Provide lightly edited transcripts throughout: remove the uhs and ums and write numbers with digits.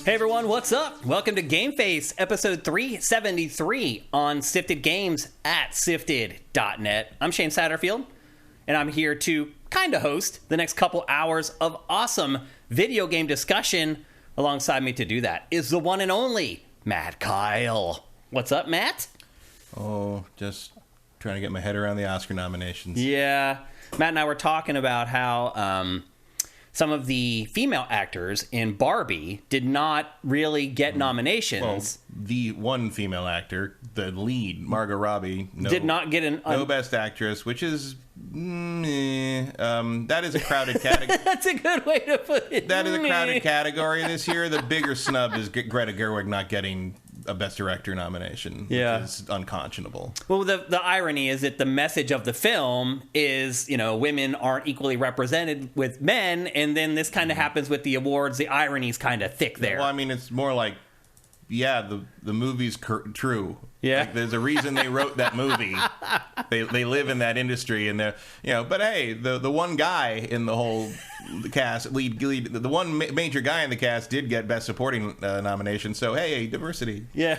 Hey everyone, what's up? Welcome to GameFace, episode 373 on Sifted Games at Sifted.net. I'm Shane Satterfield, and I'm here to kind of host the next couple hours of awesome video game discussion. Alongside me to do that is the one and only Matt Kyle. What's up, Matt? Oh, just trying to get my head around the Oscar nominations. Yeah. Matt and I were talking about how some of the female actors in Barbie did not really get nominations. Well, the one female actor, the lead, Margot Robbie, did not get no Best Actress, which is that is a crowded category. That's a good way to put it. That is a crowded category this year. The bigger snub is Greta Gerwig not getting a Best Director nomination, which is unconscionable. Well, the irony is that the message of the film is, you know, women aren't equally represented with men, and then this kind of happens with the awards. The irony's kind of thick there. Well, I mean, it's more like, the movie's true. Yeah. Like, there's a reason they wrote that movie. They live in that industry, and they're, but hey, the one guy in the whole cast, lead, the one major guy in the cast did get Best Supporting nomination. So hey, diversity. Yeah.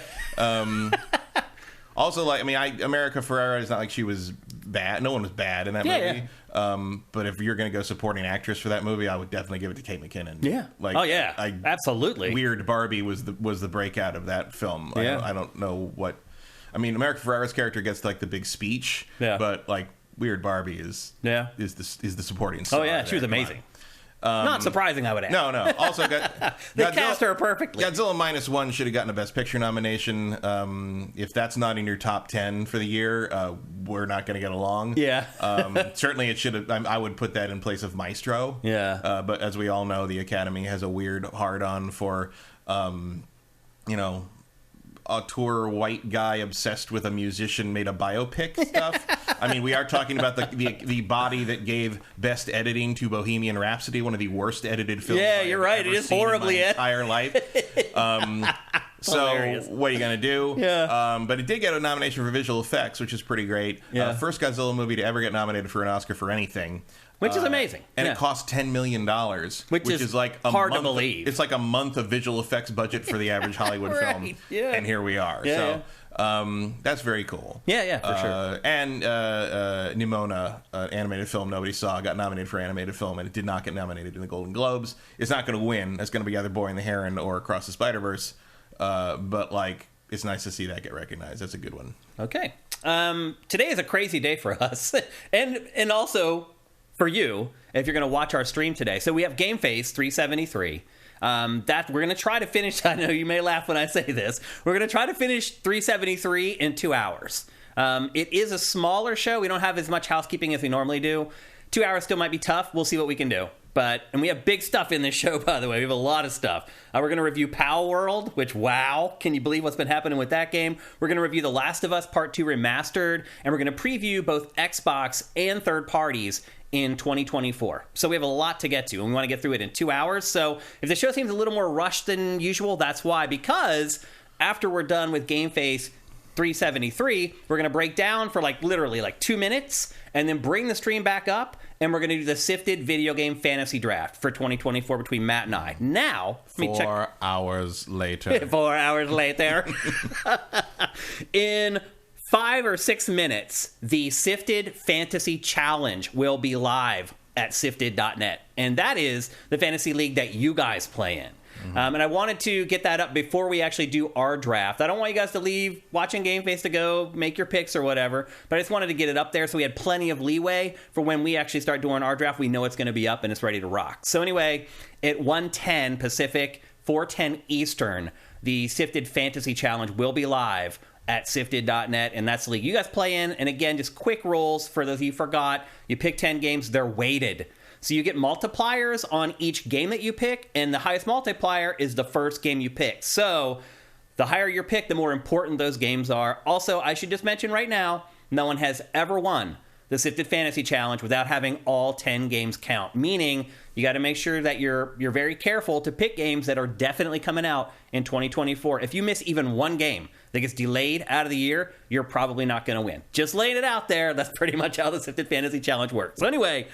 Also, like, I mean, America Ferrera is not like she was bad. No one was bad in that movie. Yeah. But if you're going to go supporting actress for that movie, I would definitely give it to Kate McKinnon. Yeah. Like, absolutely. Weird Barbie was the breakout of that film. Yeah. I don't know what. I mean, America Ferrera's character gets like the big speech. Yeah. But like Weird Barbie is the supporting star. Oh yeah, she was amazing. Not surprising, I would add. No. Also, they cast her perfectly. Godzilla -1 should have gotten a Best Picture nomination. If that's not in your top 10 for the year, we're not going to get along. Yeah. Certainly, it should have. I would put that in place of Maestro. Yeah. But as we all know, the Academy has a weird hard-on for, auteur white guy obsessed with a musician made a biopic stuff. I mean, we are talking about the body that gave Best Editing to Bohemian Rhapsody, one of the worst edited films. Yeah, you're right. It is horribly edited. Entire life. So Hilarious. what are you going to do? Yeah. But it did get a nomination for visual effects, which is pretty great. Yeah. First Godzilla movie to ever get nominated for an Oscar for anything. Which is amazing. And it cost $10 million. Which is like a hard month, to believe. It's like a month of visual effects budget for the average Hollywood Right. film. Yeah. And here we are. Yeah, that's very cool. Yeah, for sure. And Nimona, an animated film nobody saw, got nominated for animated film, and it did not get nominated in the Golden Globes. It's not going to win. It's going to be either Boy and the Heron or Across the Spider-Verse. But, like, it's nice to see that get recognized. That's a good one. Okay. Today is a crazy day for us. and also for you, if you're going to watch our stream today. So we have GameFace 373. That we're going to try to finish. I know you may laugh when I say this. We're going to try to finish 373 in 2 hours. It is a smaller show. We don't have as much housekeeping as we normally do. 2 hours still might be tough. We'll see what we can do. And we have big stuff in this show, by the way. We have a lot of stuff. We're going to review Palworld, which, wow, can you believe what's been happening with that game? We're going to review The Last of Us Part 2 Remastered, and we're going to preview both Xbox and third parties in 2024. So we have a lot to get to, and we want to get through it in 2 hours. So if the show seems a little more rushed than usual, that's why. Because after we're done with GameFace 373, we're going to break down for literally 2 minutes, and then bring the stream back up, and we're going to do the Sifted Video Game Fantasy Draft for 2024 between Matt and I. Now, let me check. 4 hours later. 4 hours later. In 5 or 6 minutes, the Sifted Fantasy Challenge will be live at Sifted.net. And that is the fantasy league that you guys play in. And I wanted to get that up before we actually do our draft. I don't want you guys to leave watching GameFace to go make your picks or whatever, but I just wanted to get it up there so we had plenty of leeway for when we actually start doing our draft. We know it's going to be up and it's ready to rock. So anyway, at 1:10 Pacific, 4:10 Eastern, the Sifted Fantasy Challenge will be live at Sifted.net, and that's the league you guys play in. And again, just quick rules for those of you who forgot. You pick 10 games, they're weighted. So you get multipliers on each game that you pick, and the highest multiplier is the first game you pick. So the higher your pick, the more important those games are. Also, I should just mention right now, no one has ever won the Sifted Fantasy Challenge without having all 10 games count. Meaning, you got to make sure that you're very careful to pick games that are definitely coming out in 2024. If you miss even one game that gets delayed out of the year, you're probably not going to win. Just laying it out there. That's pretty much how the Sifted Fantasy Challenge works. So anyway,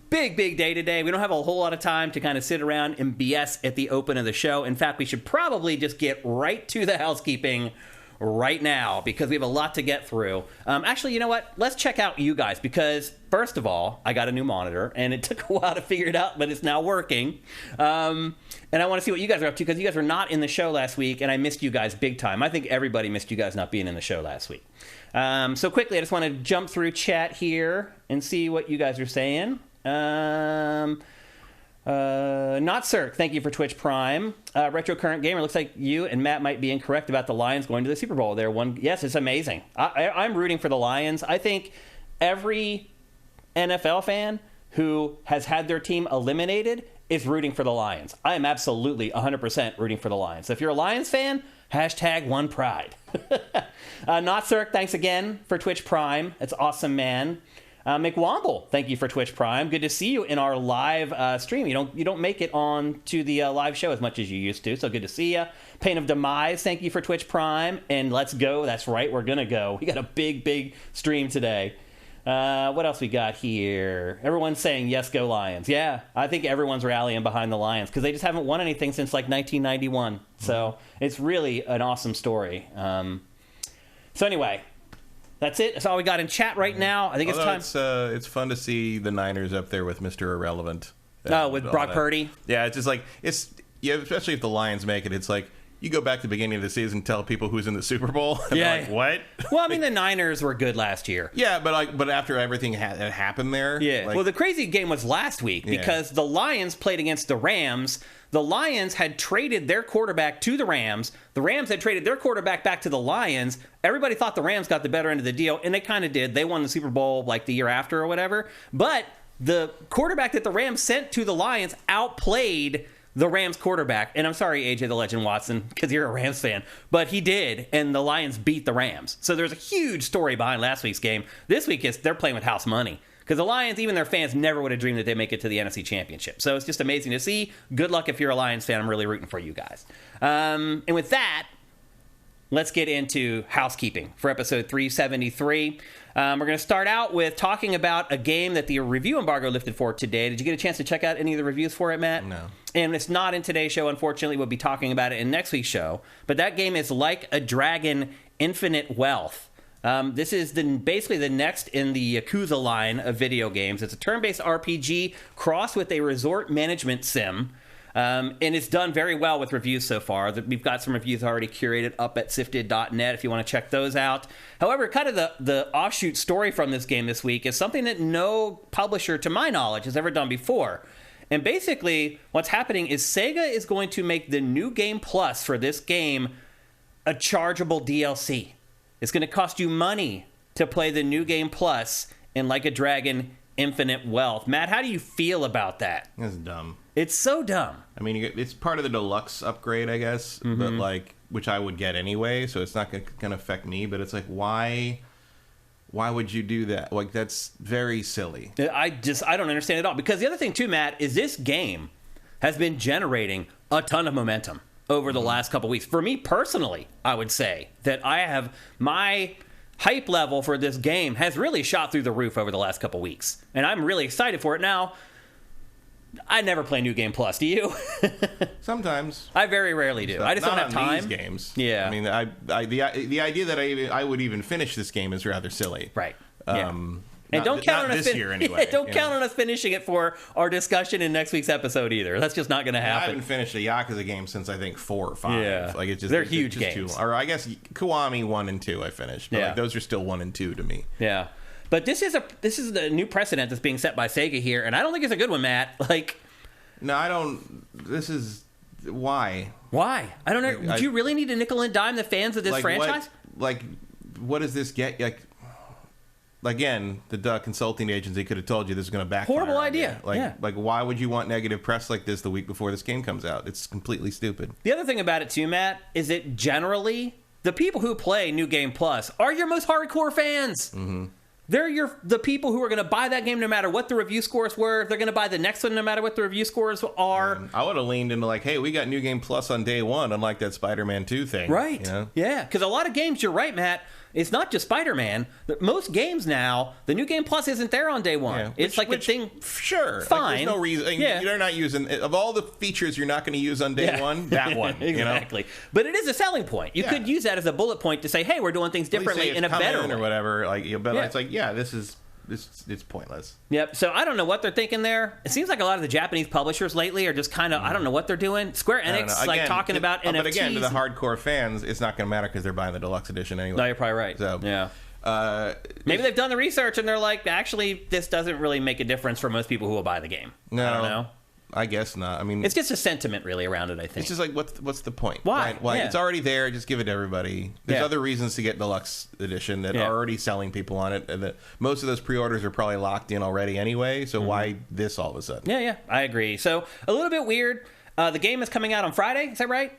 Big day today. We don't have a whole lot of time to kind of sit around and BS at the open of the show. In fact, we should probably just get right to the housekeeping right now because we have a lot to get through. Actually, you know what? Let's check out you guys because, first of all, I got a new monitor, and it took a while to figure it out, but it's now working. And I want to see what you guys are up to because you guys were not in the show last week, and I missed you guys big time. I think everybody missed you guys not being in the show last week. So quickly, I just want to jump through chat here and see what you guys are saying. Not Cirque, thank you for Twitch Prime. Retro Current Gamer, looks like you and Matt might be incorrect about the Lions going to the Super Bowl. Yes, it's amazing. I'm rooting for the Lions. I think every NFL fan who has had their team eliminated is rooting for the Lions. I am absolutely 100% rooting for the Lions. So if you're a Lions fan, #OnePride. Not Cirque, thanks again for Twitch Prime. That's awesome, man. McWomble, thank you for Twitch Prime. Good to see you in our live stream. You don't make it on to the live show as much as you used to, so good to see you. Pain of Demise, thank you for Twitch Prime. And let's go. That's right, we're going to go. We got a big stream today. What else we got here? Everyone's saying, yes, go Lions. Yeah, I think everyone's rallying behind the Lions because they just haven't won anything since like 1991. So it's really an awesome story. So anyway... That's it. That's all we got in chat right now. I think it's time. It's fun to see the Niners up there with Mr. Irrelevant. With Brock Purdy. Yeah, it's just like especially if the Lions make it. It's like you go back to the beginning of the season, tell people who's in the Super Bowl. And they're like, what? Well, I mean, the Niners were good last year. Yeah, but after everything that happened there. Yeah. Well, the crazy game was last week because the Lions played against the Rams. The Lions had traded their quarterback to the Rams. The Rams had traded their quarterback back to the Lions. Everybody thought the Rams got the better end of the deal, and they kind of did. They won the Super Bowl like the year after or whatever. But the quarterback that the Rams sent to the Lions outplayed the Rams quarterback. And I'm sorry, AJ the Legend Watson, because you're a Rams fan. But he did, and the Lions beat the Rams. So there's a huge story behind last week's game. This week they're playing with house money. Because the Lions, even their fans, never would have dreamed that they'd make it to the NFC Championship. So it's just amazing to see. Good luck if you're a Lions fan. I'm really rooting for you guys. And with that, let's get into housekeeping for episode 373. We're going to start out with talking about a game that the review embargo lifted for today. Did you get a chance to check out any of the reviews for it, Matt? No. And it's not in today's show, unfortunately. We'll be talking about it in next week's show. But that game is Like a Dragon Infinite Wealth. This is basically the next in the Yakuza line of video games. It's a turn-based RPG crossed with a resort management sim. And it's done very well with reviews so far. We've got some reviews already curated up at sifted.net if you want to check those out. However, kind of the offshoot story from this game this week is something that no publisher, to my knowledge, has ever done before. And basically, what's happening is Sega is going to make the New Game Plus for this game a chargeable DLC. It's going to cost you money to play the New Game Plus in Like a Dragon Infinite Wealth. Matt, how do you feel about that? That's dumb. It's so dumb. I mean, it's part of the deluxe upgrade, I guess, but which I would get anyway, so it's not going to affect me. But it's like, why would you do that? Like, that's very silly. I don't understand it at all. Because the other thing too, Matt, is this game has been generating a ton of momentum over the last couple weeks. For me personally, I would say that I have my hype level for this game has really shot through the roof over the last couple weeks. And I'm really excited for it. Now, I never play New Game Plus. Do you? Sometimes. I very rarely do. I just don't have time. These games. Yeah. I mean, the idea that I would even finish this game is rather silly. Right. Yeah. And don't count on us this year anyway. Yeah, don't count on us finishing it for our discussion in next week's episode either. That's just not going to happen. I haven't finished a Yakuza game since I think 4 or 5. Yeah, like they're huge games. Or I guess Kiwami 1 and 2 I finished. But those are still 1 and 2 to me. Yeah, but this is the new precedent that's being set by Sega here, and I don't think it's a good one, Matt. No, I don't. This is why. Why? I don't know. Would you really need to nickel and dime the fans of this franchise? What does this get? Again, the consulting agency could have told you this is going to backfire. Horrible idea. Why would you want negative press like this the week before this game comes out? It's completely stupid. The other thing about it too, Matt, is that generally the people who play New Game Plus are your most hardcore fans. Mm-hmm. they're the people who are going to buy that game no matter what the review scores were. They're going to buy the next one no matter what the review scores are. I would have leaned into like, hey, we got New Game Plus on day one, unlike that Spider-Man 2 thing. Right. You know? Yeah, because a lot of games, you're right, Matt, it's not just Spider-Man. Most games now, the New Game Plus isn't there on day one. Yeah, It's like a thing. Sure. Fine. Like, there's no reason. Yeah. You're not using, of all the features you're not going to use on day one, that one. Exactly. You know? But it is a selling point. You could use that as a bullet point to say, hey, we're doing things differently in a better way. Or whatever. Like, but it's like, it's pointless. Yep. So I don't know what they're thinking there. It seems like a lot of the Japanese publishers lately are just kind of, I don't know what they're doing. Square Enix, again, talking about NFTs. But again, to the hardcore fans, it's not going to matter because they're buying the deluxe edition anyway. No, you're probably right. So, yeah. Maybe they've done the research and they're like, actually, this doesn't really make a difference for most people who will buy the game. No, I don't know. I guess not. I mean, it's just a sentiment really around it, I think. It's just like, what's the point? Why? Why? Yeah. It's already there. Just give it to everybody. There's other reasons to get deluxe edition that are already selling people on it, and that most of those pre-orders are probably locked in already anyway. So why this all of a sudden? Yeah, I agree. So a little bit weird. The game is coming out on Friday. Is that right?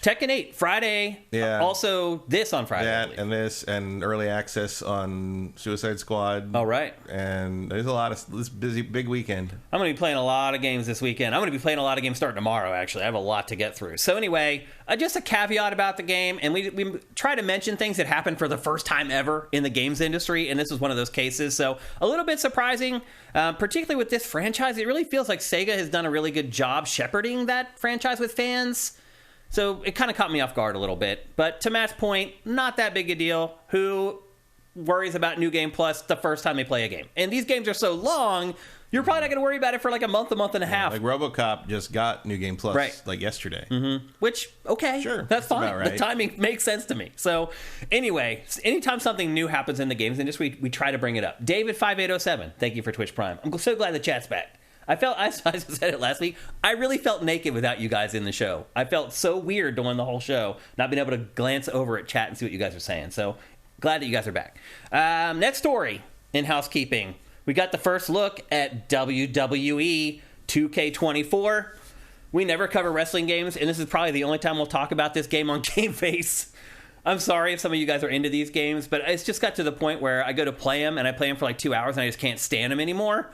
Tekken 8 Friday. Yeah. Also this on Friday. That and this and early access on Suicide Squad. Oh, right. And there's a lot of this big weekend. I'm going to be playing a lot of games this weekend. I'm going to be playing a lot of games starting tomorrow, actually. I have a lot to get through. So anyway, just a caveat about the game. And we try to mention things that happened for the first time ever in the games industry. And this was one of those cases. So a little bit surprising, particularly with this franchise. It really feels like Sega has done a really good job shepherding that franchise with fans. So it kind of caught me off guard a little bit. But to Matt's point, not that big a deal. Who worries about New Game Plus the first time they play a game? And these games are so long, you're probably not going to worry about it for like a month and a half. Like RoboCop just got New Game Plus like yesterday. Mm-hmm. Which, okay, sure, that's fine. Right. The timing makes sense to me. So anyway, anytime something new happens in the games industry, we try to bring it up. David5807, thank you for Twitch Prime. I'm so glad the chat's back. I said it last week, I really felt naked without you guys in the show. I felt so weird doing the whole show, not being able to glance over at chat and see what you guys are saying. So glad that you guys are back. Next story in housekeeping. We got the first look at WWE 2K24. We never cover wrestling games, and this is probably the only time we'll talk about this game on GameFace. I'm sorry if some of you guys are into these games, but it's just got to the point where I go to play them, and I play them for like 2 hours, and I just can't stand them anymore.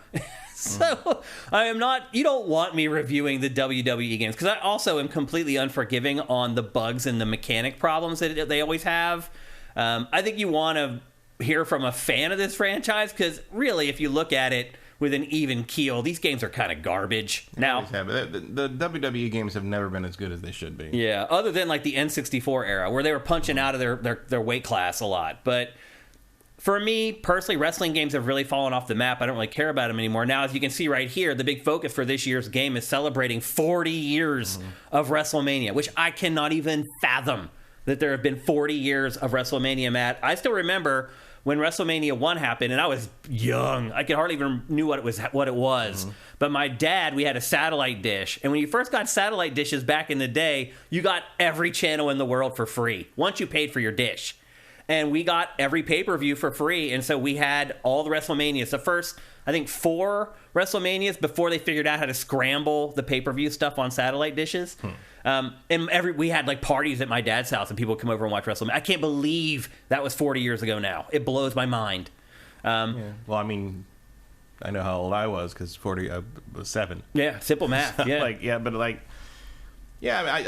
So I am not, you don't want me reviewing the WWE games, because I also am completely unforgiving on the bugs and the mechanic problems that they always have. I think you want to hear from a fan of this franchise, because really, if you look at it with an even keel, these games are kind of garbage. Now, the WWE games have never been as good as they should be. Yeah, other than like the N64 era, where they were punching out of their weight class a lot. But for me, personally, wrestling games have really fallen off the map. I don't really care about them anymore. Now, as you can see right here, the big focus for this year's game is celebrating 40 years of WrestleMania, which I cannot even fathom that there have been 40 years of WrestleMania, Matt. I still remember when WrestleMania 1 happened, and I was young. I could hardly even knew what it was. But my dad, we had a satellite dish. And when you first got satellite dishes back in the day, you got every channel in the world for free once you paid for your dish. And we got every pay-per-view for free. And so we had all the WrestleManias. The first, I think, 4 WrestleManias before they figured out how to scramble the pay-per-view stuff on satellite dishes. And we had like parties at my dad's house, and people would come over and watch WrestleMania. I can't believe that was 40 years ago now. It blows my mind. Well, I mean, I know how old I was, because 40 I was 7. Yeah, simple math. Yeah,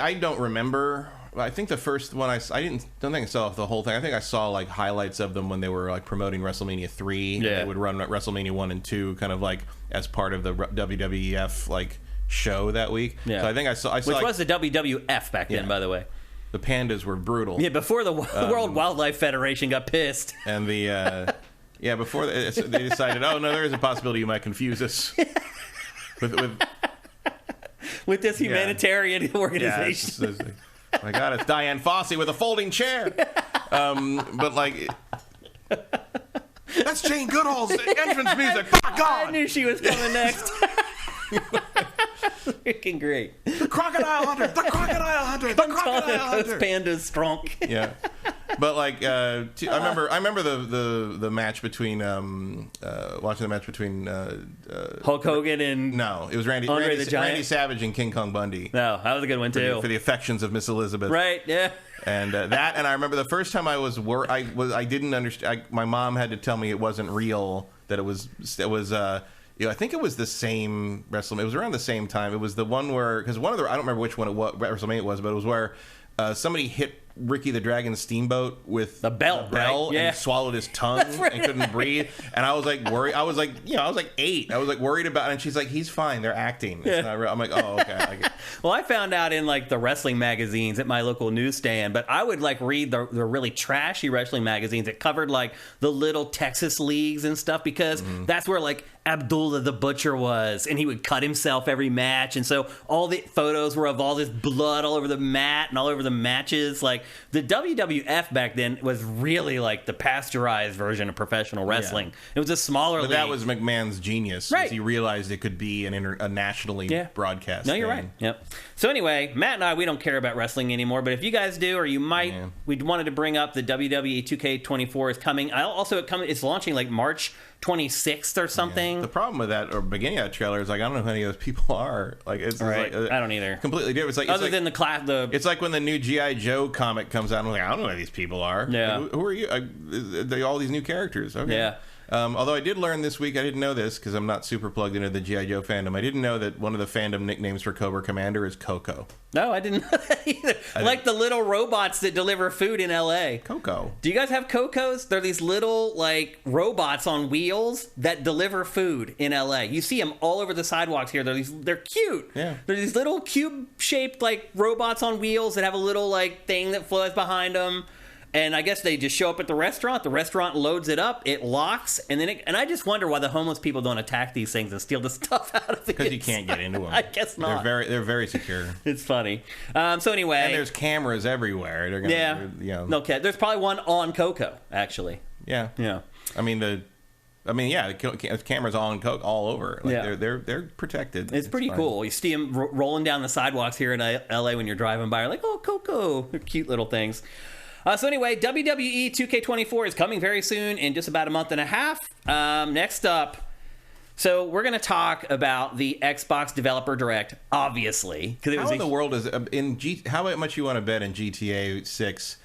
I don't remember. I think the first one don't think I saw the whole thing. I think I saw like highlights of them when they were like promoting WrestleMania 3. Yeah, they would run WrestleMania 1 and 2 kind of like as part of the WWF like show that week. Yeah, so I think I saw which was the WWF back then, by the way. The pandas were brutal. Yeah, before the World Wildlife Federation got pissed. And the before they decided, oh no, there is a possibility you might confuse us with this humanitarian organization. Yeah, my God, it's Diane Fossey with a folding chair. But like, that's Jane Goodall's entrance music. Fuck God! I knew she was coming next. Freaking great. The Crocodile Hunter. The Crocodile Hunter. The Crocodile Hunter. Those pandas strong. Yeah. But like, I remember the match between watching the match between Hulk Hogan and it was Randy Savage and King Kong Bundy. No, that was a good one too. For the affections of Miss Elizabeth. Right. Yeah. And and I remember the first time I didn't understand. My mom had to tell me it wasn't real. That it was. I think it was the same WrestleMania. It was around the same time. It was the one where, because I don't remember which one WrestleMania it was, but it was where somebody hit Ricky the Dragon Steamboat with the bell, right? Yeah. And swallowed his tongue and couldn't breathe. And I was like worried. I was like 8. I was like worried about it. And she's like, he's fine. They're acting. It's not real. I'm like, oh, okay. Well, I found out in like the wrestling magazines at my local newsstand, but I would like read the really trashy wrestling magazines that covered like the little Texas leagues and stuff, because that's where like Abdullah the Butcher was, and he would cut himself every match, and so all the photos were of all this blood all over the mat and all over the matches. Like the WWF back then was really like the pasteurized version of professional wrestling. Yeah. It was a smaller league. That was McMahon's genius, right? He realized it could be a nationally broadcast. No, you're right. Yep. So anyway, Matt and I, we don't care about wrestling anymore, but if you guys do, or you might, we wanted to bring up the WWE 2K24 is coming. It's launching like March 26th or something. Yeah. The problem with that, or beginning of that trailer, is like, I don't know who any of those people are. Like, it's right. like, I don't either. Completely different. It's like, other than the class, it's like when the new G.I. Joe comic comes out, and I'm like, I don't know who these people are. Yeah. Like, who are you? They all these new characters. Okay. Yeah. Although I did learn this week, I didn't know this because I'm not super plugged into the G.I. Joe fandom. I didn't know that one of the fandom nicknames for Cobra Commander is Coco. No, I didn't know that either. Like the little robots that deliver food in L.A. Coco. Do you guys have Cocos? They're these little like robots on wheels that deliver food in L.A. You see them all over the sidewalks here. They're cute. Yeah. They're these little cube-shaped like robots on wheels that have a little like thing that flows behind them. And I guess they just show up at the restaurant. The restaurant loads it up. It locks. And I just wonder why the homeless people don't attack these things and steal the stuff out of it. Because you can't get into them. I guess not. They're very secure. It's funny. So anyway. And there's cameras everywhere. They're gonna, No, there's probably one on Coco, actually. Yeah. Yeah. The cameras all over. Like they're protected. It's pretty cool. You see them rolling down the sidewalks here in LA when you're driving by. You're like, oh, Coco. They're cute little things. So anyway, WWE 2K24 is coming very soon, in just about a month and a half. Next up, so we're going to talk about the Xbox Developer Direct, obviously. How in the world is how much you want to bet in GTA 6?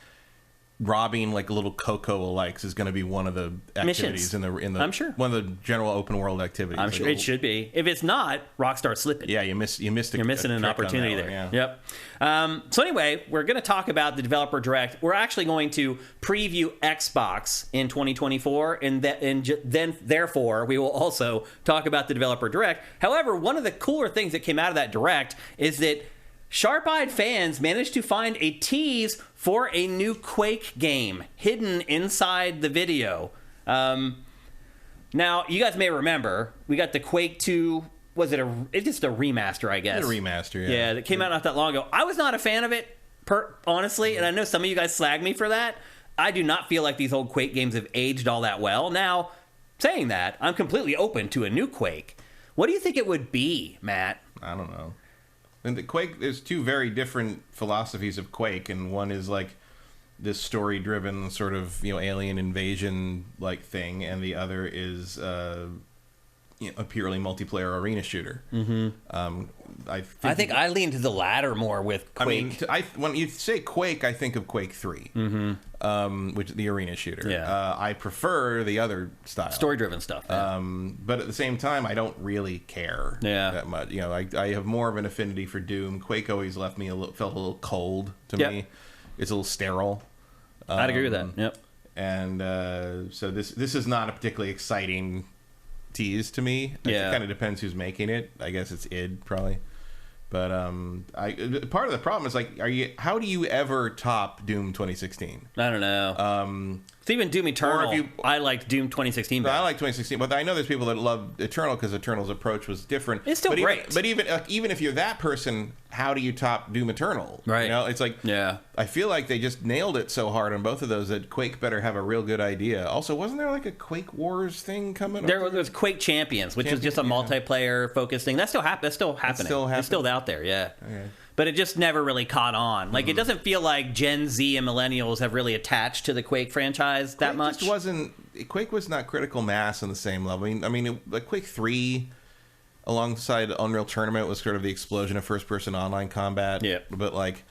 Robbing like little Coco alikes is going to be one of the activities in the I'm sure one of the general open world activities. I'm sure it should be. If it's not, Rockstar's slipping. Yeah, you're missing an opportunity there. Yeah. Yep. So anyway, we're going to talk about the Developer Direct. We're actually going to preview Xbox in 2024, and then therefore we will also talk about the Developer Direct. However, one of the cooler things that came out of that Direct is that sharp-eyed fans managed to find a tease for a new Quake game hidden inside the video. Now, you guys may remember, we got the Quake 2, it's just a remaster, I guess. It's a remaster, yeah. Yeah, that came out not that long ago. I was not a fan of it, honestly, and I know some of you guys slag me for that. I do not feel like these old Quake games have aged all that well. Now, saying that, I'm completely open to a new Quake. What do you think it would be, Matt? I don't know. And the Quake, there's two very different philosophies of Quake, and one is like this story-driven sort of alien invasion like thing, and the other is a purely multiplayer arena shooter. Mm-hmm. I think I lean to the latter more with Quake. When you say Quake, I think of Quake 3, which is the arena shooter. Yeah. I prefer the other style, story-driven stuff. Yeah. But at the same time, I don't really care that much. I have more of an affinity for Doom. Quake always left me felt a little cold to me. It's a little sterile. I'd agree with that. Yep. And so this is not a particularly exciting tease to me. It kind of depends who's making it. I guess it's id probably. But part of the problem is like, how do you ever top Doom 2016? I don't know. It's even Doom Eternal. I liked Doom 2016 better. I like 2016, but I know there's people that love Eternal because Eternal's approach was different. It's still great. But even if you're that person, how do you top Doom Eternal? Right. It's like, I feel like they just nailed it so hard on both of those that Quake better have a real good idea. Also, wasn't there like a Quake Wars thing coming? There was Quake Champions, which was just a multiplayer focused thing. That's still happening. It's still out there. Yeah. Okay. but it just never really caught on. Like, it doesn't feel like Gen Z and millennials have really attached to the Quake franchise that much. Quake was not critical mass on the same level. Like Quake 3 alongside Unreal Tournament was sort of the explosion of first-person online combat. Yeah. But, like,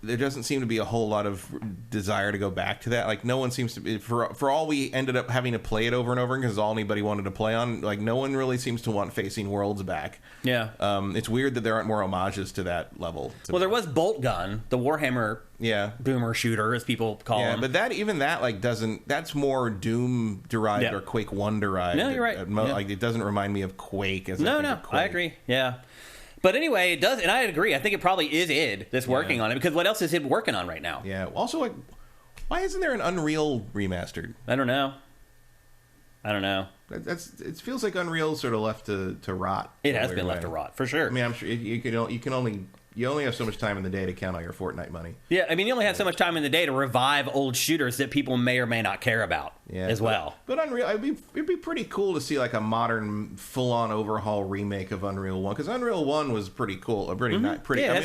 there doesn't seem to be a whole lot of desire to go back to that. Like, no one seems to be... For all we ended up having to play it over and over because all anybody wanted to play on, like, no one really seems to want Facing Worlds back. Yeah. It's weird that there aren't more homages to that level. Well, there was Bolt Gun, the Warhammer boomer shooter, as people call him. Yeah, but even that, like, doesn't... That's more Doom-derived or Quake 1-derived. No, you're right. Like, it doesn't remind me of Quake as I agree. Yeah. But anyway, it does, and I agree. I think it probably is id that's working on it, because what else is id working on right now? Yeah. Also, like, why isn't there an Unreal Remastered? I don't know. It feels like Unreal sort of left to rot. It has been left to rot, for sure. I mean, I'm sure you only have so much time in the day to count on your Fortnite money. Yeah, I mean, you only have so much time in the day to revive old shooters that people may or may not care about as well. But Unreal, it'd be pretty cool to see like a modern, full-on overhaul remake of Unreal 1, because Unreal 1 was pretty cool, pretty. Yeah,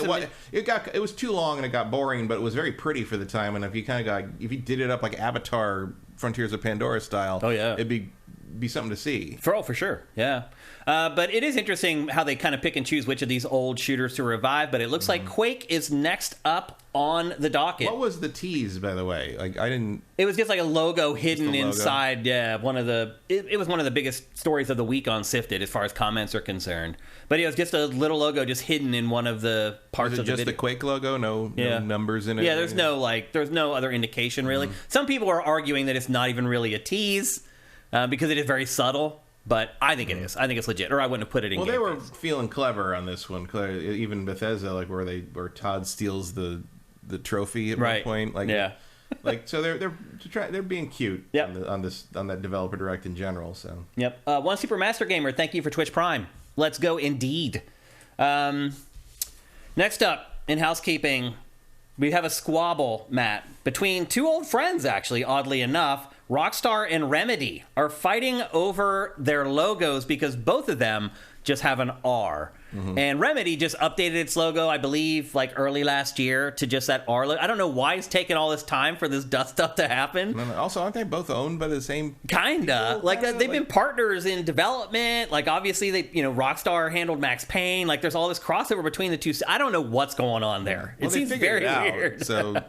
it was too long and it got boring, but it was very pretty for the time. And if you did it up like Avatar: Frontiers of Pandora style, it'd be something to see. For sure, yeah. But it is interesting how they kind of pick and choose which of these old shooters to revive, but it looks like Quake is next up on the docket. What was the tease, by the way? Like, I didn't... It was just like a logo hidden inside, one of the... It was one of the biggest stories of the week on Sifted as far as comments are concerned. But it was just a little logo just hidden in one of the parts of the video. Just the Quake logo? No numbers in it? Yeah, there's no other indication, really. Some people are arguing that it's not even really a tease, because it is very subtle. But I think it is. I think it's legit, or I wouldn't have put it in. Well, they were feeling clever on this one. Even Bethesda, like where Todd steals the trophy at one point. Like, like, so they're being cute on that developer direct in general. So One Super Master Gamer, thank you for Twitch Prime. Let's go indeed. Next up in housekeeping, we have a squabble, Matt, between two old friends. Actually, oddly enough, Rockstar and Remedy are fighting over their logos because both of them just have an R. And Remedy just updated its logo, I believe, like early last year to just that R logo. I don't know why it's taken all this time for this dust up to happen. Also, aren't they both owned by the same Kinda. People? Like, they've been partners in development. Like, obviously, Rockstar handled Max Payne. Like, there's all this crossover between the two. I don't know what's going on there. Well, it seems very weird. So...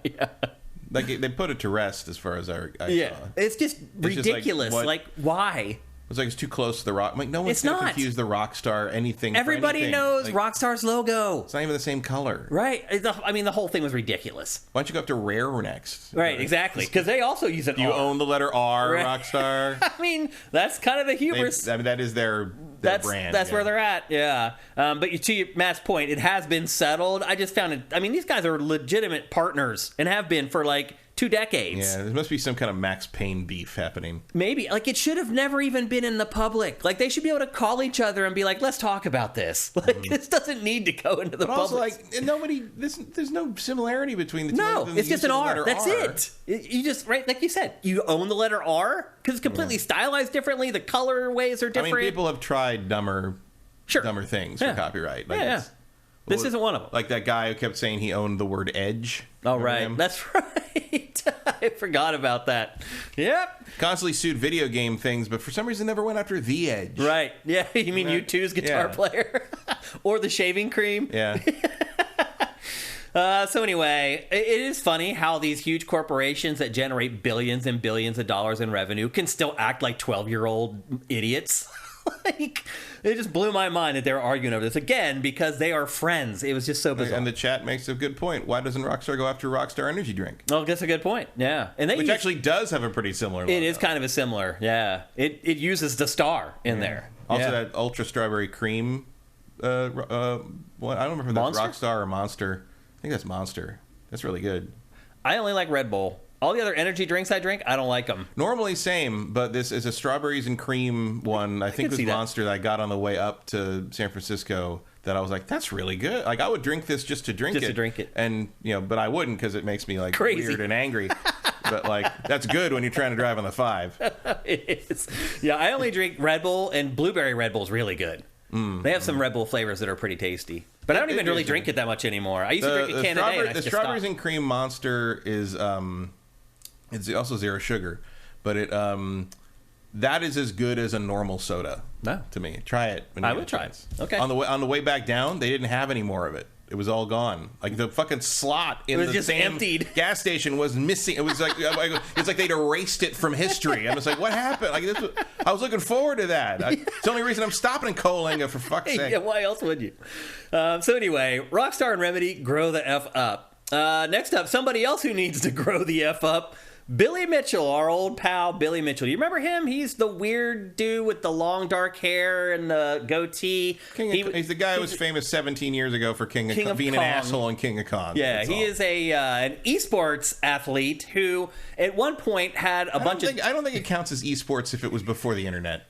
Like, they put it to rest as far as I saw. It's just ridiculous. Just like, why? It's like it's too close to the Rock. Like, no one's going to confuse the Rockstar anything. Everybody knows Rockstar's logo. It's not even the same color. Right. I mean, the whole thing was ridiculous. Why don't you go up to Rare next? Right, exactly. Because they also use an R. You own the letter R, Rockstar. I mean, that's kind of the hubris. That is their brand. That's where they're at, yeah. But to Matt's point, it has been settled. I just found it... I mean, these guys are legitimate partners and have been for, like, 2 decades. Yeah, there must be some kind of Max Payne beef happening. Maybe. Like, it should have never even been in the public. Like, they should be able to call each other and be like, let's talk about this. Like, this doesn't need to go into the public. Also, like, there's no similarity between the two. No, it's just an R. That's it. You just, right, like you said, you own the letter R because it's completely stylized differently. The colorways are different. I mean, people have tried dumber things for copyright. Like, this isn't one of them. Like that guy who kept saying he owned the word edge. Oh, right. That's right. I forgot about that. Yep. Constantly sued video game things, but for some reason never went after the edge. Right. Yeah. You mean U2's guitar player? Or the shaving cream? Yeah. So anyway, it is funny how these huge corporations that generate billions and billions of dollars in revenue can still act like 12-year-old idiots. Like, it just blew my mind that they were arguing over this again because they are friends. It was just so bizarre. And the chat makes a good point. Why doesn't Rockstar go after Rockstar Energy Drink? Oh, that's a good point. Yeah, and which actually does have a pretty similar logo. It is kind of a similar. Yeah, it uses the star in there. Also, that Ultra Strawberry Cream. I don't remember if that's Rockstar or Monster. I think that's Monster. That's really good. I only like Red Bull. All the other energy drinks I drink, I don't like them. Normally same, but this is a strawberries and cream one. I think it was Monster that I got on the way up to San Francisco that I was like, that's really good. Like, I would drink this just to drink it. And, but I wouldn't because it makes me, like, crazy, weird and angry. But, like, that's good when you're trying to drive on the 5. It is. Yeah, I only drink Red Bull, and Blueberry Red Bull's really good. They have some Red Bull flavors that are pretty tasty. But I don't even really drink it that much anymore. I used to drink a can a day, and I the just strawberries stopped. and cream Monster is it's also zero sugar, but that is as good as a normal soda. No. To me, try it. When you I get would a try chance. it. Okay. On the way back down, they didn't have any more of it. It was all gone. Like the fucking slot in the just same emptied. gas station was missing. It was like it's like they'd erased it from history. I was like, what happened? Like I was looking forward to that. It's the only reason I'm stopping in Coalinga, for fuck's sake. Yeah, why else would you? So anyway, Rockstar and Remedy grow the F up. Next up, somebody else who needs to grow the F up. Billy Mitchell, our old pal Billy Mitchell. You remember him? He's the weird dude with the long dark hair and the goatee. He's the guy who was famous 17 years ago for being of an Kong. asshole in King of Kong. Yeah, he is an esports athlete who at one point had a bunch of... I don't think it counts as esports if it was before the internet.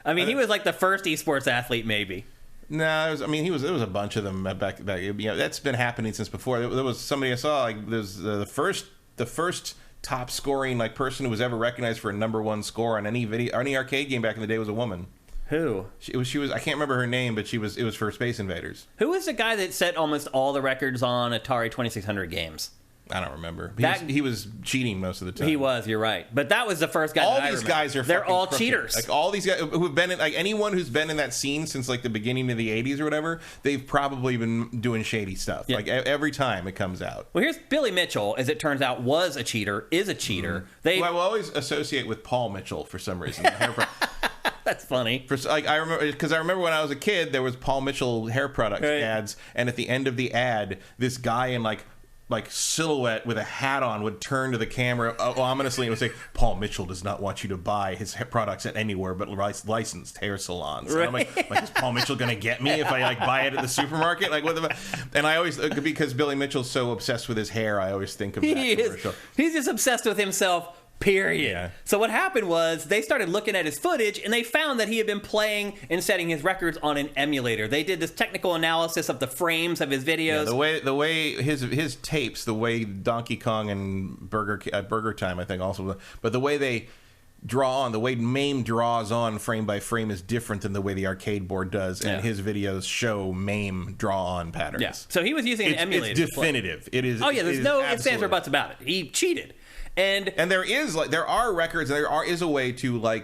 I mean, he was like the first esports athlete, maybe. No, there was a bunch of them back. That's been happening since before. There was somebody I saw, like, there's the first top scoring person who was ever recognized for a #1 score on any arcade game back in the day was a woman. Who? She was I can't remember her name, but it was for Space Invaders. Who was the guy that set almost all the records on Atari 2600 games? I don't remember. He was cheating most of the time. He was, you're right. But that was the first guy. All that these I remember. guys are they're all crooked. cheaters. Like all these guys who've been in, like anyone who's been in that scene since like the beginning of the 80s or whatever, they've probably been doing shady stuff. Yeah. Like every time it comes out. Well, here's Billy Mitchell, as it turns out, was a cheater, is a cheater. Who I will always associate with Paul Mitchell for some reason. That's funny. I remember when I was a kid, there was Paul Mitchell hair product ads, and at the end of the ad, this guy in like silhouette with a hat on would turn to the camera ominously and would say, "Paul Mitchell does not want you to buy his products at anywhere but licensed hair salons." Right. And I'm like, is Paul Mitchell gonna get me if I buy it at the supermarket? Like what the? And I always, because Billy Mitchell's so obsessed with his hair, I always think of that commercial. He's just obsessed with himself. Period. Yeah. So what happened was they started looking at his footage and they found that he had been playing and setting his records on an emulator. They did this technical analysis of the frames of his videos. Yeah, the way his tapes, the way Donkey Kong and Burger Time, I think also, but the way they draw on, the way MAME draws on frame by frame is different than the way the arcade board does, and his videos show MAME draw on patterns. Yeah. So he was using an emulator. It's definitive. It is. Oh yeah, there's no ifs, ands, or buts about it. He cheated. And there are records, and is a way to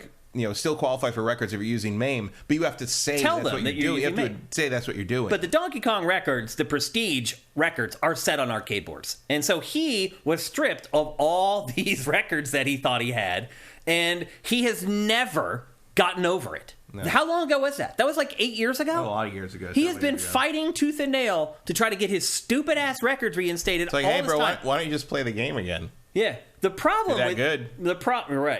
still qualify for records if you're using MAME, but you have to say that's what you're doing. You have to say that's what you're doing. But the Donkey Kong records, the prestige records, are set on arcade boards. And so he was stripped of all these records that he thought he had, and he has never gotten over it. No. How long ago was that? That was like 8 years ago? A lot of years ago. He has been fighting tooth and nail to try to get his stupid-ass records reinstated all this time. Hey, bro, why don't you just play the game again? Yeah. The problem you're that with good.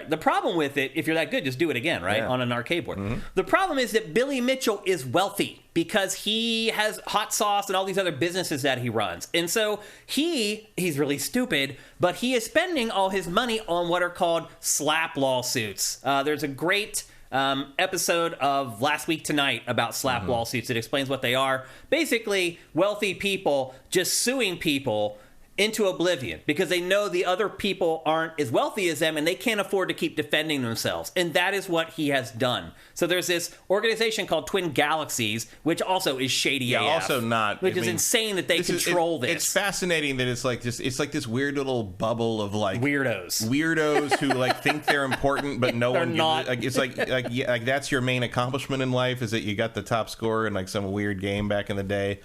The problem with it, if you're that good, just do it again, right? Yeah. On an arcade board. Mm-hmm. The problem is that Billy Mitchell is wealthy because he has Hot Sauce and all these other businesses that he runs. And so he's really stupid, but he is spending all his money on what are called slap lawsuits. There's a great episode of Last Week Tonight about slap lawsuits. It explains what they are. Basically, wealthy people just suing people into oblivion because they know the other people aren't as wealthy as them and they can't afford to keep defending themselves. And that is what he has done. So there's this organization called Twin Galaxies, which also is shady AF. Also not. Which is insane that they control this. It's fascinating that it's like this weird little bubble of weirdos who think they're important, but no one not. It's like that's your main accomplishment in life, is that you got the top score in some weird game back in the day.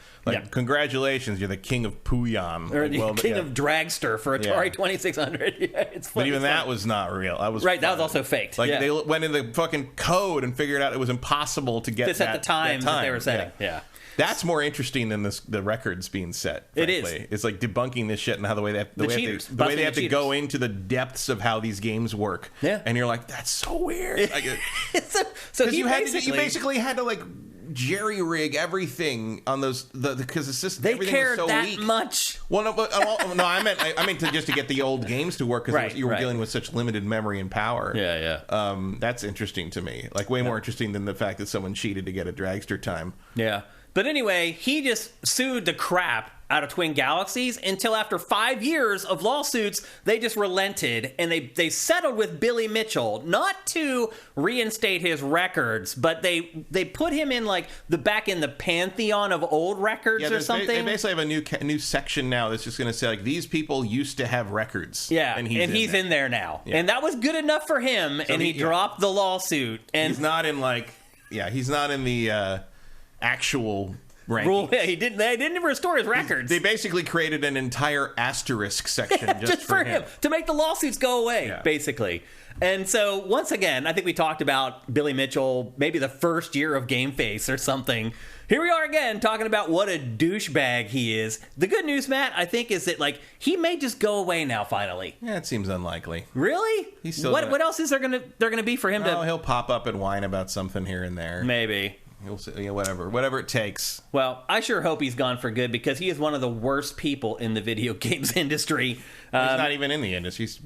Congratulations, you're the king of Puyan. Or king of Dragster for Atari 2600. It's funny. But even that was not real. That was that was also faked. They went in the fucking code and figured out it was impossible to get this at the time that they were setting. Yeah. That's more interesting than the records being set. Frankly. It is. It's like debunking this shit and how the way they have to go into the depths of how these games work. Yeah. And you're like, that's so weird. So you basically had to jerry rig everything on those because the system they everything cared was so that weak. Much. Well, no, I meant just to get the old games to work because you were dealing with such limited memory and power. Yeah. That's interesting to me. Way more interesting than the fact that someone cheated to get a dragster time. Yeah. But anyway, he just sued the crap out of Twin Galaxies until after 5 years of lawsuits, they just relented and they settled with Billy Mitchell, not to reinstate his records, but they put him in like back in the pantheon of old records or something. They basically have a new section now that's just going to say like these people used to have records. Yeah, and he's in there now, and that was good enough for him, so and he dropped the lawsuit. And he's not in he's not in the actual rankings. They didn't restore his records. They basically created an entire asterisk section just for him to make the lawsuits go away, basically. And so, once again, I think we talked about Billy Mitchell maybe the first year of GameFace or something. Here we are again talking about what a douchebag he is. The good news, Matt, I think, is that like he may just go away now. Finally, yeah, it seems unlikely. Really? He's still what else is there gonna be for him to? He'll pop up and whine about something here and there. Maybe. He'll say, whatever it takes. Well, I sure hope he's gone for good because he is one of the worst people in the video games industry. He's not even in the industry. He's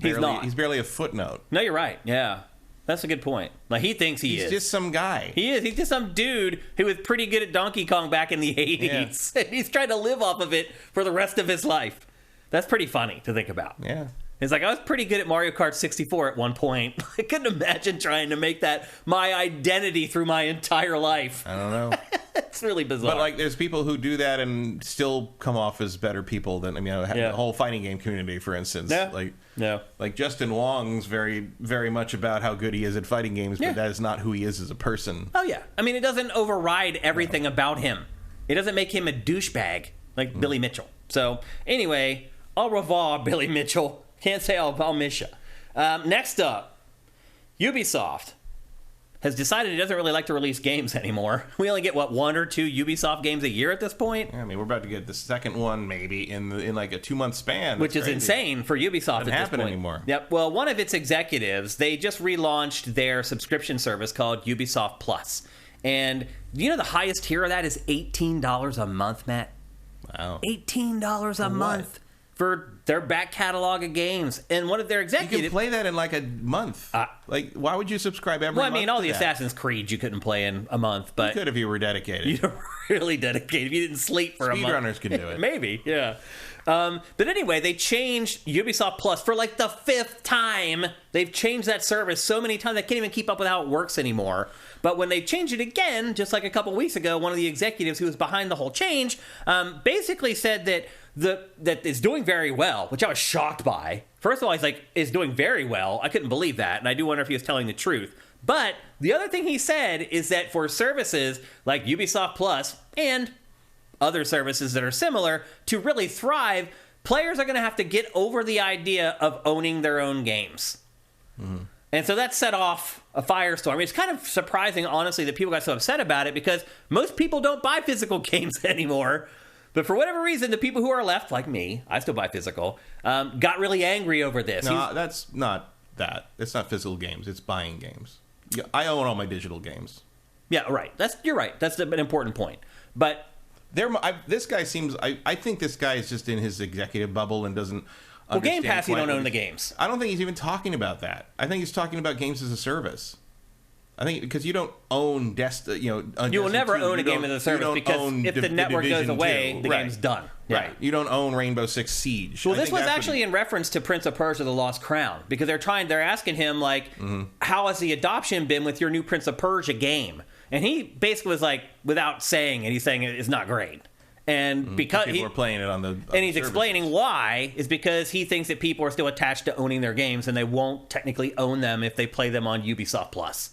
barely a footnote. No, you're right. Yeah. That's a good point. Like, he thinks he's just some guy. He is. He's just some dude who was pretty good at Donkey Kong back in the 80s. Yeah. He's trying to live off of it for the rest of his life. That's pretty funny to think about. Yeah. It's like, I was pretty good at Mario Kart 64 at one point. I couldn't imagine trying to make that my identity through my entire life. I don't know. It's really bizarre. But, like, there's people who do that and still come off as better people than, the whole fighting game community, for instance. Yeah. Like, Justin Wong's very, very much about how good he is at fighting games, but that is not who he is as a person. Oh, yeah. I mean, it doesn't override everything about him. It doesn't make him a douchebag like Billy Mitchell. So, anyway, au revoir, Billy Mitchell. Can't say I'll miss you. Next up, Ubisoft has decided it doesn't really like to release games anymore. We only get, 1 or 2 Ubisoft games a year at this point? Yeah, I mean, we're about to get the second one maybe in like a 2-month span. Which is insane for Ubisoft at this happen point. Anymore. Yep. Well, one of its executives, they just relaunched their subscription service called Ubisoft Plus. And you know the highest tier of that is $18 a month, Matt? Wow. $18 a month. For their back catalog of games. And one of their executives... You can play that in like a month. Why would you subscribe every month? Well, I mean, all the Assassin's Creed you couldn't play in a month, but... You could if you were dedicated. You're really dedicated. If you didn't sleep for a month. Speedrunners can do it. Maybe, yeah. But anyway, they changed Ubisoft Plus for like the 5th time. They've changed that service so many times, they can't even keep up with how it works anymore. But when they changed it again, just like a couple weeks ago, one of the executives who was behind the whole change basically said that that it's doing very well, which I was shocked by. First of all, he's like, it's doing very well. I couldn't believe that, and I do wonder if he was telling the truth. But the other thing he said is that for services like Ubisoft Plus and other services that are similar, to really thrive, players are going to have to get over the idea of owning their own games. Mm-hmm. And so that set off a firestorm. I mean, it's kind of surprising, honestly, that people got so upset about it because most people don't buy physical games anymore. But for whatever reason, the people who are left, like me, I still buy physical, got really angry over this. No, that's not that. It's not physical games. It's buying games. Yeah, I own all my digital games. Yeah, right. You're right. That's an important point. But this guy seems... I think this guy is just in his executive bubble and doesn't... Well, Game Pass, you don't own the games. I don't think he's even talking about that. I think he's talking about games as a service. I think because you don't own you will never own a game as a service because if the network goes away, the game's done. Yeah. Right. You don't own Rainbow Six Siege. Well, this was actually in reference to Prince of Persia: The Lost Crown because they're asking him like, how has the adoption been with your new Prince of Persia game? And he basically was like, without saying it, he's saying it's not great. And because people are playing it on the and he's explaining why is because he thinks that people are still attached to owning their games and they won't technically own them if they play them on Ubisoft Plus.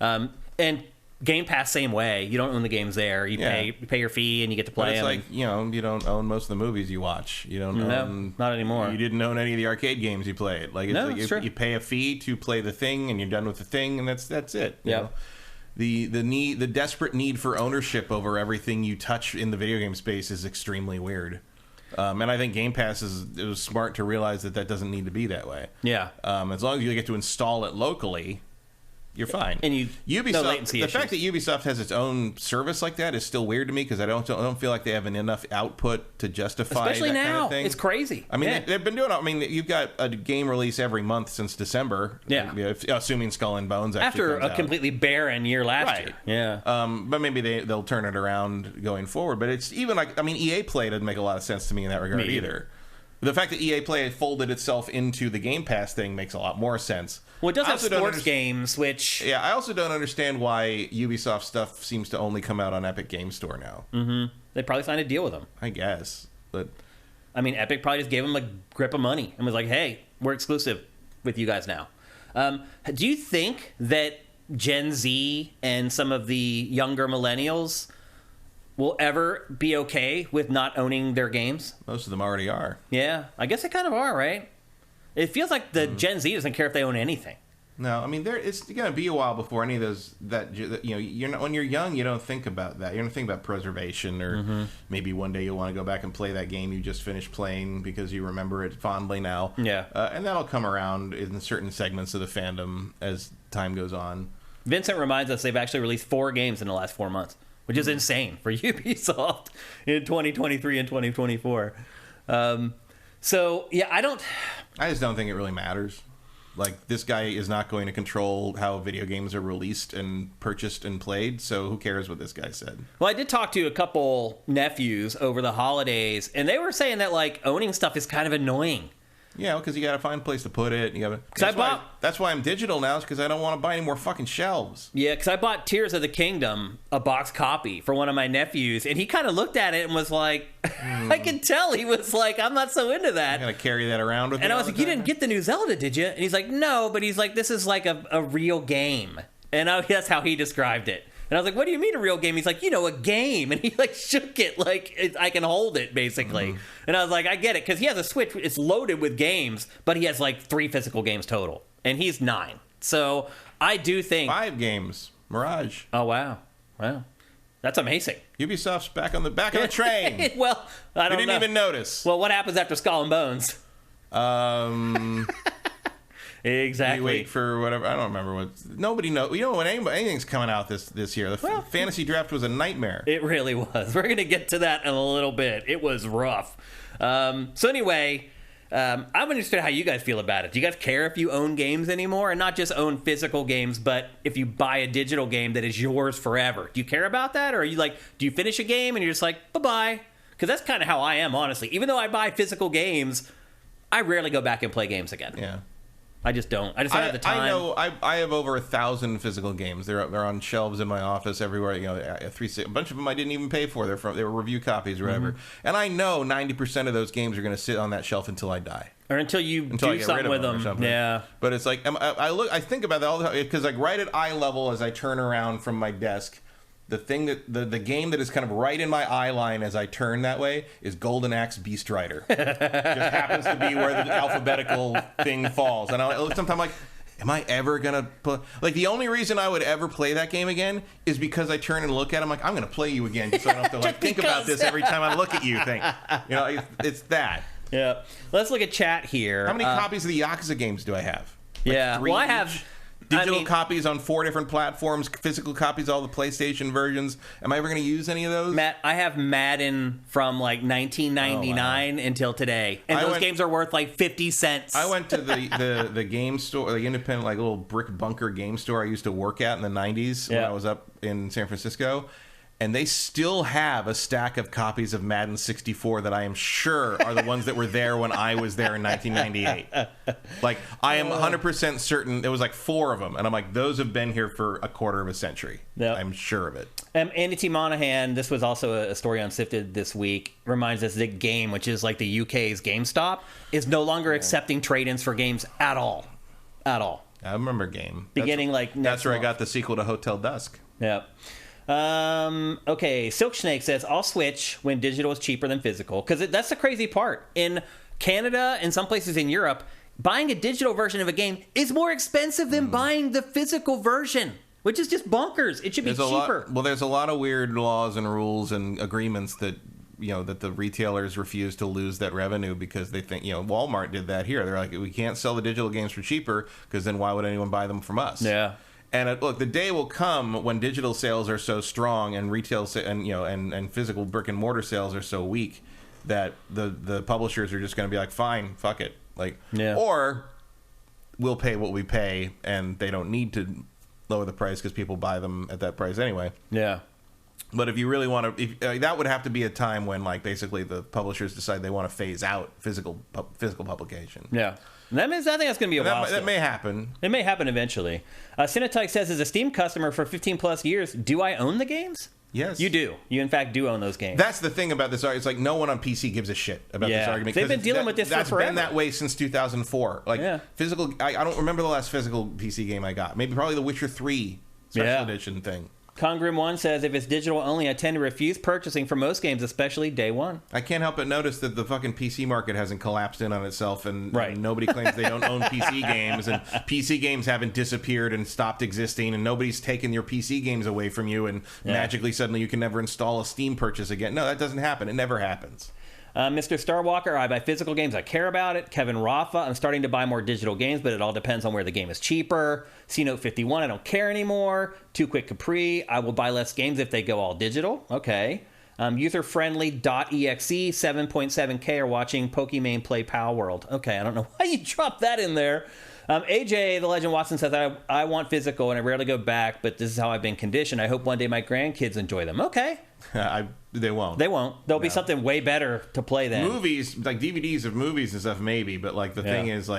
And Game Pass, same way. You don't own the games there. You pay your fee and you get to play them. But it's like, you don't own most of the movies you watch. You don't own... not anymore. You didn't own any of the arcade games you played. Like, it's true. You pay a fee to play the thing and you're done with the thing and that's it. You know? The desperate need for ownership over everything you touch in the video game space is extremely weird. And I think Game Pass it was smart to realize that doesn't need to be that way. Yeah. As long as you get to install it locally... you're fine. And Ubisoft, no latency issues. fact that Ubisoft has its own service like that is still weird to me because I don't feel like they have enough output to justify especially that now. Kind of thing. It's crazy. I mean, they've been doing. I mean, you've got a game release every month since December. Yeah, assuming Skull and Bones after a completely barren year last year. Yeah, but maybe they'll turn it around going forward. But it's even like EA Play doesn't make a lot of sense to me in that regard either. The fact that EA Play folded itself into the Game Pass thing makes a lot more sense. Well, it does have sports games, which... Yeah, I also don't understand why Ubisoft stuff seems to only come out on Epic Game Store now. Mm-hmm. They probably signed a deal with them. I guess, but... I mean, Epic probably just gave them a grip of money and was like, hey, we're exclusive with you guys now. Do you think that Gen Z and some of the younger millennials will ever be okay with not owning their games? Most of them already are. Yeah, I guess they kind of are, right? It feels like the Gen Z doesn't care if they own anything. No, I mean, it's going to be a while before any of those you're not, when you're young, you don't think about that. You don't think about preservation, or maybe one day you'll want to go back and play that game you just finished playing because you remember it fondly now. Yeah, and that'll come around in certain segments of the fandom as time goes on. Vincent reminds us they've actually released 4 games in the last 4 months, which is insane for Ubisoft in 2023 and 2024. So, yeah, I just don't think it really matters. Like, this guy is not going to control how video games are released and purchased and played, so who cares what this guy said? Well, I did talk to a couple nephews over the holidays, and they were saying that, like, owning stuff is kind of annoying. Yeah, because you got to find a place to put it. That's why I'm digital now, is because I don't want to buy any more fucking shelves. Yeah, because I bought Tears of the Kingdom, a box copy, for one of my nephews, and he kind of looked at it and was like, I could tell he was like, I'm not so into that. I'm going to carry that around with me. And I was like, you didn't get the new Zelda, did you? And he's like, no, but he's like, this is like a real game. And that's how he described it. And I was like, what do you mean a real game? He's like, a game. And he like shook it like I can hold it, basically. And I was like, I get it. Because he has a Switch. It's loaded with games, but he has like 3 physical games total. And he's 9. So I do think... 5 games. Mirage. Oh, wow. Wow. That's amazing. Ubisoft's back on the train. Well, I don't know. We didn't even notice. Well, what happens after Skull and Bones? Exactly. You wait for whatever. I don't remember what. Nobody knows. When anything's coming out this year. The fantasy draft was a nightmare. It really was. We're going to get to that in a little bit. It was rough. So anyway, I'm interested in how you guys feel about it. Do you guys care if you own games anymore, and not just own physical games, but if you buy a digital game that is yours forever? Do you care about that, or are you like, do you finish a game and you're just like, bye bye? Because that's kind of how I am, honestly. Even though I buy physical games, I rarely go back and play games again. Yeah. I just don't. I just don't have the time. I know. I have over 1,000 physical games. They're on shelves in my office everywhere. A bunch of them I didn't even pay for. They were review copies or whatever. And I know 90% of those games are going to sit on that shelf until I die, or until you do something with them. Yeah. But it's like I think about that all the time, because like right at eye level as I turn around from my desk, the thing that the game that is kind of right in my eye line as I turn that way is Golden Axe Beast Rider. Just happens to be where the alphabetical thing falls. And I look sometimes like, am I ever going to play? Like, the only reason I would ever play that game again is because I turn and look at it. I'm like, I'm going to play you again, so I don't have to like think about this every time I look at you. It's that. Yeah. Let's look at chat here. How many copies of the Yakuza games do I have? Like 3 I each? have... Digital copies on 4 different platforms, physical copies, all the PlayStation versions. Am I ever going to use any of those? Matt, I have Madden from like 1999 until today. And those games are worth like 50 cents. I went to the game store, the independent like little brick bunker game store I used to work at in the 90s when I was up in San Francisco. And they still have a stack of copies of Madden 64 that I am sure are the ones that were there when I was there in 1998. Like, I am 100% certain there was like 4 of them. And I'm like, those have been here for a quarter of a century. Yep. I'm sure of it. Andy T. Monahan, this was also a story on Sifted this week, reminds us that Game, which is like the UK's GameStop, is no longer accepting trade-ins for games at all. At all. I remember Game. Beginning that's where I got the sequel to Hotel Dusk. Yep. Okay, Silk Snake says, I'll switch when digital is cheaper than physical. Because that's the crazy part. In Canada and some places in Europe, buying a digital version of a game is more expensive than buying the physical version, which is just bonkers. It should be cheaper. There's a lot of weird laws and rules and agreements that that the retailers refuse to lose that revenue because they think, Walmart did that here. They're like, we can't sell the digital games for cheaper because then why would anyone buy them from us? Yeah. And look, the day will come when digital sales are so strong and retail and physical brick and mortar sales are so weak that the publishers are just going to be like, fine, fuck it, or we'll pay what we pay, and they don't need to lower the price because people buy them at that price anyway. Yeah. But if you really want to, that would have to be a time when, basically the publishers decide they want to phase out physical publication. Yeah. That means I think that's going to be a while. That may happen. It may happen eventually. Cinetyke says, as a Steam customer for 15 plus years, do I own the games? Yes. You do. You, in fact, do own those games. That's the thing about this argument. It's like no one on PC gives a shit about this argument. They've been dealing with this for forever. That's been that way since 2004. Physical... I don't remember the last physical PC game I got. Maybe probably the Witcher 3 special edition thing. Congrim1 says, if it's digital only, I tend to refuse purchasing for most games, especially day one. I can't help but notice that the fucking PC market hasn't collapsed in on itself, and nobody claims they don't own PC games, and PC games haven't disappeared and stopped existing, and nobody's taken your PC games away from you, and magically suddenly you can never install a Steam purchase again. No, that doesn't happen. It never happens. Mr. Starwalker, I buy physical games. I care about it. Kevin Rafa, I'm starting to buy more digital games, but it all depends on where the game is cheaper. C-Note 51, I don't care anymore. Too Quick Capri, I will buy less games if they go all digital. Okay. Userfriendly.exe, 7.7K are watching Pokemon play Palworld. Okay, I don't know why you dropped that in there. AJ, the Legend Watson, says, I want physical and I rarely go back, but this is how I've been conditioned. I hope one day my grandkids enjoy them. Okay. They won't. There'll be something way better to play then. Movies, like DVDs of movies and stuff, maybe, but the thing is,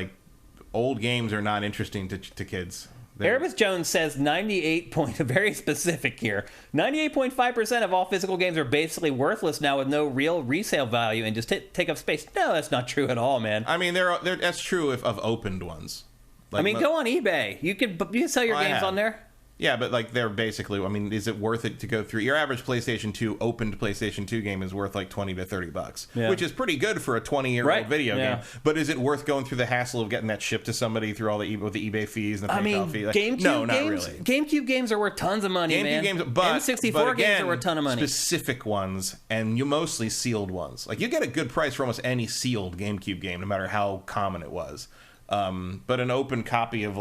old games are not interesting to kids. Erebus Jones says very specific here. 98.5% of all physical games are basically worthless now with no real resale value and just take up space. No, that's not true at all, man. I mean, that's true of opened ones. Go on eBay. You can sell your games on there. Yeah, but they're basically, is it worth it to go through? Your average PlayStation 2 opened PlayStation 2 game is worth $20 to $30, which is pretty good for a 20-year-old video game. But is it worth going through the hassle of getting that shipped to somebody through all the eBay fees and the PayPal fee? GameCube no, not games, really. GameCube games are worth tons of money, man. N64 games are worth a ton of money. Specific ones, and you mostly sealed ones. You get a good price for almost any sealed GameCube game, no matter how common it was. But an open copy of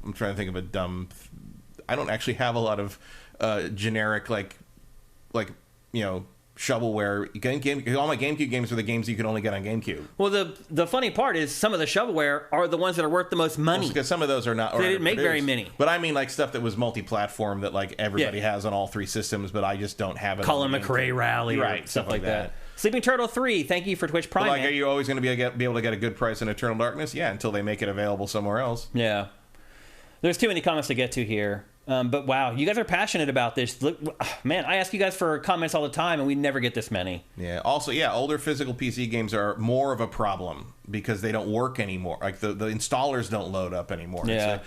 I'm trying to think of a dumb... I don't actually have a lot of generic, shovelware. All my GameCube games are the games you can only get on GameCube. Well, the funny part is some of the shovelware are the ones that are worth the most money. Because some of those are not... They didn't make very many. But I mean, stuff that was multi-platform that, everybody has on all three systems, but I just don't have it. Colin McRae Rally, right? Stuff like that. Sleeping Turtle 3, thank you for Twitch Prime. But are you always going to be able to get a good price in Eternal Darkness? Yeah, until they make it available somewhere else. Yeah. There's too many comments to get to here. But wow, you guys are passionate about this. Look, man, I ask you guys for comments all the time, and we never get this many. Yeah. Also, older physical PC games are more of a problem because they don't work anymore. The installers don't load up anymore. Yeah.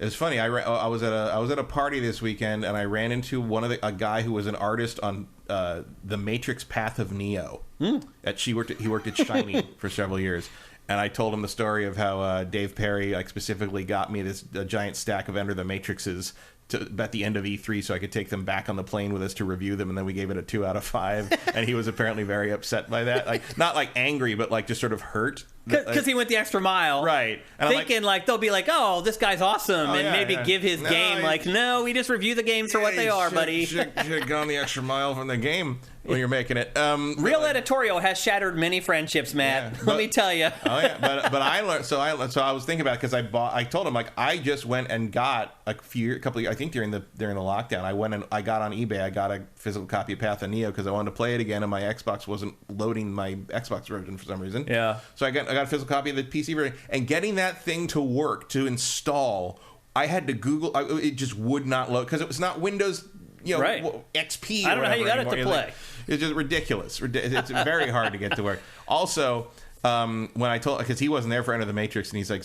It's funny. I was at a party this weekend, and I ran into a guy who was an artist on the Matrix Path of Neo. He worked at Shiny for several years. And I told him the story of how Dave Perry specifically got me this giant stack of Enter the Matrixes at the end of E3 so I could take them back on the plane with us to review them, and then we gave it a 2 out of 5. And he was apparently very upset by that. Not angry, but just sort of hurt. Because he went the extra mile. Right. And thinking they'll be oh, this guy's awesome, and maybe give his game no, we just review the games for what they are, buddy. Should have gone the extra mile from the game when you're making it. Real editorial has shattered many friendships, Matt. Let me tell you. Oh yeah, but I learned. So I was thinking about it because I told him I just went and got a couple of, I think during the lockdown, I went and I got on eBay. I got a physical copy of Path of Neo because I wanted to play it again, and my Xbox wasn't loading my Xbox version for some reason. Yeah. So I got a physical copy of the PC version, and getting that thing to work to install, I had to Google. It just would not load because it was not Windows. Right. XP. I don't know how you got it to play. It's just ridiculous. It's very hard to get to work. Also, when I told, because he wasn't there for Enter the Matrix, and he's like,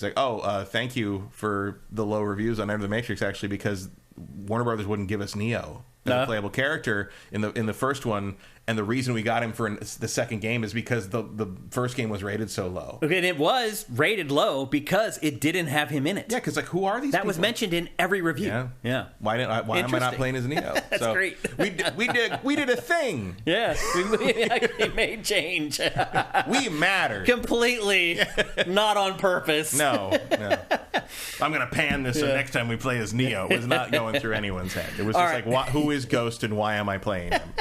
thank you for the low reviews on Enter the Matrix, actually, because Warner Brothers wouldn't give us Neo as a playable character in the first one, and the reason we got him for the second game is because the first game was rated so low. Okay, and it was rated low because it didn't have him in it. Yeah, because who are these? That people? Was mentioned in every review. Yeah. Why am I not playing as Neo? That's great. we did a thing. Yeah, we actually made change. We mattered completely, not on purpose. No. I'm going to pan this so next time we play as Neo. It was not going through anyone's head. It was just like, who is Ghost and why am I playing him?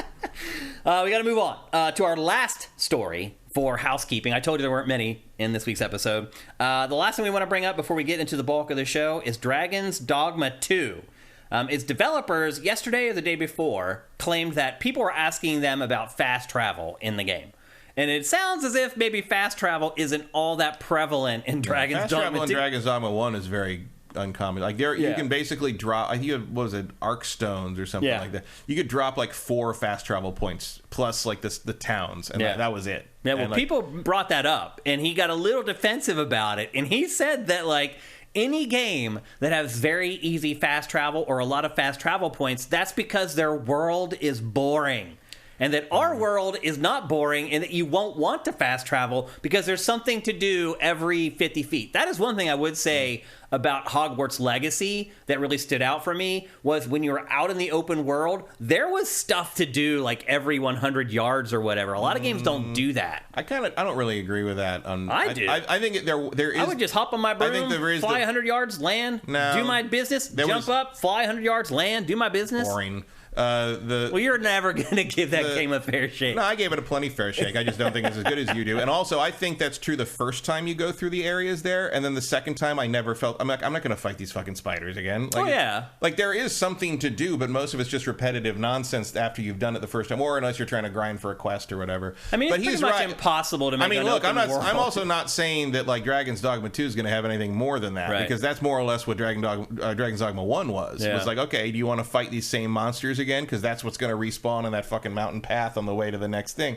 We got to move on to our last story for housekeeping. I told you there weren't many in this week's episode. The last thing we want to bring up before we get into the bulk of the show is Dragon's Dogma 2. Its developers, yesterday or the day before, claimed that people were asking them about fast travel in the game. And it sounds as if maybe fast travel isn't all that prevalent in Dragon's Dogma 2. Fast travel in Dragon's Dogma 1 is very uncommon. Like you can basically drop, I think it was arc stones or something like that. You could drop like 4 fast travel points plus like the towns, and that was it. Yeah, well, people brought that up, and he got a little defensive about it, and he said that like any game that has very easy fast travel or a lot of fast travel points, that's because their world is boring. And that our world is not boring, and that you won't want to fast travel because there's something to do every 50 feet. That is one thing I would say about Hogwarts Legacy that really stood out for me, was when you were out in the open world, there was stuff to do like every 100 yards or whatever. A lot of games don't do that. I don't really agree with that. I do. I think there is. I would just hop on my broom, fly 100 yards, land, do my business, jump up, fly 100 yards, land, do my business. Boring. Well, you're never going to give that game a fair shake. No, I gave it a plenty fair shake. I just don't think it's as good as you do. And also, I think that's true the first time you go through the areas there, and then the second time I never felt, I'm not going to fight these fucking spiders again. Like, like there is something to do, but most of it's just repetitive nonsense after you've done it the first time, or unless you're trying to grind for a quest or whatever. I mean, it's pretty much impossible to make an open world. I'm also not saying that like Dragon's Dogma 2 is going to have anything more than that, because that's more or less what Dragon's Dogma 1 was. It was like, okay, do you want to fight these same monsters again? Because that's what's going to respawn in that fucking mountain path on the way to the next thing.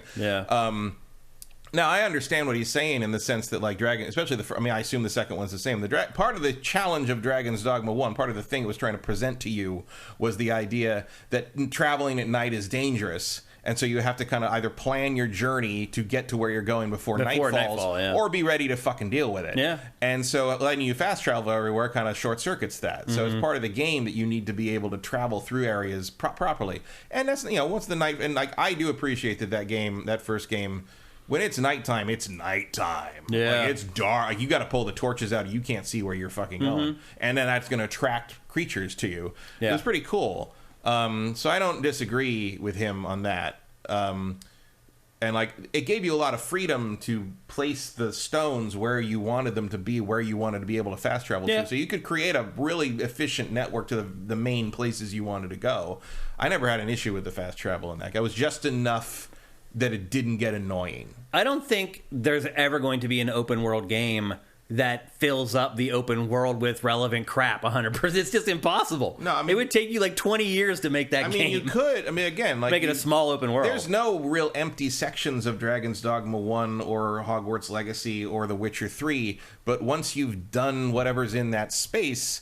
Now, I understand what he's saying in the sense that, like, especially I assume the second one's the same. Part of the challenge of Dragon's Dogma 1, part of the thing it was trying to present to you, was the idea that traveling at night is dangerous. And so you have to kind of either plan your journey to get to where you're going before night falls, or be ready to fucking deal with it. And so letting you fast travel everywhere kind of short circuits that. So it's part of the game that you need to be able to travel through areas properly. And that's, once the night, and like I do appreciate that first game, when it's nighttime, it's nighttime. Like, it's dark. Like, you got to pull the torches out. You can't see where you're fucking going. And then that's going to attract creatures to you. It was pretty cool. So I don't disagree with him on that. And like it gave you a lot of freedom to place the stones where you wanted them to be, where you wanted to be able to fast travel to. So you could create a really efficient network to the main places you wanted to go. I never had an issue with the fast travel in that. It was just enough that it didn't get annoying. I don't think there's ever going to be an open world game that fills up the open world with relevant crap 100%. It's just impossible. No, I mean, it would take you like 20 years to make that game. I mean, you could. I mean, again, like make it a small open world. There's no real empty sections of Dragon's Dogma 1 or Hogwarts Legacy or The Witcher 3, but once you've done whatever's in that space,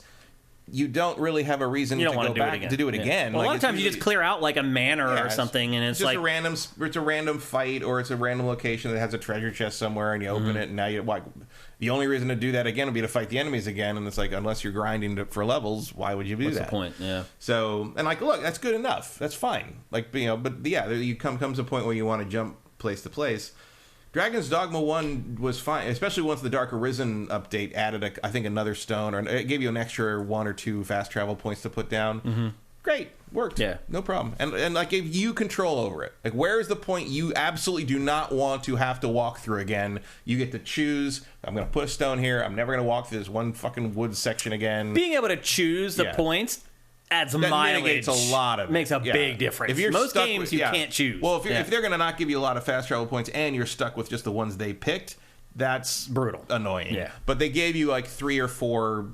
you don't really have a reason to go back to do it again. Well, like, a lot of times you just clear out like a manor or something, and it's just like it's a random fight, or it's a random location that has a treasure chest somewhere, and you open it, and now the only reason to do that again would be to fight the enemies again, and it's like, unless you're grinding for levels, why would you do that? What's the point? Yeah. So, and like, look, that's good enough. That's fine. Like, but yeah, you comes a point where you want to jump place to place. Dragon's Dogma 1 was fine, especially once the Dark Arisen update added, I think, another stone, or it gave you an extra 1 or 2 fast travel points to put down. Great, worked. Yeah, no problem. And like, gave you control over it. Like, where is the point you absolutely do not want to have to walk through again? You get to choose. I'm going to put a stone here. I'm never going to walk through this one fucking woods section again. Being able to choose the points adds mileage. Mitigates a lot of it. Makes a big difference. If you're most games, you can't choose. Well, if they're going to not give you a lot of fast travel points and you're stuck with just the ones they picked, that's brutal, annoying. Yeah. But they gave you like 3 or 4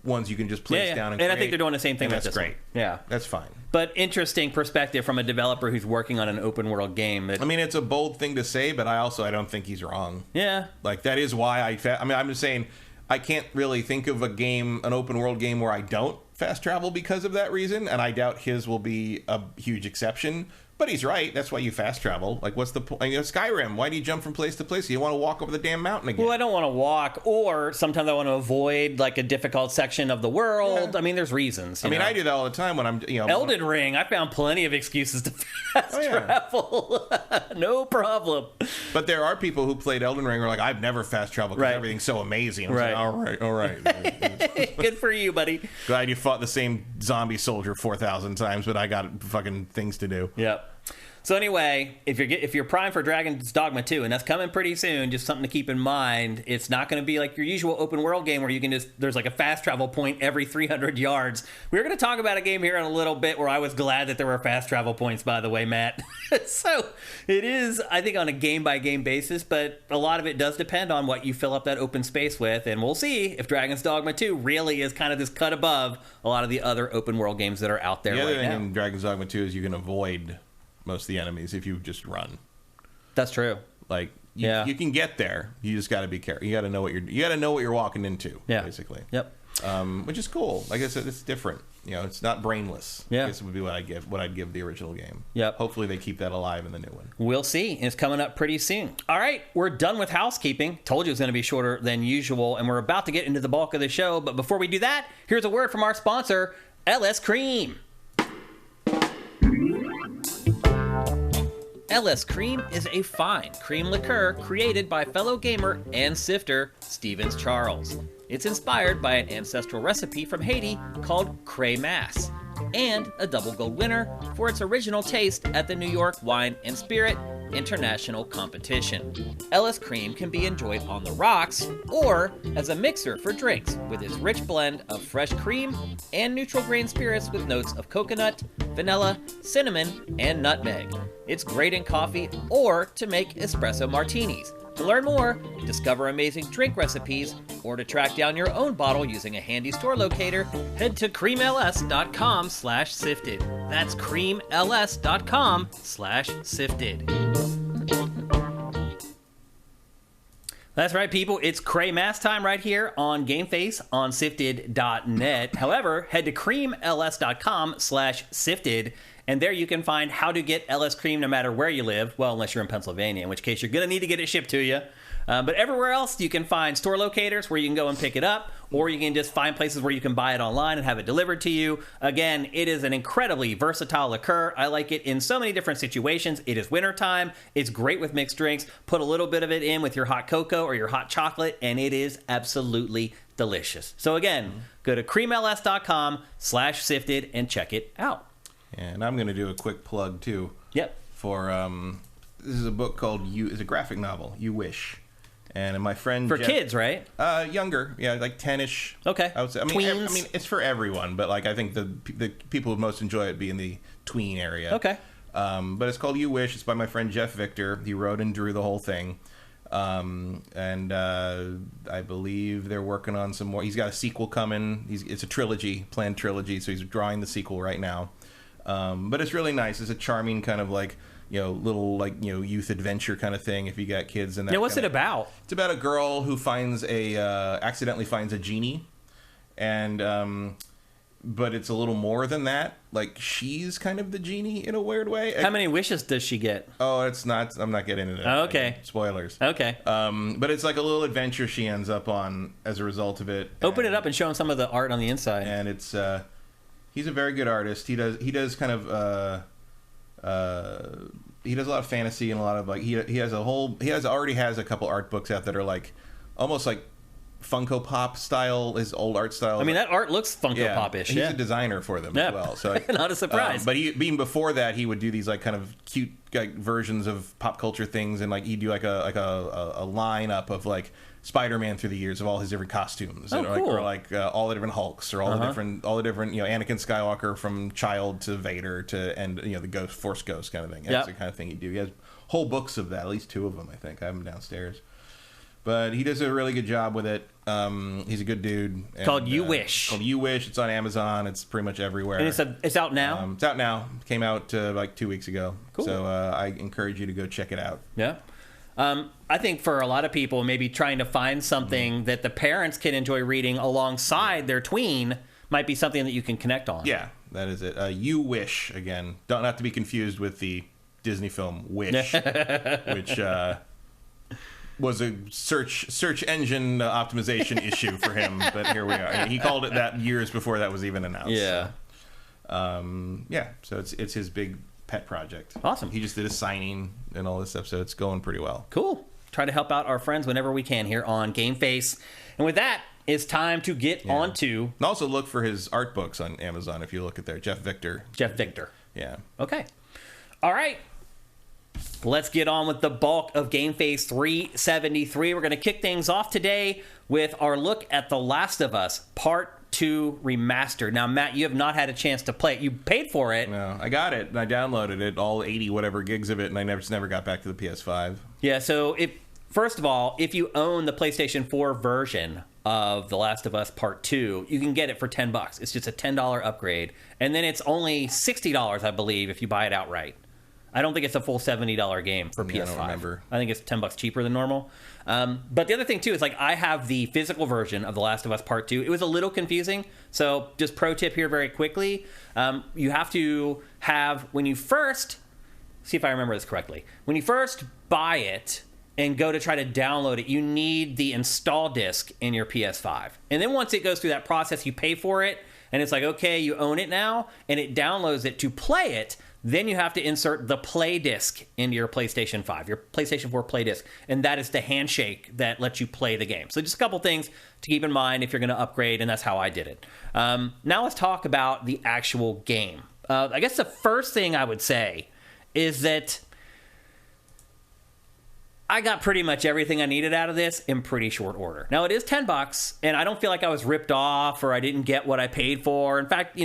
ones you can just place down and create. I think they're doing the same thing with this one. Yeah, that's fine. But interesting perspective from a developer who's working on an open world game. I mean, it's a bold thing to say, but I don't think he's wrong. Yeah, like that is why I'm just saying I can't really think of an open world game where I don't fast travel because of that reason, and I doubt his will be a huge exception. But he's right. That's why you fast travel. Like, what's the point? Skyrim, why do you jump from place to place? You want to walk over the damn mountain again. Well, I don't want to walk, or sometimes I want to avoid, like, a difficult section of the world. Yeah. I mean, there's reasons. I mean, I do that all the time when I'm, Elden Ring, I found plenty of excuses to fast travel. No problem. But there are people who played Elden Ring who are like, I've never fast traveled because everything's so amazing. I was like, all right. Good for you, buddy. Glad you fought the same zombie soldier 4,000 times, but I got fucking things to do. Yep. So anyway, if you're primed for Dragon's Dogma 2, and that's coming pretty soon, just something to keep in mind, it's not going to be like your usual open world game where you can there's like a fast travel point every 300 yards. We're going to talk about a game here in a little bit where I was glad that there were fast travel points, by the way, Matt. So it is, I think, on a game-by-game basis, but a lot of it does depend on what you fill up that open space with, and we'll see if Dragon's Dogma 2 really is kind of this cut above a lot of the other open world games that are out there right now. The other thing in Dragon's Dogma 2 is you can avoid most of the enemies if you just run. That's true. Like you can get there. You just got to be careful. You got to know what you're walking into. Yeah. Basically. Yep. Which is cool. Like I said, it's different. It's not brainless. Yeah. I guess it would be what I'd give the original game. Yep. Hopefully they keep that alive in the new one. We'll see. It's coming up pretty soon. All right, we're done with housekeeping. Told you it was going to be shorter than usual, and we're about to get into the bulk of the show. But before we do that, here's a word from our sponsor, LS Cream. LS Cream is a fine cream liqueur created by fellow gamer and sifter Stevens Charles. It's inspired by an ancestral recipe from Haiti called Cremasse, and a double gold winner for its original taste at the New York Wine and Spirit International Competition. LS Cream can be enjoyed on the rocks or as a mixer for drinks with its rich blend of fresh cream and neutral grain spirits with notes of coconut, vanilla, cinnamon, and nutmeg. It's great in coffee or to make espresso martinis. To learn more, discover amazing drink recipes, or to track down your own bottle using a handy store locator, head to creamls.com/sifted. That's creamls.com/sifted. That's right, people. It's Cremasse time right here on GameFace on Sifted.net. However, head to creamls.com/sifted, and there you can find how to get LS Cream no matter where you live. Well, unless you're in Pennsylvania, in which case you're going to need to get it shipped to you. But everywhere else, you can find store locators where you can go and pick it up, or you can just find places where you can buy it online and have it delivered to you. Again, it is an incredibly versatile liqueur. I like it in so many different situations. It is wintertime. It's great with mixed drinks. Put a little bit of it in with your hot cocoa or your hot chocolate, and it is absolutely delicious. So again, go to creamls.com/sifted and check it out. And I'm going to do a quick plug, too. Yep. For, this is a book called it's a graphic novel, You Wish. And my friend for Jeff, kids, right? Younger, yeah, like 10ish. Okay. I would say. I mean, it's for everyone, but like I think the people who most enjoy it be in the tween area. Okay. But it's called You Wish. It's by my friend Jeff Victor. He wrote and drew the whole thing. And I believe they're working on some more. He's got a sequel coming. It's a planned trilogy. So he's drawing the sequel right now. But it's really nice. It's a charming kind of like, little youth adventure kind of thing if you got kids. And that. Yeah, what's it about? It's about a girl who accidentally finds a genie, and but it's a little more than that. Like she's kind of the genie in a weird way. How many wishes does she get? Oh, it's not. I'm not getting into that. Oh, okay. Spoilers. Okay. But it's like a little adventure she ends up on as a result of it. Open it up and show him some of the art on the inside. And it's he's a very good artist. He does kind of. He does a lot of fantasy and a lot of like he already has a couple art books out that are like almost like Funko Pop style, his old art style. I mean, that art looks Funko Pop-ish. He's a designer for them as well. So not a surprise. But even before that, he would do these like kind of cute like versions of pop culture things, and like he'd do like a lineup of like Spider-Man through the years of all his different costumes, cool. or all the different Hulks, or all the different Anakin Skywalker from child to Vader to the Force Ghost kind of thing. That's the kind of thing he'd do. He has whole books of that, at least 2 of them, I think. I have them downstairs. But he does a really good job with it. He's a good dude. Called You Wish. Called You Wish. It's on Amazon. It's pretty much everywhere. And it's out now? It's out now. Came out like 2 weeks ago. Cool. So I encourage you to go check it out. Yeah. I think for a lot of people, maybe trying to find something that the parents can enjoy reading alongside their tween might be something that you can connect on. Yeah, that is it. You Wish, again. Not to be confused with the Disney film Wish, which was a search engine optimization issue for him. But here we are. He called it that years before that was even announced. Yeah. So, so it's his big pet project. Awesome. He just did a signing and all this stuff, so it's going pretty well. Cool. Try to help out our friends whenever we can here on GameFace. And with that, it's time to get on to... And also look for his art books on Amazon if you look at there. Jeff Victor. Yeah. Okay. All right. Let's get on with the bulk of GameFace 373. We're going to kick things off today with our look at The Last of Us Part 2 Remastered. Now, Matt, you have not had a chance to play it. You paid for it. No, I got it, and I downloaded it, all 80 whatever gigs of it, and I never got back to the PS5. Yeah, so first of all, if you own the PlayStation 4 version of The Last of Us Part 2, you can get it for $10. It's just a $10 upgrade. And then it's only $60, I believe, if you buy it outright. I don't think it's a full $70 game for PS5. I don't remember. I think it's $10 cheaper than normal. But the other thing, too, is like I have the physical version of The Last of Us Part 2. It was a little confusing. So just pro tip here very quickly. You have to have, when you first, see if I remember this correctly. When you first buy it and go to try to download it, you need the install disc in your PS5. And then once it goes through that process, you pay for it. And it's like, okay, you own it now. And it downloads it to play it. Then you have to insert the play disc into your PlayStation 5, your PlayStation 4 play disc, and that is the handshake that lets you play the game. So just a couple things to keep in mind if you're going to upgrade, and that's how I did it. Now let's talk about the actual game. I guess the first thing I would say is that I got pretty much everything I needed out of this in pretty short order. Now, it is $10, and I don't feel like I was ripped off or I didn't get what I paid for. In fact,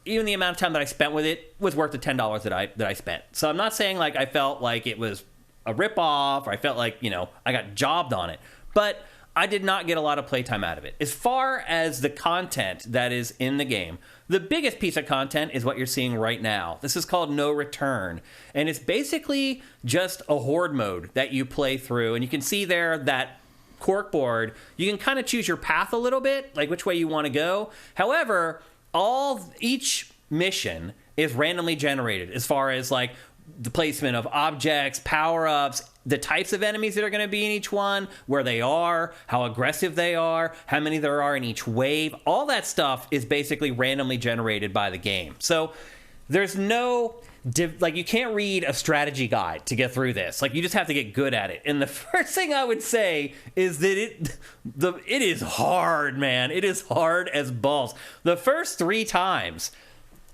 even the amount of time that I spent with it was worth the $10 that I spent. So I'm not saying like I felt like it was a ripoff or I felt like, I got jobbed on it. But I did not get a lot of playtime out of it. As far as the content that is in the game, the biggest piece of content is what you're seeing right now. This is called No Return. And it's basically just a horde mode that you play through. And you can see there that corkboard, you can kind of choose your path a little bit, like which way you want to go. However, each mission is randomly generated as far as like the placement of objects, power-ups, the types of enemies that are going to be in each one, where they are, how aggressive they are, how many there are in each wave. All that stuff is basically randomly generated by the game. So there's no you can't read a strategy guide to get through this. Like, you just have to get good at it. And the first thing I would say is that it is hard, man. It is hard as balls. The first 3 times,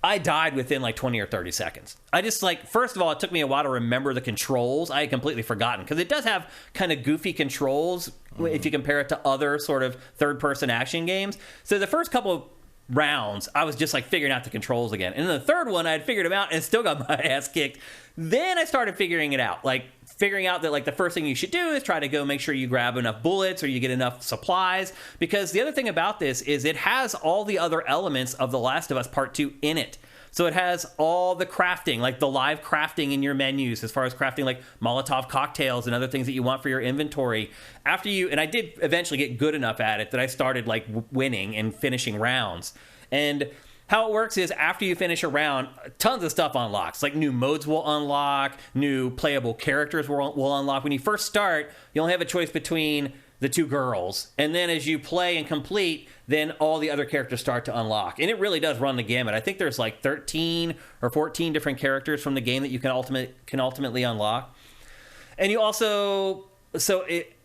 I died within like 20 or 30 seconds. I just first of all, it took me a while to remember the controls. I had completely forgotten because it does have kind of goofy controls if you compare it to other sort of third-person action games. So the first couple of rounds, I was just figuring out the controls again. And then the third one, I had figured them out and still got my ass kicked. Then I started figuring it out. Figuring out that the first thing you should do is try to go make sure you grab enough bullets or you get enough supplies. Because the other thing about this is it has all the other elements of The Last of Us Part 2 in it. So it has all the crafting, the live crafting in your menus, as far as crafting Molotov cocktails and other things that you want for your inventory. And I did eventually get good enough at it that I started winning and finishing rounds. And how it works is after you finish a round, tons of stuff unlocks. New modes will unlock, new playable characters will unlock. When you first start, you only have a choice between the 2 girls, and then as you play and complete, then all the other characters start to unlock. And it really does run the gamut. I think there's 13 or 14 different characters from the game that you can ultimately unlock. And you also,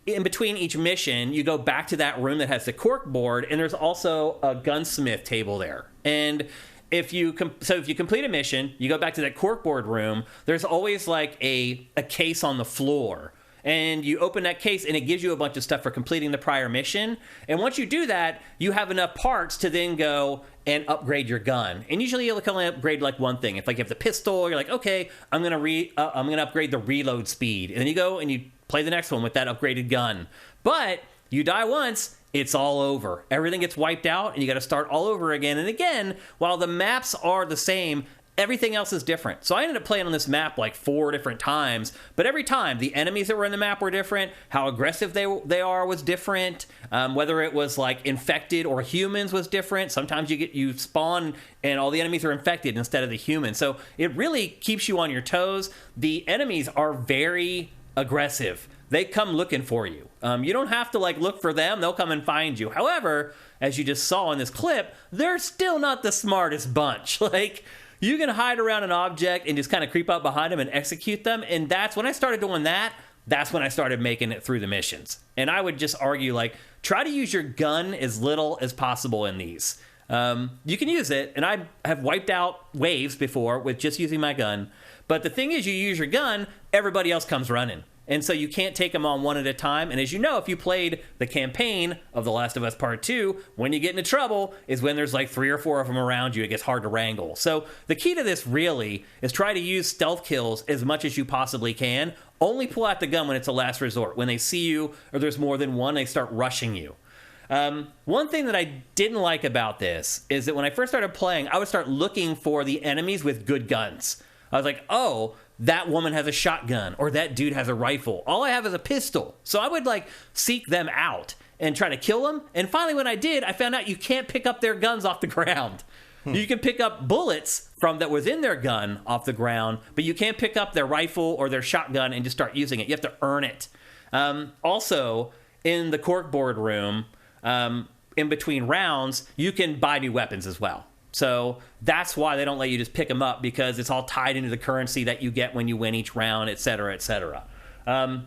in between each mission, you go back to that room that has the cork board, and there's also a gunsmith table there. And if you complete a mission, you go back to that corkboard room, there's always a case on the floor. And you open that case, and it gives you a bunch of stuff for completing the prior mission. And once you do that, you have enough parts to then go and upgrade your gun. And usually you'll only upgrade one thing. If you have the pistol, you're okay, I'm gonna upgrade the reload speed. And then you go and you play the next one with that upgraded gun. But you die once, it's all over. Everything gets wiped out, and you got to start all over again. And again, while the maps are the same, everything else is different. So I ended up playing on this map 4 different times, but every time the enemies that were in the map were different, how aggressive they are was different, whether it was infected or humans was different. Sometimes you spawn and all the enemies are infected instead of the humans. So it really keeps you on your toes. The enemies are very aggressive. They come looking for you. You don't have to look for them. They'll come and find you. However, as you just saw in this clip, they're still not the smartest bunch. you can hide around an object and just kind of creep up behind them and execute them. And that's when I started doing that. That's when I started making it through the missions. And I would just argue, like, try to use your gun as little as possible in these. You can use it, and I have wiped out waves before with just using my gun. But the thing is, you use your gun, everybody else comes running. And so you can't take them on one at a time. And as you know, if you played the campaign of The Last of Us Part 2, when you get into trouble is when there's like 3 or 4 of them around you. It gets hard to wrangle. So the key to this really is try to use stealth kills as much as you possibly can. Only pull out the gun when it's a last resort. When they see you or there's more than one, they start rushing you. One thing that I didn't like about this is that when I first started playing, I would start looking for the enemies with good guns. I was like, oh, that woman has a shotgun or that dude has a rifle. All I have is a pistol. So I would like seek them out and try to kill them. And finally, when I did, I found out you can't pick up their guns off the ground. You can pick up bullets from that was in their gun off the ground, but you can't pick up their rifle or their shotgun and just start using it. You have to earn it. Also, in the corkboard room, in between rounds, you can buy new weapons as well. So that's why they don't let you just pick them up, because it's all tied into the currency that you get when you win each round, et cetera, et cetera. I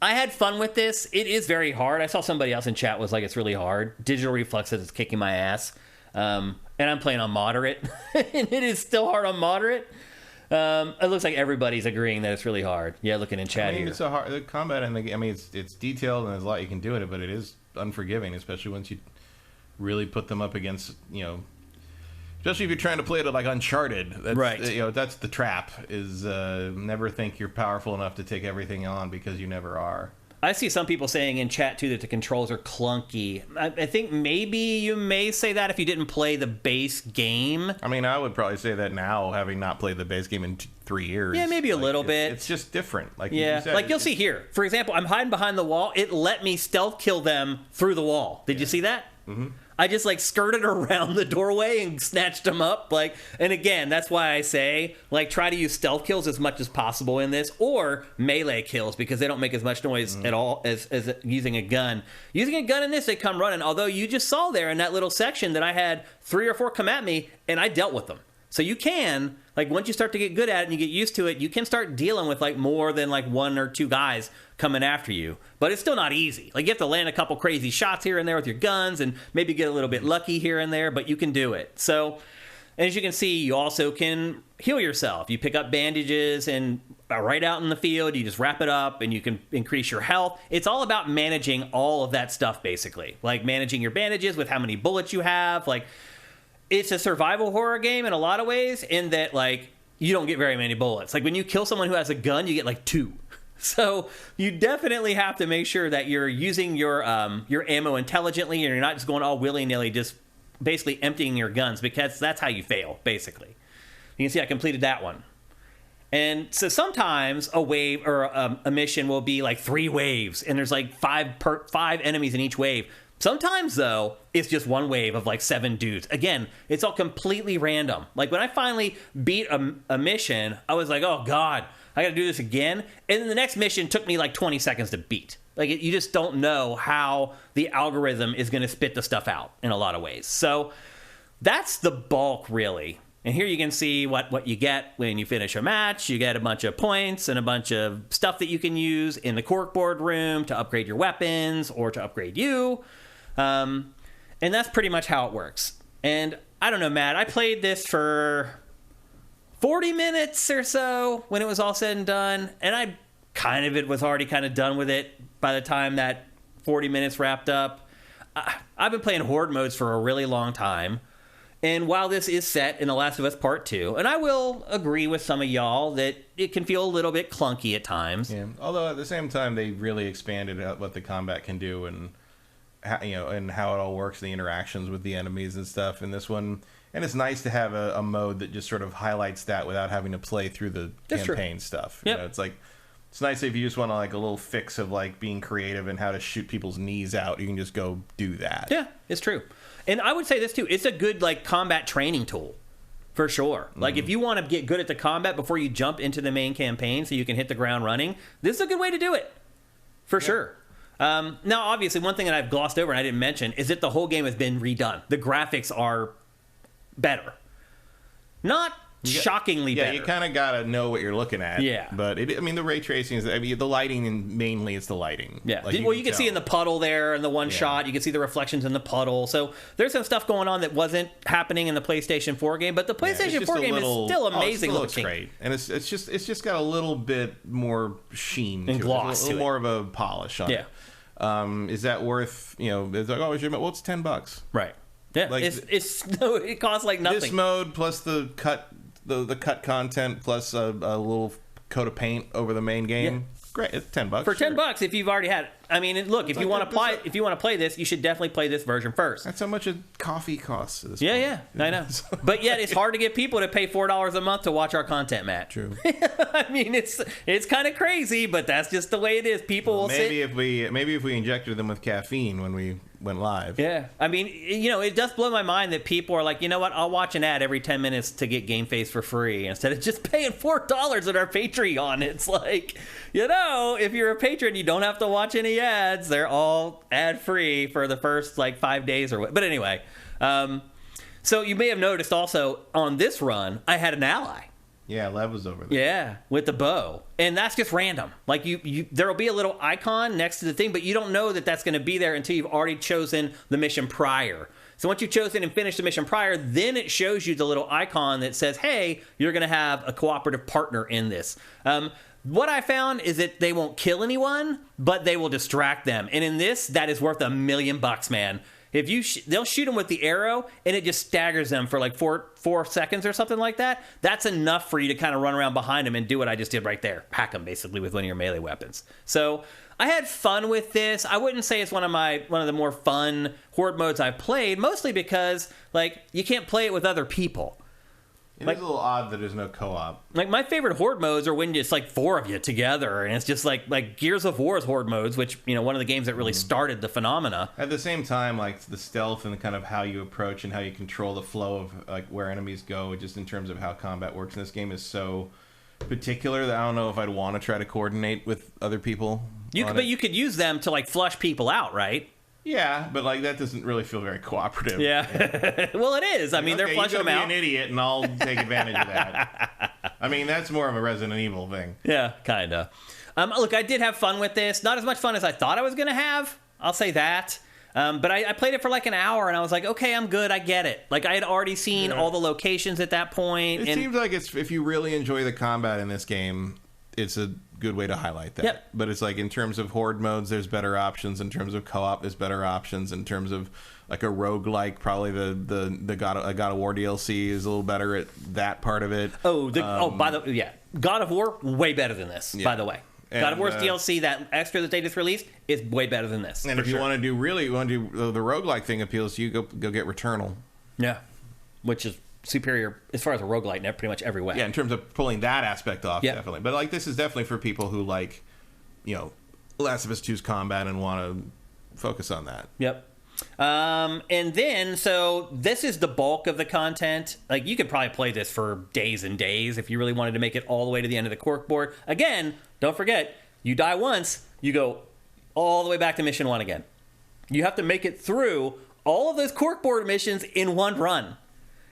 had fun with this. It is very hard. I saw somebody else in chat was like, it's really hard. Digital Reflexes is kicking my ass. And I'm playing on moderate. And it is still hard on moderate. It looks like everybody's agreeing that it's really hard. Yeah, looking in chat here. It's a hard the combat in the game. I mean, it's detailed and there's a lot you can do in it, but it is unforgiving, especially once you really put them up against, especially if you're trying to play it like Uncharted. That's, right. That's the trap, is never think you're powerful enough to take everything on, because you never are. I see some people saying in chat, too, that the controls are clunky. I think maybe you may say that if you didn't play the base game. I mean, I would probably say that now, having not played the base game in 3 years. Yeah, maybe a little bit. It's just different. Like yeah, you said, like you'll see here. For example, I'm hiding behind the wall. It let me stealth kill them through the wall. Did you see that? Mm-hmm. I just like skirted around the doorway and snatched them up. And again, that's why I say try to use stealth kills as much as possible in this, or melee kills, because they don't make as much noise at all as using a gun. Using a gun in this, they come running. Although you just saw there in that little section that I had 3 or 4 come at me, and I dealt with them. So you can, once you start to get good at it and you get used to it, you can start dealing with more than 1 or 2 guys coming after you. But it's still not easy. You have to land a couple crazy shots here and there with your guns and maybe get a little bit lucky here and there, but you can do it. So, as you can see, you also can heal yourself. You pick up bandages, and right out in the field, you just wrap it up and you can increase your health. It's all about managing all of that stuff, basically. Managing your bandages with how many bullets you have. It's a survival horror game in a lot of ways, in that you don't get very many bullets. When you kill someone who has a gun, you get 2. So you definitely have to make sure that you're using your ammo intelligently, and you're not just going all willy-nilly, just basically emptying your guns, because that's how you fail, basically. You can see I completed that one. And so sometimes a wave or a mission will be 3 waves, and there's 5 enemies in each wave. Sometimes, though, it's just 1 wave of 7 dudes. Again, it's all completely random. When I finally beat a mission, I was like, oh, God, I got to do this again. And then the next mission took me 20 seconds to beat. You just don't know how the algorithm is going to spit the stuff out in a lot of ways. So that's the bulk, really. And here you can see what you get when you finish a match. You get a bunch of points and a bunch of stuff that you can use in the corkboard room to upgrade your weapons or to upgrade you. And that's pretty much how it works. And I don't know, Matt, I played this for 40 minutes or so when it was all said and done. And it was already kind of done with it by the time that 40 minutes wrapped up. I've been playing Horde modes for a really long time. And while this is set in The Last of Us Part 2, and I will agree with some of y'all that it can feel a little bit clunky at times. Yeah. Although at the same time, they really expanded what the combat can do, and and how it all works, the interactions with the enemies and stuff in this one. And it's nice to have a mode that just sort of highlights that without having to play through the campaign stuff. Yep. It's nice if you just want a little fix of being creative and how to shoot people's knees out, you can just go do that. Yeah, it's true. And I would say this too, it's a good combat training tool. For sure. If you want to get good at the combat before you jump into the main campaign so you can hit the ground running, this is a good way to do it. For sure. Now, obviously, one thing that I've glossed over and I didn't mention is that the whole game has been redone. The graphics are better. Not shockingly better. Yeah, you kind of got to know what you're looking at. Yeah. But, the ray tracing is, the lighting, and mainly it's the lighting. Yeah. Like, you can see in the puddle there in the one shot, you can see the reflections in the puddle. So there's some stuff going on that wasn't happening in the PlayStation 4 game, but the PlayStation 4 game is still amazing looking. Looks great. And it's just got a little bit more sheen and to gloss it. A little more of a polish on it. Is that worth, it's like, it's $10. Right. Yeah. Like, it costs like nothing. This mode plus the cut content plus a little coat of paint over the main game. Yeah. Great, it's $10 for $10 if you've already had it. I mean, look, if you want to play this, you should definitely play this version first. That's how much a coffee costs. At this point. Yeah, I know. But yet, it's hard to get people to pay $4 a month to watch our content, Matt. True. I mean, it's kind of crazy, but that's just the way it is. People will maybe if we injected them with caffeine when we went live. Yeah, I mean, it does blow my mind that people are like, you know what? I'll watch an ad every 10 minutes to get GameFace for free instead of just paying $4 at our Patreon. It's like, if you're a patron, you don't have to watch any ads. They're all ad free for the first 5 days or what. But anyway, so you may have noticed also on this run, I had an ally. Yeah, Lev was over there. Yeah, with the bow. And that's just random. Like, there'll be a little icon next to the thing, but you don't know that that's going to be there until you've already chosen the mission prior. So once you've chosen and finished the mission prior, then it shows you the little icon that says, hey, you're going to have a cooperative partner in this. What I found is that they won't kill anyone, but they will distract them. And in this, that is worth $1 million, man. If they'll shoot them with the arrow, and it just staggers them for 4 seconds or something like that. That's enough for you to kind of run around behind them and do what I just did right there. Hack them, basically, with one of your melee weapons. So I had fun with this. I wouldn't say it's one of the more fun horde modes I've played, mostly because, you can't play it with other people. It is a little odd that there's no co-op. My favorite horde modes are when it's 4 of you together, and it's just like Gears of War's horde modes, which, one of the games that really started the phenomena. At the same time, the stealth and kind of how you approach and how you control the flow of where enemies go, just in terms of how combat works in this game, is so particular that I don't know if I'd want to try to coordinate with other people. But you could use them to flush people out, right? Yeah, but that doesn't really feel very cooperative. Yeah. Well, it is. I mean, they're flushing them out. You be an idiot, and I'll take advantage of that. I mean, that's more of a Resident Evil thing. Yeah, kind of. Look, I did have fun with this. Not as much fun as I thought I was going to have. I'll say that. But I played it for an hour, and I was like, okay, I'm good. I get it. I had already seen all the locations at that point. It seems like if you really enjoy the combat in this game, it's a good way to highlight that. Yep. But it's in terms of horde modes, there's better options. In terms of co-op, there's better options. In terms of a roguelike, probably the God of War DLC is a little better at that part of it. God of War, way better than this, by the way. God of War's DLC, that extra that they just released, is way better than this. And if you want to do the roguelike thing appeals to you, go get Returnal. Yeah. Which is superior as far as a roguelite in pretty much every way. Yeah, in terms of pulling that aspect off, definitely. But this is definitely for people who Last of Us 2's combat and want to focus on that. Yep. And then, so this is the bulk of the content. You could probably play this for days and days if you really wanted to make it all the way to the end of the corkboard. Again, don't forget, you die once, you go all the way back to mission 1 again. You have to make it through all of those corkboard missions in one run.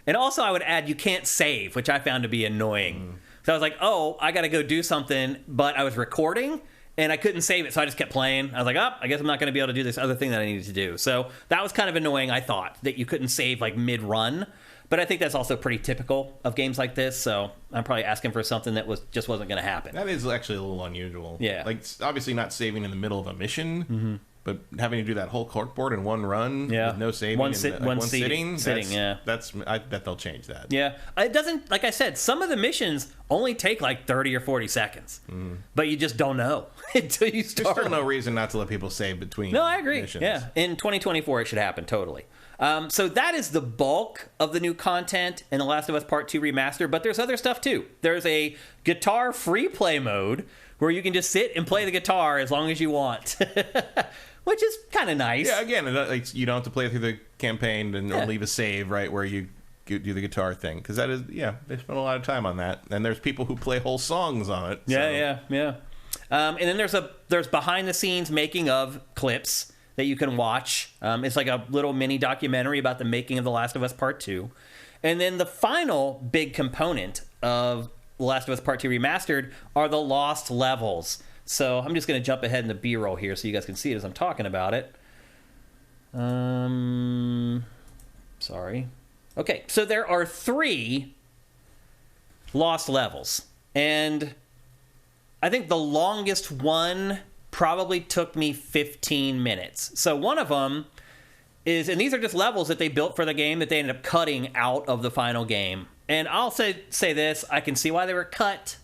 And also, I would add, you can't save, which I found to be annoying. So I was like, I got to go do something, but I was recording, and I couldn't save it, so I just kept playing. I was like, I guess I'm not going to be able to do this other thing that I needed to do. So that was kind of annoying, I thought, that you couldn't save, mid-run. But I think that's also pretty typical of games like this, so I'm probably asking for something that just wasn't going to happen. That is actually a little unusual. Yeah. Obviously not saving in the middle of a mission, but having to do that whole corkboard in one run with no saving, one sitting. I bet they'll change that. Yeah, it doesn't. Like I said, some of the missions only take 30 or 40 seconds, but you just don't know until you start. There's still no reason not to let people save between. No, I agree. Missions. Yeah, in 2024 it should happen totally. So that is the bulk of the new content in The Last of Us Part 2 Remastered, but there's other stuff too. There's a guitar free play mode where you can just sit and play the guitar as long as you want. Which is kind of nice. Yeah, again, you don't have to play through the campaign or leave a save right where you do the guitar thing. Because that is, they spend a lot of time on that. And there's people who play whole songs on it. So. Yeah. And then there's behind-the-scenes making of clips that you can watch. It's like a little mini documentary about the making of The Last of Us Part 2. And then the final big component of The Last of Us Part 2 Remastered are the lost levels. So I'm just going to jump ahead in the B-roll here so you guys can see it as I'm talking about it. Sorry. Okay, so there are 3 lost levels. And I think the longest one probably took me 15 minutes. So one of them is, and these are just levels that they built for the game that they ended up cutting out of the final game. And I'll say this, I can see why they were cut.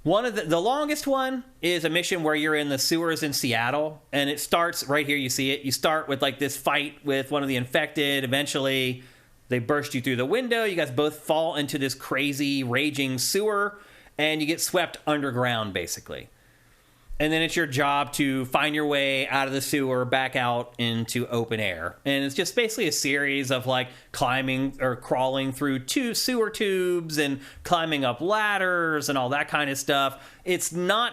One of the longest one is a mission where you're in the sewers in Seattle, and it starts right here. You see it. You start with like this fight with one of the infected. Eventually, they burst you through the window. You guys both fall into this crazy, raging sewer, and you get swept underground, basically. And then it's your job to find your way out of the sewer, back out into open air. And it's just basically a series of like climbing or crawling through 2 sewer tubes and climbing up ladders and all that kind of stuff. It's not...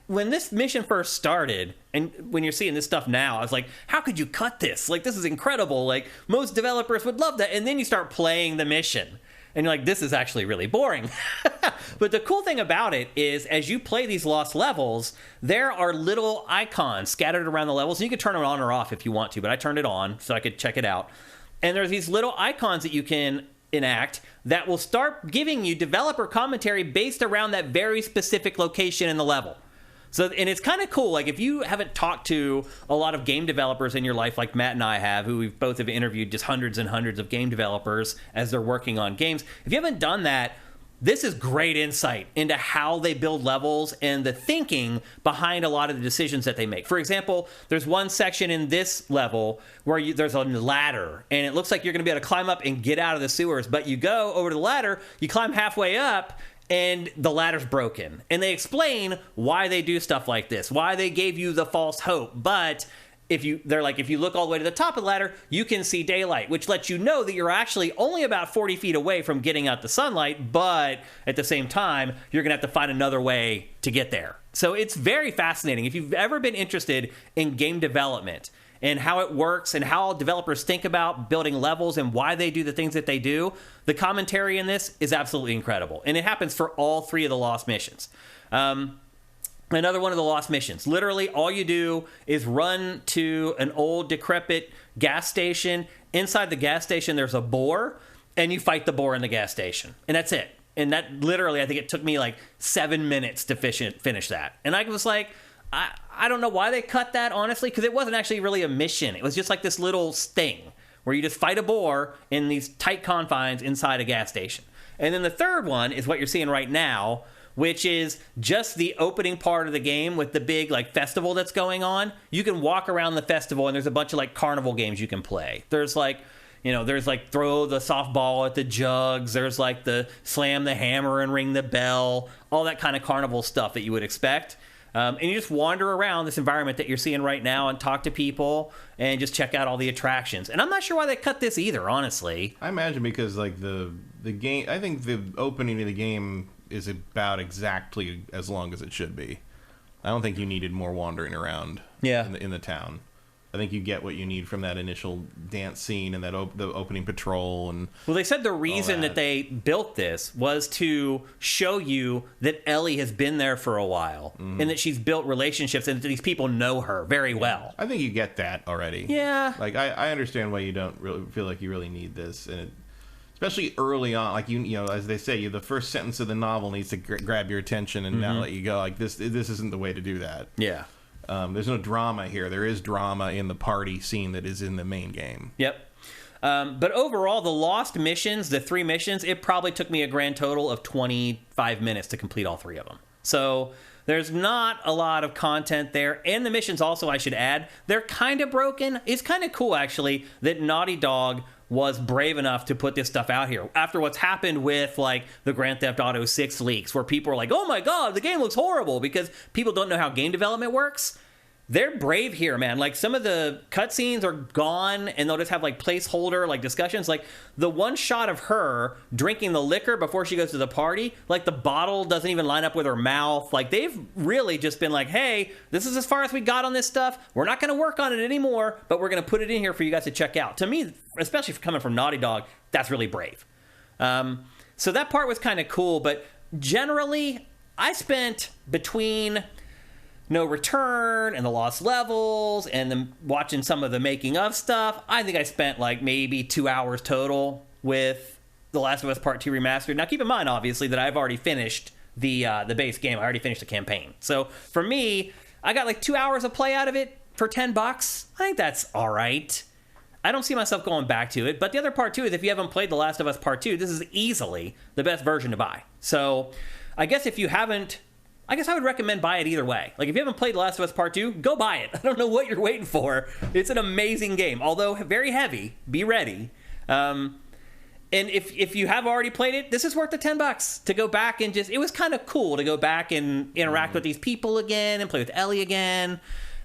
When this mission first started, and when you're seeing this stuff now, I was like, how could you cut this? Like, this is incredible. Like, most developers would love that. And then you start playing the mission. And you're like, this is actually really boring. But the cool thing about it is, as you play these lost levels, there are little icons scattered around the levels. And you can turn it on or off if you want to, but I turned it on so I could check it out. And there's these little icons that you can enact that will start giving you developer commentary based around that very specific location in the level. So, and it's kind of cool. Like, if you haven't talked to a lot of game developers in your life, like Matt and I have, who we've both have interviewed just hundreds and hundreds of game developers as they're working on games. If you haven't done that, this is great insight into how they build levels and the thinking behind a lot of the decisions that they make. For example, there's one section in this level where there's a ladder, and it looks like you're going to be able to climb up and get out of the sewers. But you go over to the ladder, you climb halfway up, and the ladder's broken. And they explain why they do stuff like this, why they gave you the false hope. But if you look all the way to the top of the ladder, you can see daylight, which lets you know that you're actually only about 40 feet away from getting out the sunlight, but at the same time, you're going to have to find another way to get there. So it's very fascinating. If you've ever been interested in game development and how it works and how developers think about building levels and why they do the things that they do, the commentary in this is absolutely incredible. And it happens for all 3 of the lost missions. Another one of the lost missions. Literally, all you do is run to an old, decrepit gas station. Inside the gas station, there's a boar, and you fight the boar in the gas station. And that's it. And that literally, I think it took me like 7 minutes to finish that. And I was like... I don't know why they cut that, honestly, because it wasn't actually really a mission. It was just like this little sting where you just fight a boar in these tight confines inside a gas station. And then the third one is what you're seeing right now, which is just the opening part of the game with the big like festival that's going on. You can walk around the festival, and there's a bunch of like carnival games you can play. There's like... there's like throw the softball at the jugs. There's like the slam the hammer and ring the bell. All that kind of carnival stuff that you would expect. And you just wander around this environment that you're seeing right now and talk to people and just check out all the attractions. And I'm not sure why they cut this either, honestly. I imagine because like the game, I think the opening of the game is about exactly as long as it should be. I don't think you needed more wandering around in the town. I think you get what you need from that initial dance scene and that the opening patrol. And well, they said the reason that they built this was to show you that Ellie has been there for a while and that she's built relationships and that these people know her very well. I think you get that already. Yeah. Like, I understand why you don't really feel like you really need this. And especially early on, like, you know, as they say, the first sentence of the novel needs to grab your attention and not let you go. Like, this isn't the way to do that. Yeah. There's no drama here. There is drama in the party scene that is in the main game. Yep. But overall, the lost missions, the 3 missions, it probably took me a grand total of 25 minutes to complete all 3 of them. So there's not a lot of content there. And the missions also, I should add, they're kind of broken. It's kind of cool, actually, that Naughty Dog was brave enough to put this stuff out here after what's happened with like the Grand Theft Auto 6 leaks, where people are like, oh my god, the game looks horrible, because people don't know how game development works. they're brave here, man. Like, some of the cutscenes are gone, and they'll just have, like, placeholder, like, discussions. Like, the one shot of her drinking the liquor before she goes to the party, like, the bottle doesn't even line up with her mouth. Like, they've really just been like, hey, this is as far as we got on this stuff. We're not going to work on it anymore, but we're going to put it in here for you guys to check out. To me, especially coming from Naughty Dog, that's really brave. So that part was kind of cool, but generally, I spent between No Return and the Lost Levels and then watching some of the making of stuff, I think I spent like maybe 2 hours total with The Last of Us Part 2 Remastered. Now, keep in mind, obviously, that I've already finished the base game. I already finished the campaign. So for me, I got like 2 hours of play out of it for $10. I think that's all right. I don't see myself going back to it. But the other part, too, is if you haven't played The Last of Us Part 2, this is easily the best version to buy. So I guess if you haven't, I guess I would recommend buy it either way. Like, if you haven't played The Last of Us Part 2, go buy it. I don't know what you're waiting for. It's an amazing game, although very heavy. Be ready. And if you have already played it, this is worth the $10 to go back and just, it was kind of cool to go back and interact with these people again and play with Ellie again.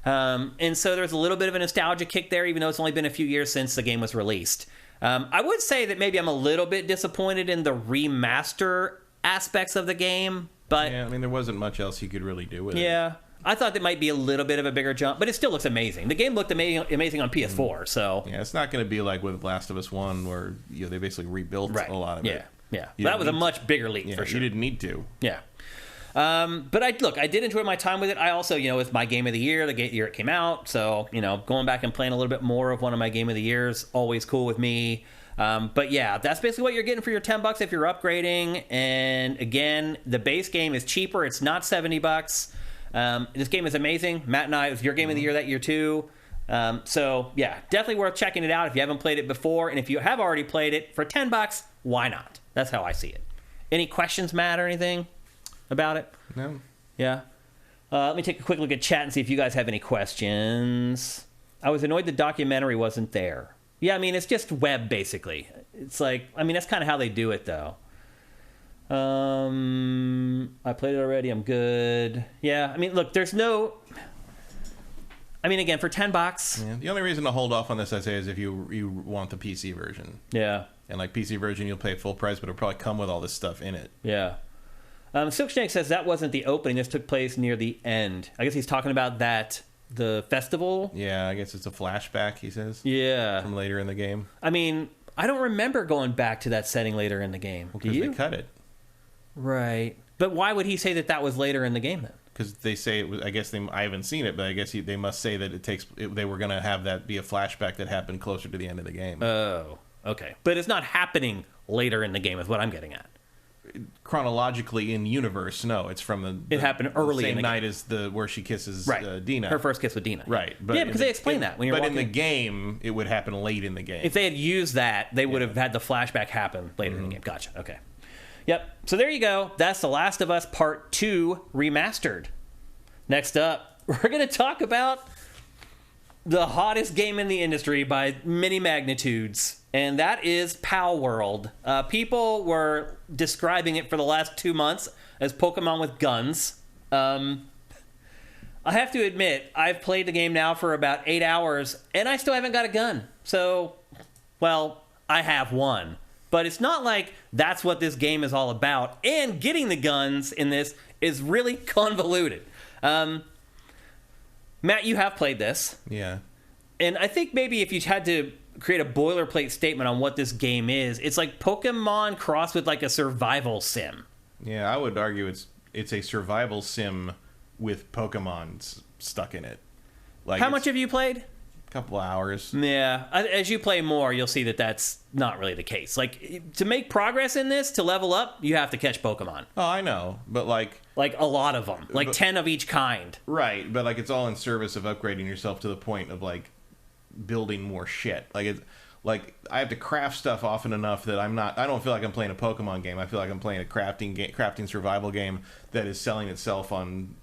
And so there's a little bit of a nostalgia kick there, even though it's only been a few years since the game was released. I would say that maybe I'm a little bit disappointed in the remaster aspects of the game, but yeah, I mean, there wasn't much else you could really do with it. Yeah, I thought that might be a little bit of a bigger jump, but it still looks amazing. The game looked amazing on PS4, so yeah, it's not going to be like with Last of Us 1 where they basically rebuilt a lot of it. Yeah, that was a much bigger leap for sure. You didn't need to. Yeah. But I did enjoy my time with it. I also, it's my game of the year, the year it came out. So, going back and playing a little bit more of one of my game of the years, always cool with me. But yeah, that's basically what you're getting for your $10 if you're upgrading. And again, the base game is cheaper. It's not $70. This game is amazing. Matt and I, it was your game of the year that year too. So yeah, definitely worth checking it out if you haven't played it before. And if you have already played it for $10, why not? That's how I see it. Any questions, Matt, or anything about it? No. Yeah. Let me take a quick look at chat and see if you guys have any questions. I was annoyed the documentary wasn't there. Yeah, I mean, it's just web, basically. It's like, I mean, that's kind of how they do it, though. I played it already. I'm good. Yeah, I mean, look, there's no... I mean, again, for $10... Yeah, the only reason to hold off on this, I say, is if you want the PC version. Yeah. And like PC version, you'll pay full price, but it'll probably come with all this stuff in it. Yeah. Silk Snake says that wasn't the opening. This took place near the end. I guess he's talking about the festival. Yeah, I guess it's a flashback, he says. Yeah. From later in the game. I mean, I don't remember going back to that setting later in the game. Well, do you? they cut it. Right. But why would he say that was later in the game then? Because they say it was, I guess I haven't seen it, but I guess they must say that they were going to have that be a flashback that happened closer to the end of the game. Oh, okay. But it's not happening later in the game is what I'm getting at. Chronologically in universe, no, it's from it happened early the in same the night game. as where she kisses Dina, her first kiss with Dina, right? But yeah, because they explain that when you're but walking. In the game, it would happen late in the game. If they had used that, they would have had the flashback happen later in the game. Gotcha. Okay. Yep. So there you go. That's The Last of Us Part 2 Remastered. Next up, we're going to talk about the hottest game in the industry by many magnitudes, and that is Palworld. People were describing it for the last 2 months as Pokemon with guns. I have to admit, I've played the game now for about 8 hours, and I still haven't got a gun. So, well, I have one. But it's not like that's what this game is all about. And getting the guns in this is really convoluted. Matt, you have played this. Yeah. And I think maybe if you had to create a boilerplate statement on what this game is, it's like Pokemon crossed with like a survival sim. Yeah, I would argue it's a survival sim with Pokemon stuck in it. Like, how much have you played? Couple hours. Yeah, as you play more, you'll see that that's not really the case. Like, to make progress in this, to level up, you have to catch Pokemon. Oh, I know, but like a lot of them, like 10 of each kind. Right, but like it's all in service of upgrading yourself to the point of like building more shit. Like I have to craft stuff often enough that I don't feel like I'm playing a Pokemon game. I feel like I'm playing a crafting survival game that is selling itself on,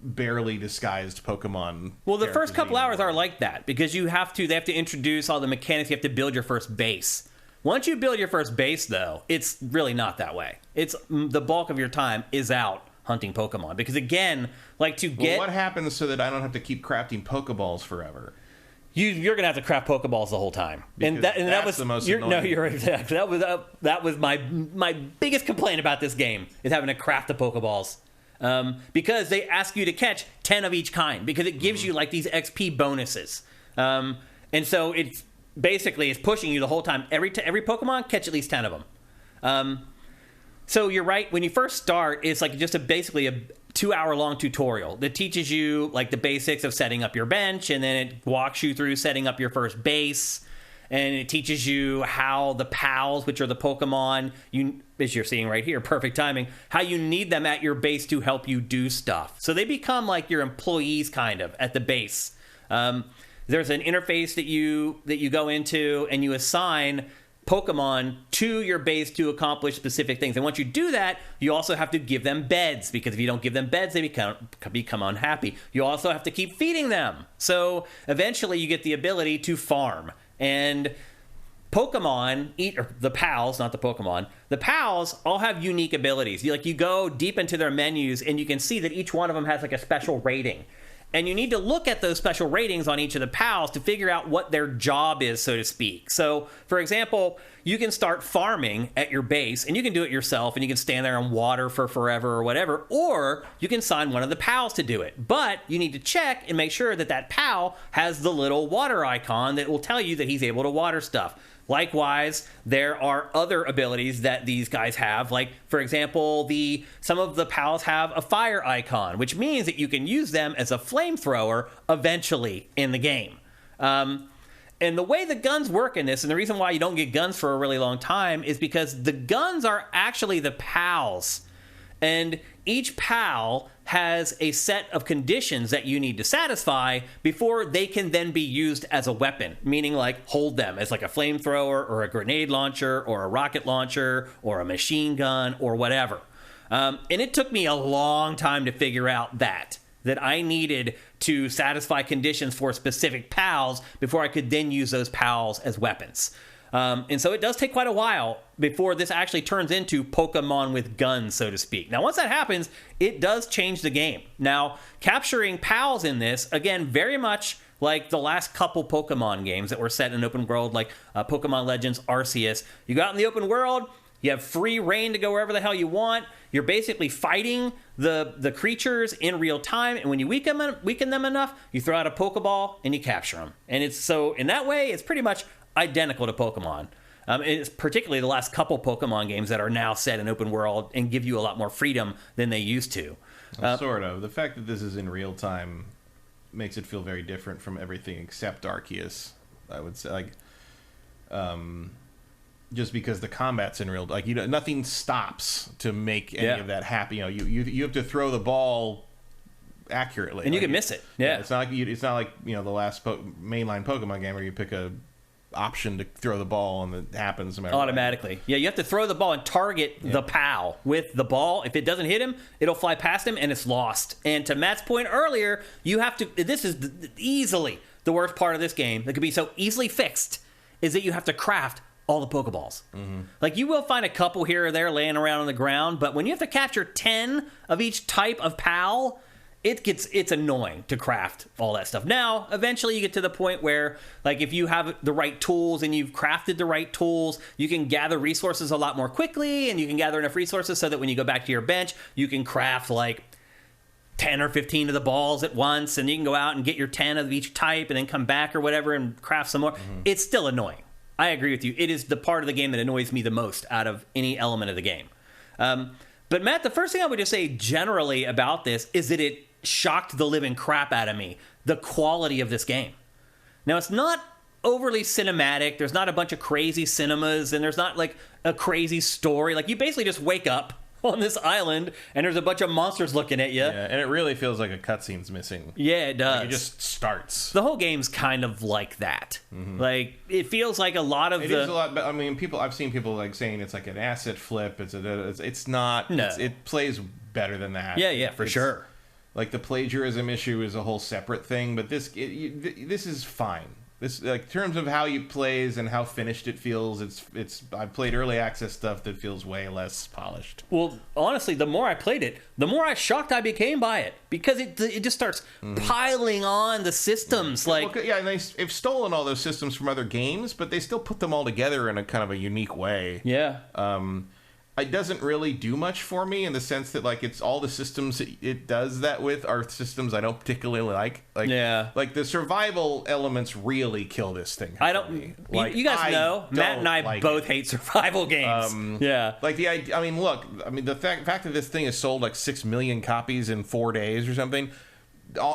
barely disguised Pokemon. Well, the first couple hours are like that because they have to introduce all the mechanics. You have to build your first base. Once you build your first base, though, it's really not that way. It's the bulk of your time is out hunting Pokemon. Because again, like to get... What happens so that I don't have to keep crafting Pokeballs forever? You're gonna have to craft Pokeballs the whole time, Because that was the most annoying. No, you're exactly. That was my biggest complaint about this game is having to craft the Pokeballs, because they ask you to catch 10 of each kind because it gives you like these XP bonuses, and so it's pushing you the whole time. Every Pokemon, catch at least 10 of them. So you're right. When you first start, it's like just basically a 2-hour-long tutorial that teaches you like the basics of setting up your bench, and then it walks you through setting up your first base, and it teaches you how the pals, which are the Pokemon as you're seeing right here, perfect timing, how you need them at your base to help you do stuff. So they become like your employees kind of at the base. There's an interface that you go into, and you assign Pokemon to your base to accomplish specific things. And once you do that, you also have to give them beds, because if you don't give them beds, they become unhappy. You also have to keep feeding them. So eventually you get the ability to farm. And Pokemon the pals, not the Pokemon. The pals all have unique abilities. You go deep into their menus, and you can see that each one of them has like a special rating. And you need to look at those special ratings on each of the pals to figure out what their job is, so to speak. So, for example, you can start farming at your base, and you can do it yourself, and you can stand there and water for forever or whatever, or you can sign one of the pals to do it. But you need to check and make sure that pal has the little water icon that will tell you that he's able to water stuff. Likewise, there are other abilities that these guys have. Like, for example, some of the pals have a fire icon, which means that you can use them as a flamethrower eventually in the game. And the way the guns work in this, and the reason why you don't get guns for a really long time, is because the guns are actually the pals. And each pal has a set of conditions that you need to satisfy before they can then be used as a weapon, meaning like hold them as like a flamethrower or a grenade launcher or a rocket launcher or a machine gun or whatever. And it took me a long time to figure out that I needed to satisfy conditions for specific pals before I could then use those pals as weapons. And so it does take quite a while before this actually turns into Pokemon with guns, so to speak. Now, once that happens, it does change the game. Now, capturing pals in this, again, very much like the last couple Pokemon games that were set in an open world, like Pokemon Legends Arceus. You go out in the open world, you have free reign to go wherever the hell you want. You're basically fighting the creatures in real time, and when you weaken them enough, you throw out a Pokeball and you capture them. And it's so, in that way, it's pretty much identical to Pokemon. It's particularly the last couple Pokemon games that are now set in open world and give you a lot more freedom than they used to. Sort of. The fact that this is in real time makes it feel very different from everything except Arceus, I would say. Just because the combat's in real, nothing stops to make any of that happen. You have to throw the ball accurately, and you can miss it. Yeah, it's not like the last mainline Pokemon game where you pick a option to throw the ball and it happens automatically. Yeah, you have to throw the ball and target the pal with the ball. If it doesn't hit him, it'll fly past him and it's lost. And to Matt's point earlier, you have to. This is easily the worst part of this game that could be so easily fixed, is that you have to craft all the Pokeballs. Mm-hmm. Like, you will find a couple here or there laying around on the ground, but when you have to capture 10 of each type of pal, it's annoying to craft all that stuff. Now, eventually you get to the point where, like, if you have the right tools and you've crafted the right tools, you can gather resources a lot more quickly, and you can gather enough resources so that when you go back to your bench, you can craft, like, 10 or 15 of the balls at once, and you can go out and get your 10 of each type and then come back or whatever and craft some more. Mm-hmm. It's still annoying. I agree with you. It is the part of the game that annoys me the most out of any element of the game. But Matt, the first thing I would just say generally about this is that it shocked the living crap out of me, the quality of this game. Now, it's not overly cinematic. There's not a bunch of crazy cinemas, and there's not like a crazy story. Like, you basically just wake up on this island and there's a bunch of monsters looking at you. Yeah, and it really feels like a cutscene's missing. Yeah, it does. Like, it just starts. The whole game's kind of like that. Mm-hmm. Like, it feels like a lot of it is a lot. I mean, I've seen people like saying it's like an asset flip. It's not. No. It plays better than that. Yeah, for sure. Like, the plagiarism issue is a whole separate thing, but this is fine. This, like, in terms of how it plays and how finished it feels, it's. I've played early access stuff that feels way less polished. Well, honestly, the more I played it, the more shocked I became by it, because it just starts piling on the systems. Like, well, yeah, and they've stolen all those systems from other games, but they still put them all together in a kind of a unique way. Yeah. It doesn't really do much for me in the sense that, like, it's all the systems it does that with are systems I don't particularly like. Yeah. Like, the survival elements really kill this thing. I don't. Like, you guys know, Matt and I both hate survival games. Yeah. Like, I mean, look. I mean, the fact that this thing has sold like 6 million copies in 4 days or something.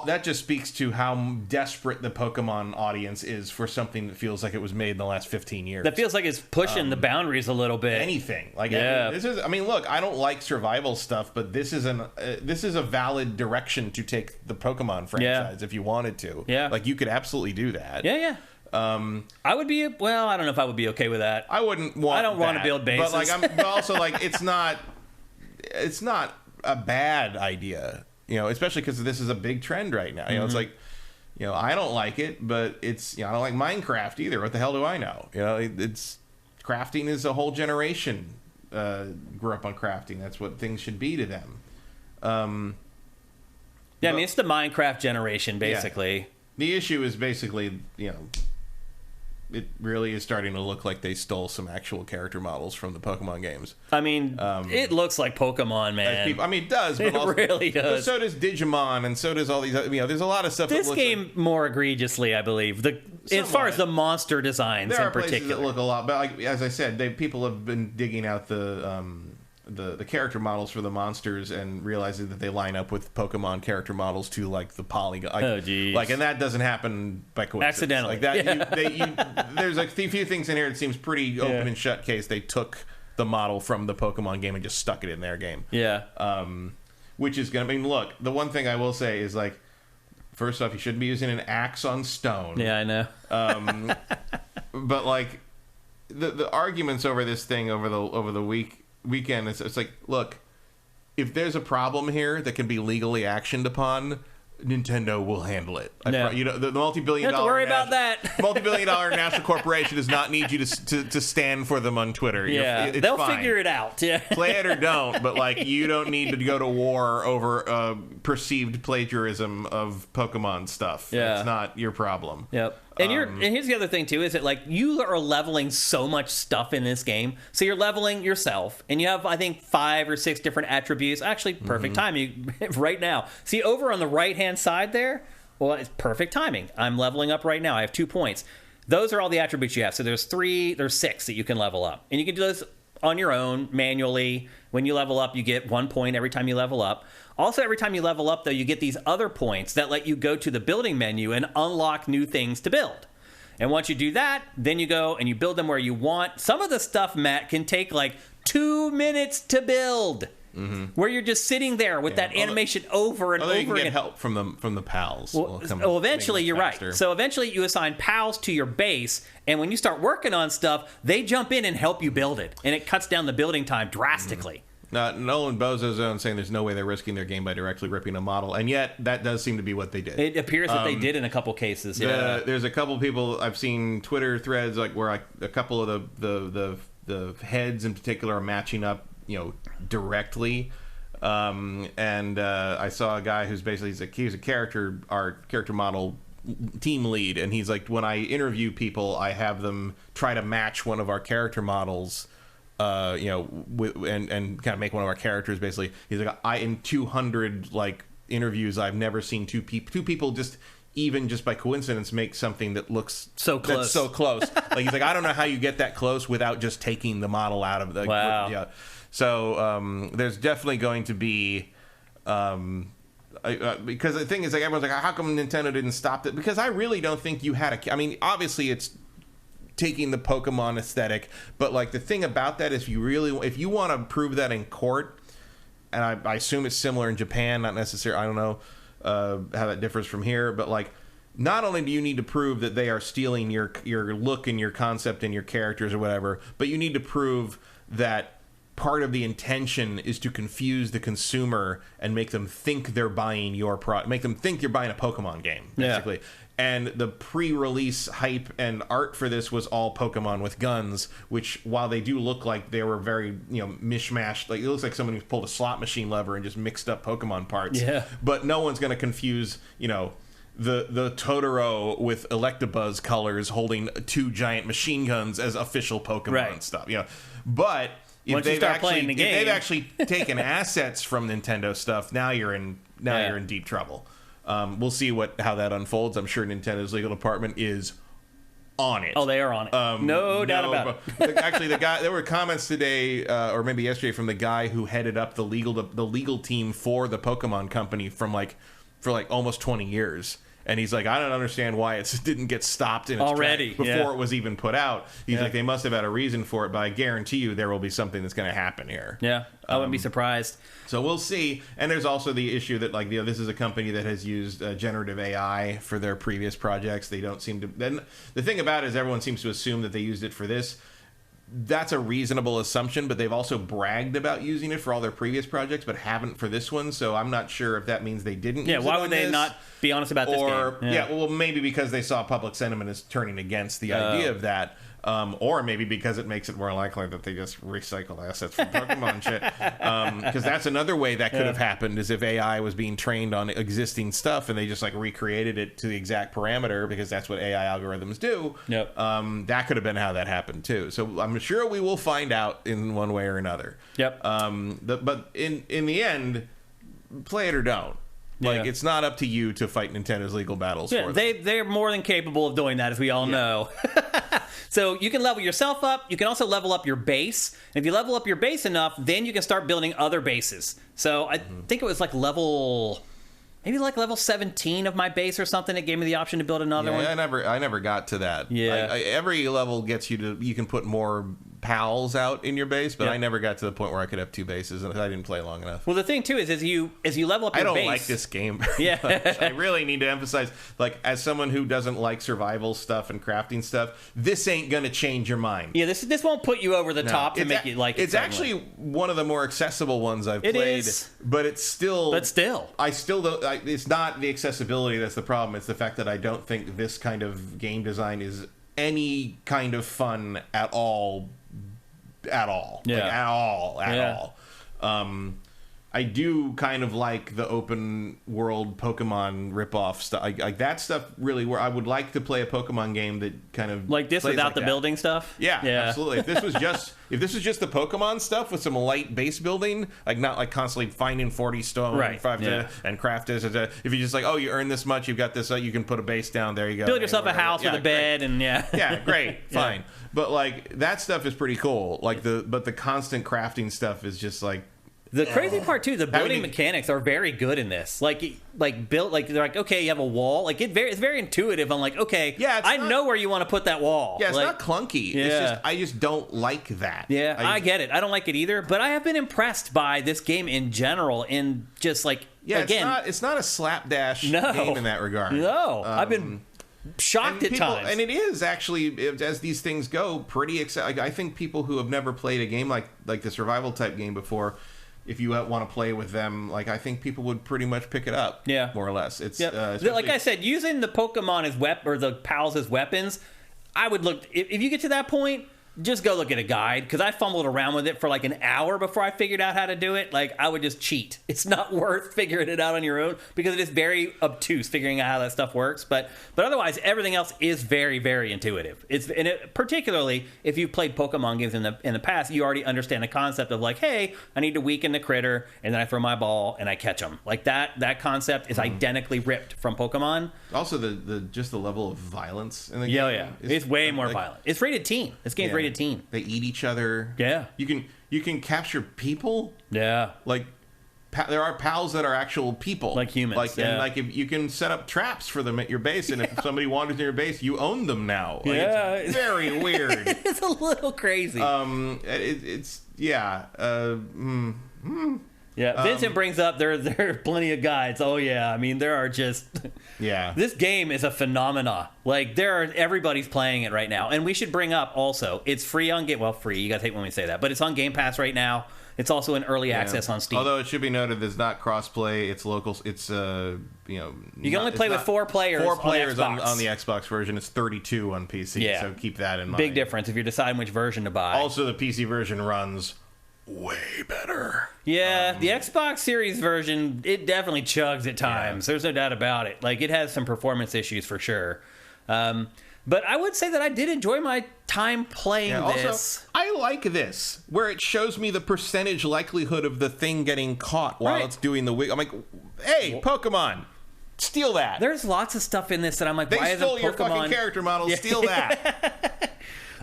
That just speaks to how desperate the Pokemon audience is for something that feels like it was made in the last 15 years. That feels like it's pushing the boundaries a little bit. Anything. Like, yeah. I mean, look, I don't like survival stuff, but this is a valid direction to take the Pokemon franchise if you wanted to. Yeah. Like, you could absolutely do that. Yeah. I would be, well, I don't know if I would be okay with that. I wouldn't want I don't want to build bases. But also, like, it's not a bad idea. You know, especially because this is a big trend right now. You know, it's like, you know, I don't like it, but it's, you know, I don't like Minecraft either. What the hell do I know? You know, it's crafting is a whole generation grew up on crafting. That's what things should be to them. I mean, it's the Minecraft generation, basically. Yeah. The issue is basically, you know, it really is starting to look like they stole some actual character models from the Pokemon games. I mean, it looks like Pokemon, man. I mean, it does. But it also, really does. But so does Digimon, and so does all these. You know, there's a lot of stuff. This that looks game like, more egregiously, I believe. As far as the monster designs there in are places particular, that look a lot. But like, as I said, people have been digging out the character models for the monsters and realizing that they line up with Pokemon character models to, like, the polygon. Like, oh, geez. Like, and that doesn't happen by coincidence. Accidentally. Like that. There's a few things in here that seems pretty open and shut case. They took the model from the Pokemon game and just stuck it in their game. Yeah. Which is gonna. I mean, look. The one thing I will say is, like, first off, you shouldn't be using an axe on stone. Yeah, I know. But, like, the arguments over this thing over the weekend, it's like, look, if there's a problem here that can be legally actioned upon, Nintendo will handle it. No. You know, the multi-billion you don't have to worry about that. multi-billion-dollar national corporation does not need you to stand for them on Twitter. Yeah, they'll figure it out. Yeah, play it or don't, but, like, you don't need to go to war over perceived plagiarism of Pokemon stuff. Yeah, it's not your problem. Yep. And and here's the other thing too, is that, like, you are leveling so much stuff in this game. So you're leveling yourself, and you have, I think, 5 or 6 different attributes. Actually, perfect timing right now. See, over on the right hand side there, well, it's perfect timing. I'm leveling up right now. I have 2 points. Those are all the attributes you have. So there's 6 that you can level up, and you can do those on your own manually. When you level up, you get 1 point every time you level up. Also, every time you level up, though, you get these other points that let you go to the building menu and unlock new things to build. And once you do that, then you go and you build them where you want. Some of the stuff, Matt, can take like 2 minutes to build. Where you're just sitting there with that animation over and over you can again. get help from the pals. Well, eventually, you're right. So eventually you assign pals to your base, and when you start working on stuff, they jump in and help you build it. And it cuts down the building time drastically. Nolan Bozo Zone saying there's no way they're risking their game by directly ripping a model, and yet that does seem to be what they did. It appears that they did in a couple cases. Yeah, there's a couple people I've seen Twitter threads like where a couple of the heads in particular are matching up, you know, directly. And I saw a guy who's basically he's a character model team lead, and he's like, when I interview people, I have them try to match one of our character models. You know, and kind of make one of our characters. Basically, he's like, in 200 like interviews, I've never seen two people just by coincidence make something that looks so close. That's so close. Like, he's like, I don't know how you get that close without just taking the model out of the. Wow. Yeah. So there's definitely going to be. Because the thing is, like, everyone's like, how come Nintendo didn't stop it? Because I really don't think you had I mean, obviously it's taking the Pokemon aesthetic, but, like, the thing about that is if you want to prove that in court, and I assume it's similar in Japan, not necessarily, I don't know how that differs from here, but, like, not only do you need to prove that they are stealing your look and your concept and your characters or whatever, but you need to prove that part of the intention is to confuse the consumer and make them think they're buying your product, make them think you're buying a Pokemon game, basically. Yeah. And the pre-release hype and art for this was all Pokemon with guns, which, while they do look like they were very, mishmashed, like it looks like someone who pulled a slot machine lever and just mixed up Pokemon parts. Yeah. But no one's going to confuse, the Totoro with Electabuzz colors holding 2 giant machine guns as official Pokemon stuff. But if they've actually taken assets from Nintendo stuff, now you're in deep trouble. We'll see how that unfolds. I'm sure Nintendo's legal department is on it. Oh, they are on it. No doubt about it. Actually, there were comments today, or maybe yesterday, from the guy who headed up the legal team for the Pokemon company for almost 20 years. And he's like, I don't understand why it didn't get stopped in its already track before it was even put out. He's like, they must have had a reason for it, but I guarantee you there will be something that's going to happen here. Yeah, I wouldn't be surprised. So we'll see. And there's also the issue that, this is a company that has used generative AI for their previous projects. They don't seem to... Then the thing about it is everyone seems to assume that they used it for this. That's a reasonable assumption, but they've also bragged about using it for all their previous projects, but haven't for this one. So I'm not sure if that means they didn't. Yeah, use why it would they not be honest about this game? Well, maybe because they saw public sentiment is turning against the idea of that. Or maybe because it makes it more likely that they just recycle assets from Pokemon shit. Because that's another way that could have happened, is if AI was being trained on existing stuff and they just recreated it to the exact parameter, because that's what AI algorithms do. Yep. That could have been how that happened too. So I'm sure we will find out in one way or another. Yep. But in the end, play it or don't. It's not up to you to fight Nintendo's legal battles for them. They're more than capable of doing that, as we all know. So you can level yourself up. You can also level up your base. And if you level up your base enough, then you can start building other bases. So I think it was level 17 of my base or something. It gave me the option to build another one. I never got to that. Yeah. Every level gets you can put more pals out in your base, but I never got to the point where I could have 2 bases, and I didn't play long enough. Well, the thing too is, as you level up your base, I don't like this game. Yeah. I really need to emphasize, as someone who doesn't like survival stuff and crafting stuff, this ain't gonna change your mind. Yeah, this won't put you over the top to make you like it. It's actually one of the more accessible ones I've played. Is. But it's still. But still, I still don't. It's not the accessibility that's the problem. It's the fact that I don't think this kind of game design is any kind of fun at all. At all. At all. I do kind of like the open world Pokemon ripoff stuff. Like that stuff really, where I would like to play a Pokemon game that kind of like this without the building stuff. Yeah, absolutely. If this was just the Pokemon stuff with some light base building, not constantly finding 40 stone and craft this. If you just you earn this much, you've got this, you can put a base down. There you go. Build yourself a house with a bed and great, fine. But that stuff is pretty cool. But the constant crafting stuff is just the crazy part too. The building mechanics are very good in this. Built they're okay, you have a wall. It's very intuitive. I'm I know where you want to put that wall. Yeah, it's not clunky. Yeah. It's just I just don't like that. Yeah, I get it. I don't like it either. But I have been impressed by this game in general. In just again, it's not a slapdash game in that regard. No, I've been shocked at times. And it is actually, as these things go, pretty exciting. I think people who have never played a game like the survival type game before, if you want to play with them, I think people would pretty much pick it up. Yeah, more or less. It's like I said, using the Pokemon as or the pals as weapons. I would look if you get to that point. Just go look at a guide, because I fumbled around with it for an hour before I figured out how to do it. I would just cheat. It's not worth figuring it out on your own, because it is very obtuse figuring out how that stuff works. But otherwise, everything else is very, very intuitive. Particularly if you've played Pokemon games in the past, you already understand the concept of hey, I need to weaken the critter, and then I throw my ball and I catch them. That concept is identically ripped from Pokemon. Also, the level of violence in the game. Yeah, it's way more violent. It's rated teen. This game's rated teen. They eat each other. Yeah. You can capture people. Yeah. There are pals that are actual people. Like humans. And if you can set up traps for them at your base, and if somebody wanders in your base, you own them now. It's very weird. It's a little crazy. Yeah, Vincent brings up there are plenty of guides. Oh yeah, I mean there are just This game is a phenomena. Everybody's playing it right now, and we should bring up also it's free on free. You guys hate when we say that, but it's on Game Pass right now. It's also in early access on Steam. Although it should be noted, there's not crossplay. It's local. It's you can only play with 4 players. 4 players on the Xbox version. It's 32 on PC. Yeah. So keep that in mind. Big difference if you're deciding which version to buy. Also, the PC version runs way better. Yeah, the Xbox Series version, it definitely chugs at times. There's no doubt about it. Like, it has some performance issues for sure. But I would say that I did enjoy my time playing this. Also, I like this, where it shows me the percentage likelihood of the thing getting caught while it's doing the wig. I'm like, hey, Pokemon, steal that. There's lots of stuff in this that I'm like, why isn't Pokemon... They stole your fucking character model, steal that.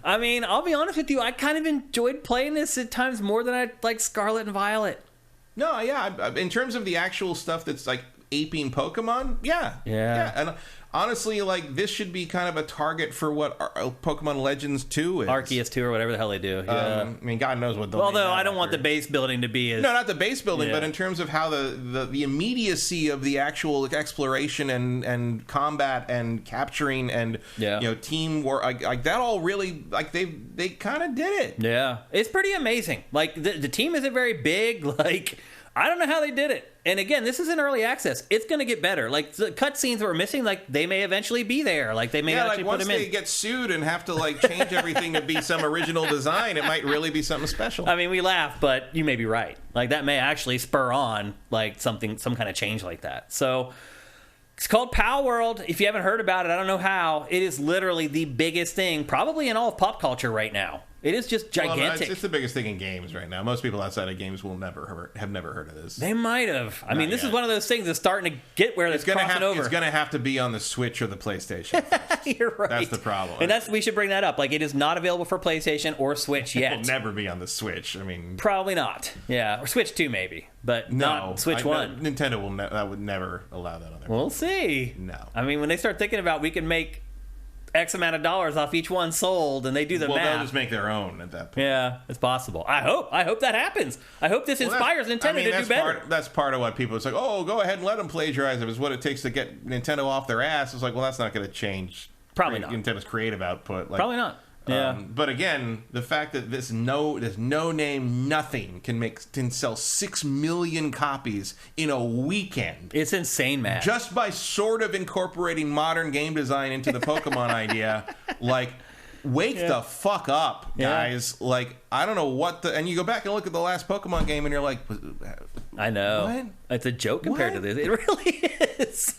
I mean, I'll be honest with you, I kind of enjoyed playing this at times more than I like Scarlet and Violet. No, yeah, in terms of the actual stuff that's like aping Pokemon, yeah. And honestly, like, this should be kind of a target for what Pokemon Legends 2 is. Arceus 2 or whatever the hell they do. Yeah. I mean, God knows what they'll Although I don't want the base building to be as... No, not the base building, but in terms of how the immediacy of the actual exploration and combat and capturing and teamwork, like that all really, like, they kind of did it. Yeah. It's pretty amazing. Like, the team isn't very big. Like, I don't know how they did it. And again, this is in early access. It's going to get better. Like, the cutscenes that we're missing, like, they may eventually be there. Like, they may actually put them in. Once they get sued and have to, like, change everything to be some original design, it might really be something special. I mean, we laugh, but you may be right. Like, that may actually spur on, like, some kind of change like that. So, it's called Palworld. If you haven't heard about it, I don't know how. It is literally the biggest thing, probably in all of pop culture right now. It is just gigantic. Well, it's the biggest thing in games right now. Most people outside of games will have never heard of this. They might have. I mean, this is one of those things that's starting to get where it's crossing over. It's going to have to be on the Switch or the PlayStation first. You're right. That's the problem. And we should bring that up. Like, it is not available for PlayStation or Switch yet. It will never be on the Switch. I mean, probably not. Yeah, or Switch 2 maybe, but not Switch 1. Nintendo would never allow that on their. We'll see. No. I mean, when they start thinking about we can make X amount of dollars off each one sold, and they do the math. They'll just make their own at that point. Yeah, it's possible. I hope that happens. I hope this inspires Nintendo to do better. That's part of what people. It's like, oh, go ahead and let them plagiarize it. Is what it takes to get Nintendo off their ass. It's like, well, that's not going to change. Probably not. Nintendo's creative output. Like, probably not. Yeah. But again, the fact that this no name nothing can sell 6 million copies in a weekend. It's insane, man. Just by sort of incorporating modern game design into the Pokemon idea, like, wake the fuck up, guys. Yeah. Like, I don't know and you go back and look at the last Pokemon game and you're like, I know. What? It's a joke compared to this. It really is.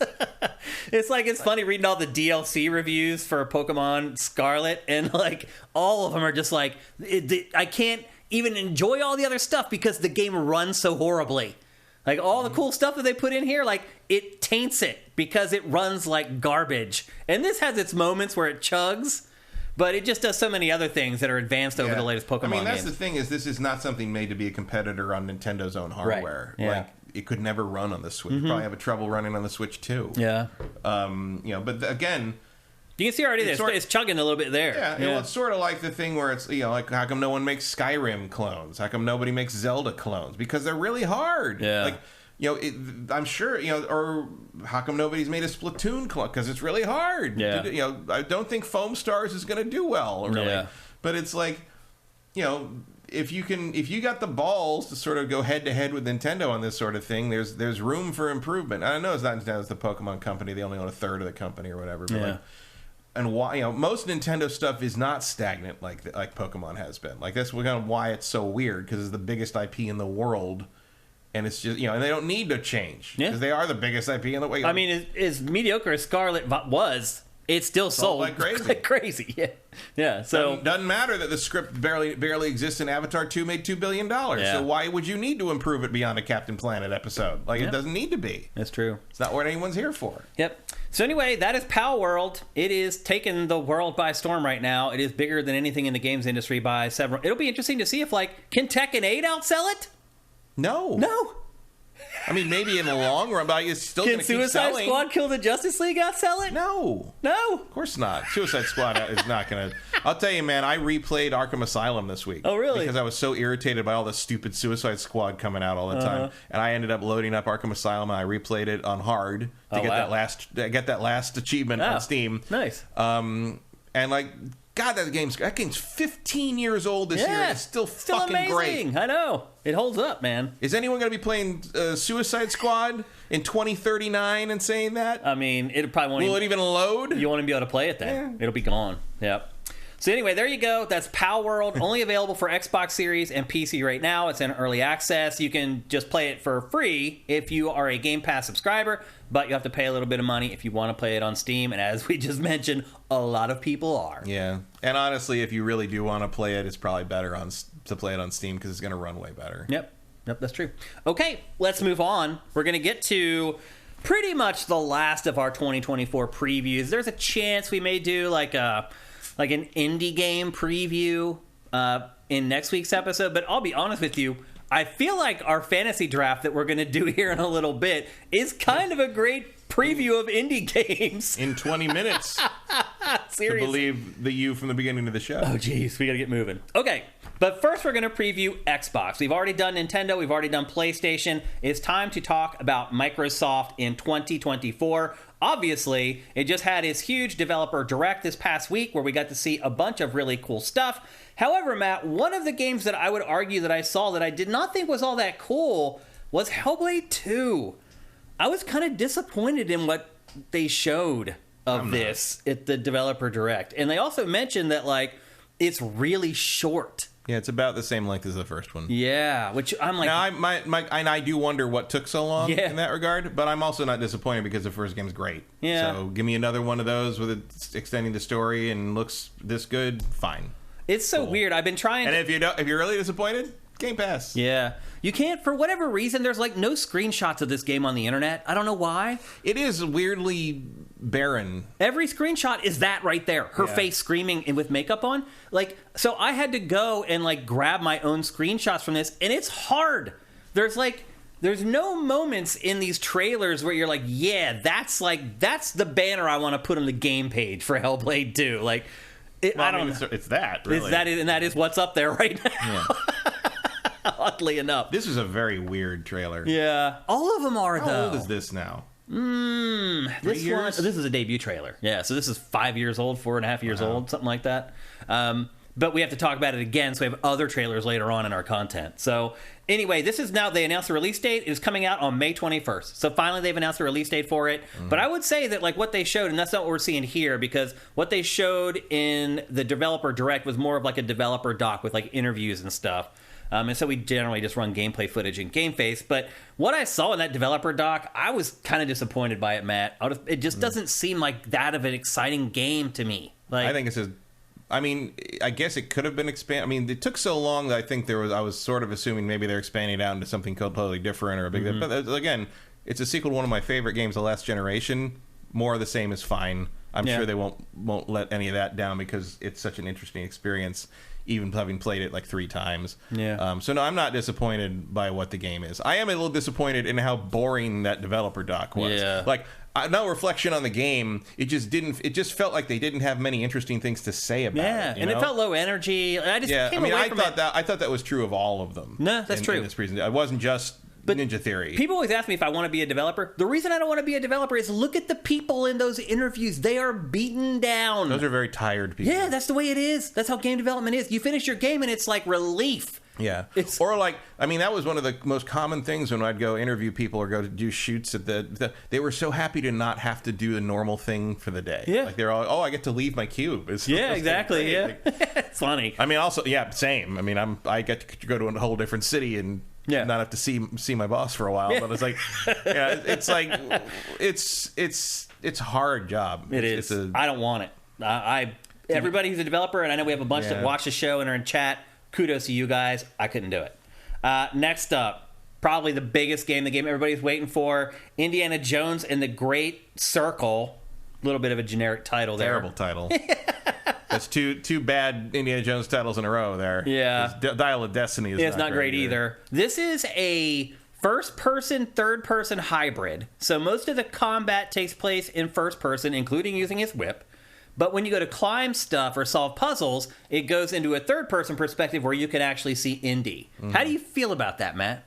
It's funny reading all the DLC reviews for Pokemon Scarlet, and like all of them are just like, I can't even enjoy all the other stuff because the game runs so horribly. Like, all the cool stuff that they put in here, like, it taints it because it runs like garbage. And this has its moments where it chugs, but it just does so many other things that are advanced over the latest Pokemon games. I mean, that's the thing, is this is not something made to be a competitor on Nintendo's own hardware. Right. Yeah. Like, it could never run on the Switch. Mm-hmm. Probably have trouble running on the Switch too. Yeah. But again, you can see already it's chugging a little bit there. Yeah. Well, it's sort of like the thing where it's, like, how come no one makes Skyrim clones? How come nobody makes Zelda clones? Because they're really hard. Yeah. Like, I'm sure, or how come nobody's made a Splatoon clone? Because it's really hard. Yeah. I don't think Foam Stars is going to do well, really. Yeah. But it's like, if you got the balls to sort of go head to head with Nintendo on this sort of thing, there's room for improvement. I know it's not Nintendo, it's the Pokemon company. They only own a third of the company or whatever. But and why, most Nintendo stuff is not stagnant like Pokemon has been. Like, that's kind of why it's so weird, because it's the biggest IP in the world. And it's just, and they don't need to change. Because they are the biggest IP in the world. I mean, as mediocre as Scarlet was, it still sold like crazy. Like crazy. Yeah. So doesn't matter that the script barely exists and Avatar 2 made $2 billion. Yeah. So why would you need to improve it beyond a Captain Planet episode? Like, it doesn't need to be. That's true. It's not what anyone's here for. Yep. So anyway, that is Palworld. It is taking the world by storm right now. It is bigger than anything in the games industry by several. It'll be interesting to see if, like, can Tekken 8 outsell it? No. I mean, maybe in the long run, but it's still going to keep selling. Can Suicide Squad kill the Justice League outsell it? No. Of course not. Suicide Squad is not going to. I'll tell you, man, I replayed Arkham Asylum this week. Oh, really? Because I was so irritated by all the stupid Suicide Squad coming out all the time. And I ended up loading up Arkham Asylum, and I replayed it on hard to get that last achievement on Steam. Nice. And, like, God, that game's 15 years old this year. And it's still fucking amazing. great. I know. It holds up, man. Is anyone going to be playing Suicide Squad in 2039 and saying that? I mean, it probably won't. Will it even load? You won't even be able to play it then. Yeah. It'll be gone. Yep. So anyway, there you go. That's Palworld, only available for Xbox Series and PC right now. It's in early access. You can just play it for free if you are a Game Pass subscriber, but you have to pay a little bit of money if you want to play it on Steam. And as we just mentioned, a lot of people are. Yeah. And honestly, if you really do want to play it, it's probably better to play it on Steam because it's going to run way better. Yep, that's true. Okay, let's move on. We're going to get to pretty much the last of our 2024 previews. There's a chance we may do like an indie game preview in next week's episode, but I'll be honest with you, I feel like our fantasy draft that we're going to do here in a little bit is kind of a great preview of indie games. In 20 minutes. Seriously. To believe the you from the beginning of the show. Oh, geez, we got to get moving. Okay, but first we're going to preview Xbox. We've already done Nintendo. We've already done PlayStation. It's time to talk about Microsoft in 2024. Obviously, it just had its huge developer direct this past week where we got to see a bunch of really cool stuff. However, Matt, one of the games that I would argue that I saw that I did not think was all that cool was Hellblade 2. I was kind of disappointed in what they showed of this at the developer direct. And they also mentioned that, like, it's really short. Yeah, it's about the same length as the first one. Yeah, which I'm like... Now, and I do wonder what took so long in that regard, but I'm also not disappointed because the first game's great. Yeah. So give me another one of those with it extending the story and looks this good, fine. It's so weird. I've been trying and if you're really disappointed, Game Pass. Yeah. You can't, for whatever reason, there's like no screenshots of this game on the internet. I don't know why. It is weirdly barren. Every screenshot is that right there. Her face screaming and with makeup on. Like, so I had to go and like grab my own screenshots from this, and it's hard. There's no moments in these trailers where you're like, yeah, that's the banner I want to put on the game page for Hellblade 2. Like, I don't know. It's that, really. That is what's up there right now. Yeah. Oddly enough. This is a very weird trailer. Yeah. All of them are, though. How old is this now? This is a debut trailer. Yeah, so this is 5 years old, 4.5 years old, something like that. But we have to talk about it again, so we have other trailers later on in our content. So anyway, this is now, they announced the release date. It is coming out on May 21st. So finally they've announced the release date for it. But I would say that like what they showed, and that's not what we're seeing here, because what they showed in the developer direct was more of like a developer doc with like interviews and stuff. And so we generally just run gameplay footage in GameFace. But what I saw in that developer doc, I was kind of disappointed by it, Matt. It just doesn't seem like that of an exciting game to me. Like, I think I guess it could have been expanded. I mean, it took so long that I think I was sort of assuming maybe they're expanding it out into something totally different or a big... But again, it's a sequel to one of my favorite games, The Last Generation. More of the same is fine. I'm sure they won't let any of that down because it's such an interesting experience, even having played it like 3 times. Yeah. So no, I'm not disappointed by what the game is. I am a little disappointed in how boring that developer doc was. Yeah. Like, no reflection on the game. It just felt like they didn't have many interesting things to say about it. Yeah, and it felt low energy. I thought that was true of all of them. No, that's true. In this presentation, it wasn't just Ninja Theory. People always ask me if I want to be a developer. The reason I don't want to be a developer is look at the people in those interviews. They are beaten down. Those are very tired people. Yeah, that's the way it is. That's how game development is. You finish your game and it's like relief. Yeah. Or like, I mean, that was one of the most common things when I'd go interview people or go to do shoots at they were so happy to not have to do the normal thing for the day. Yeah. Like they're all, I get to leave my cube. Exactly. Yeah. It's funny. I mean, also, same. I mean, I get to go to a whole different city and not have to see my boss for a while. But it's like, it's like, it's a hard job. It is. I don't want it. Everybody who's a developer, and I know we have a bunch that watch the show and are in chat, kudos to you guys. I couldn't do it. Next up, probably the biggest game, the game everybody's waiting for, Indiana Jones and the Great Circle. A little bit of a generic title there. Terrible title. That's two bad Indiana Jones titles in a row there. Yeah. Dial of Destiny is not great either. This is a first-person, third-person hybrid. So most of the combat takes place in first person, including using his whip. But when you go to climb stuff or solve puzzles, it goes into a third-person perspective where you can actually see Indy. How do you feel about that, Matt?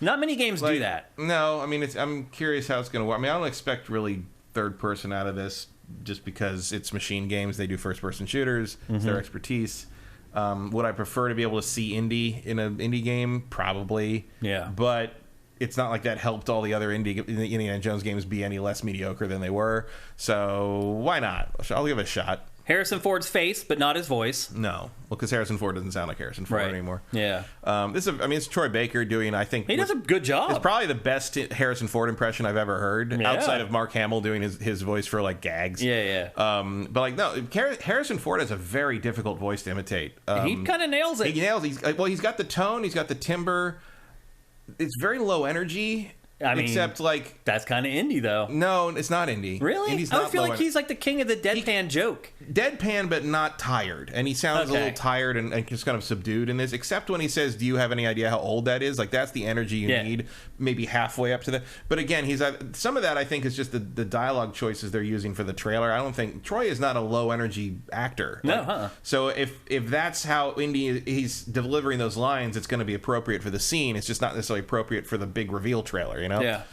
Not many games do that. No, I mean, I'm curious how it's going to work. I mean, I don't expect really third-person out of this just because it's Machine Games. They do first-person shooters. It's their expertise. Would I prefer to be able to see indie in an indie game? Probably. Yeah. But it's not like that helped all the other Indiana Jones games be any less mediocre than they were. So why not? I'll give it a shot. Harrison Ford's face, but not his voice. No. Well, because Harrison Ford doesn't sound like Harrison Ford anymore. Yeah. It's Troy Baker doing, I think... He does a good job. It's probably the best Harrison Ford impression I've ever heard, outside of Mark Hamill doing his voice for, like, gags. Yeah. But, like, no, Harrison Ford has a very difficult voice to imitate. He kind of nails it. He nails it. He's got the tone, he's got the timbre. It's very low energy. I mean, except like that's kind of indie, though. No, it's not indie. Really? Indie's I would feel like he's like the king of the deadpan joke. Deadpan, but not tired. And he sounds a little tired and just kind of subdued in this, except when he says, do you have any idea how old that is? Like, that's the energy you need, maybe halfway up to that. But again, some of that, I think, is just the dialogue choices they're using for the trailer. I don't think... Troy is not a low-energy actor. No, So if that's how he's delivering those lines, it's going to be appropriate for the scene. It's just not necessarily appropriate for the big reveal trailer, you know? Yeah.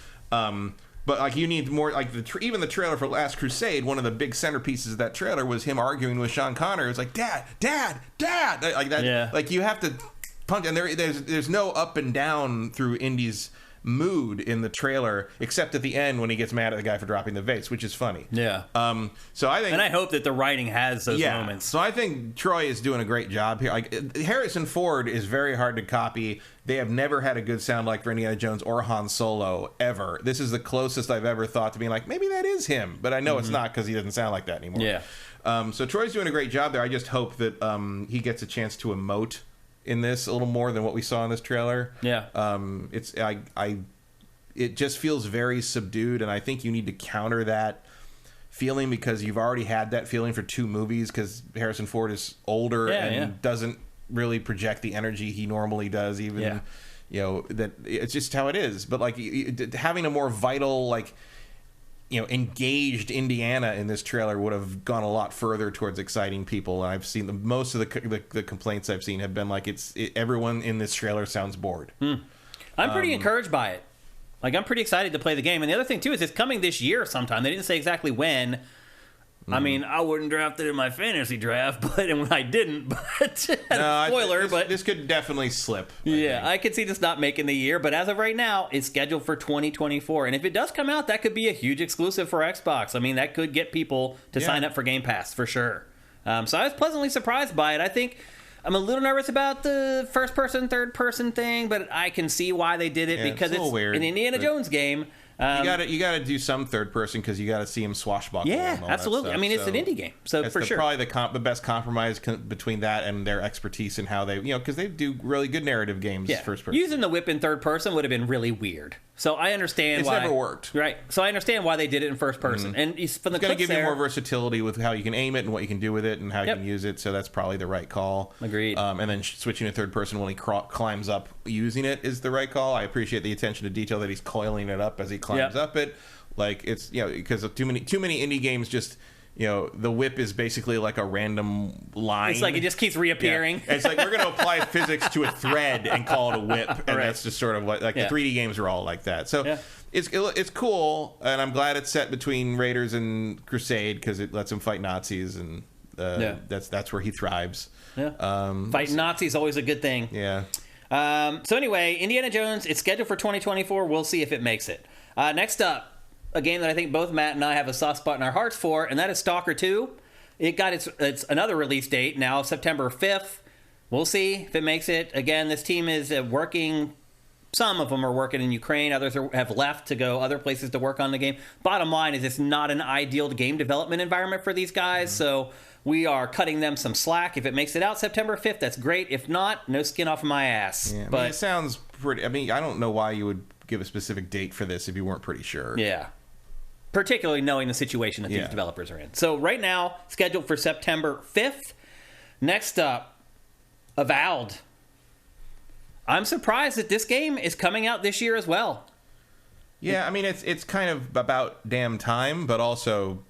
But like you need more, like even the trailer for Last Crusade, one of the big centerpieces of that trailer was him arguing with Sean Connery. It was like, Dad, like that. Yeah. Like you have to punch, and there's no up and down through Indy's mood in the trailer, except at the end when he gets mad at the guy for dropping the vase, which is funny. Yeah. So I think, and I hope that the writing has those moments. So I think Troy is doing a great job here. Like Harrison Ford is very hard to copy. They have never had a good sound like for Indiana Jones or Han Solo ever. This is the closest I've ever thought to being like, maybe that is him, but I know it's not because he doesn't sound like that anymore. Yeah. So Troy's doing a great job there. I just hope that he gets a chance to emote in this a little more than what we saw in this trailer. Yeah. It just feels very subdued, and I think you need to counter that feeling because you've already had that feeling for 2 movies because Harrison Ford is older and doesn't really project the energy he normally does, even you know, that it's just how it is. But like having a more vital, like, you know, engaged Indiana in this trailer would have gone a lot further towards exciting people. And I've seen most of the complaints I've seen have been like everyone in this trailer sounds bored. I'm pretty encouraged by it. Like, I'm pretty excited to play the game. And the other thing, too, is it's coming this year sometime. They didn't say exactly when. I mean, I wouldn't draft it in my fantasy draft, and I didn't. But spoiler, but this could definitely slip. I could see this not making the year. But as of right now, it's scheduled for 2024. And if it does come out, that could be a huge exclusive for Xbox. I mean, that could get people to sign up for Game Pass for sure. So I was pleasantly surprised by it. I think I'm a little nervous about the first-person, third-person thing, but I can see why they did it because it's weird, an Indiana Jones game. You gotta do some third person because you gotta see him swashbuckle. Yeah, absolutely. I mean, it's an indie game, so for sure. Probably the best compromise between that and their expertise in how they, because they do really good narrative games. First person. Using the whip in third person would have been really weird. So I understand why it's never worked. Right. So I understand why they did it in first person. And from the it's going to give you more versatility with how you can aim it and what you can do with it and how you can use it. So that's probably the right call. Agreed. And then switching to third person when he climbs up using it is the right call. I appreciate the attention to detail that he's coiling it up as he climbs up it. Like it's because too many indie games just. The whip is basically like a random line. It's like it just keeps reappearing. Yeah. It's like we're going to apply physics to a thread and call it a whip, and that's just sort of like the 3D games are all like that. So it's cool, and I'm glad it's set between Raiders and Crusade because it lets him fight Nazis, and that's where he thrives. Yeah, fighting Nazis is always a good thing. Yeah. So anyway, Indiana Jones, it's scheduled for 2024. We'll see if it makes it. Next up. A game that I think both Matt and I have a soft spot in our hearts for, and that is Stalker 2. It got its another release date now, September 5th. We'll see if it makes it. Again, this team is working. Some of them are working in Ukraine. Others have left to go other places to work on the game. Bottom line is it's not an ideal game development environment for these guys, so we are cutting them some slack. If it makes it out September 5th, that's great. If not, no skin off my ass. Yeah, but it sounds pretty... I mean, I don't know why you would give a specific date for this if you weren't pretty sure. Yeah. Particularly knowing the situation that these developers are in. So right now, scheduled for September 5th. Next up, Avowed. I'm surprised that this game is coming out this year as well. Yeah, I mean, it's kind of about damn time, but also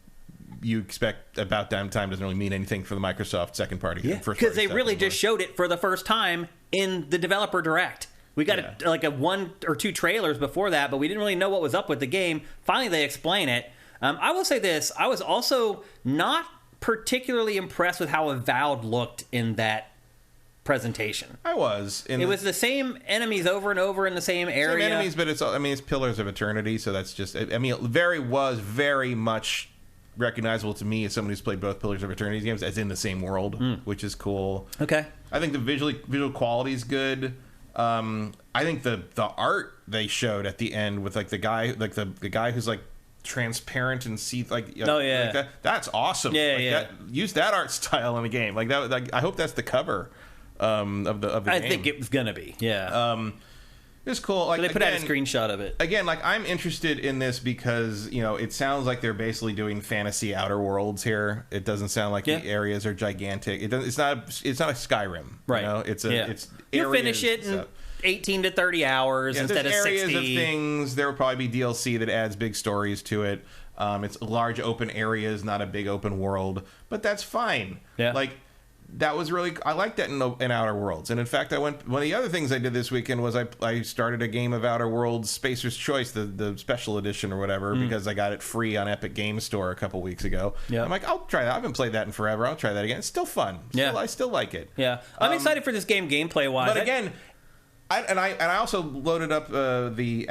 you expect about damn time doesn't really mean anything for the Microsoft second party. Yeah, because they really just showed it for the first time in the Developer Direct. We got like a 1 or 2 trailers before that, but we didn't really know what was up with the game. Finally, they explain it. I will say this. I was also not particularly impressed with how Avowed looked in that presentation. I was. It was the same enemies over and over in the same area. Same enemies, but it's Pillars of Eternity, so that's just... I mean, it was very much recognizable to me as someone who's played both Pillars of Eternity games as in the same world, which is cool. Okay. I think the visual quality is good. I think the art they showed at the end with like the guy who's like transparent and see like that's awesome. Use that art style in the game like that. Like, I hope that's the cover of the game. I think it was gonna be it's cool. Like, so they put out a screenshot of it. Again, like, I'm interested in this because, it sounds like they're basically doing fantasy Outer Worlds here. It doesn't sound like the areas are gigantic. It's not a Skyrim, right? It's you finish it in 18 to 30 hours instead of 60. Areas of things. There will probably be DLC that adds big stories to it. It's large open areas, not a big open world, but that's fine. Yeah. Like, that was really... I like that in Outer Worlds. And in fact, one of the other things I did this weekend was I started a game of Outer Worlds Spacer's Choice, the special edition or whatever, because I got it free on Epic Games Store a couple weeks ago. Yeah. I'm like, I'll try that. I haven't played that in forever. I'll try that again. It's still fun. I still like it. Yeah. I'm excited for this game gameplay-wise. But again... I also loaded up the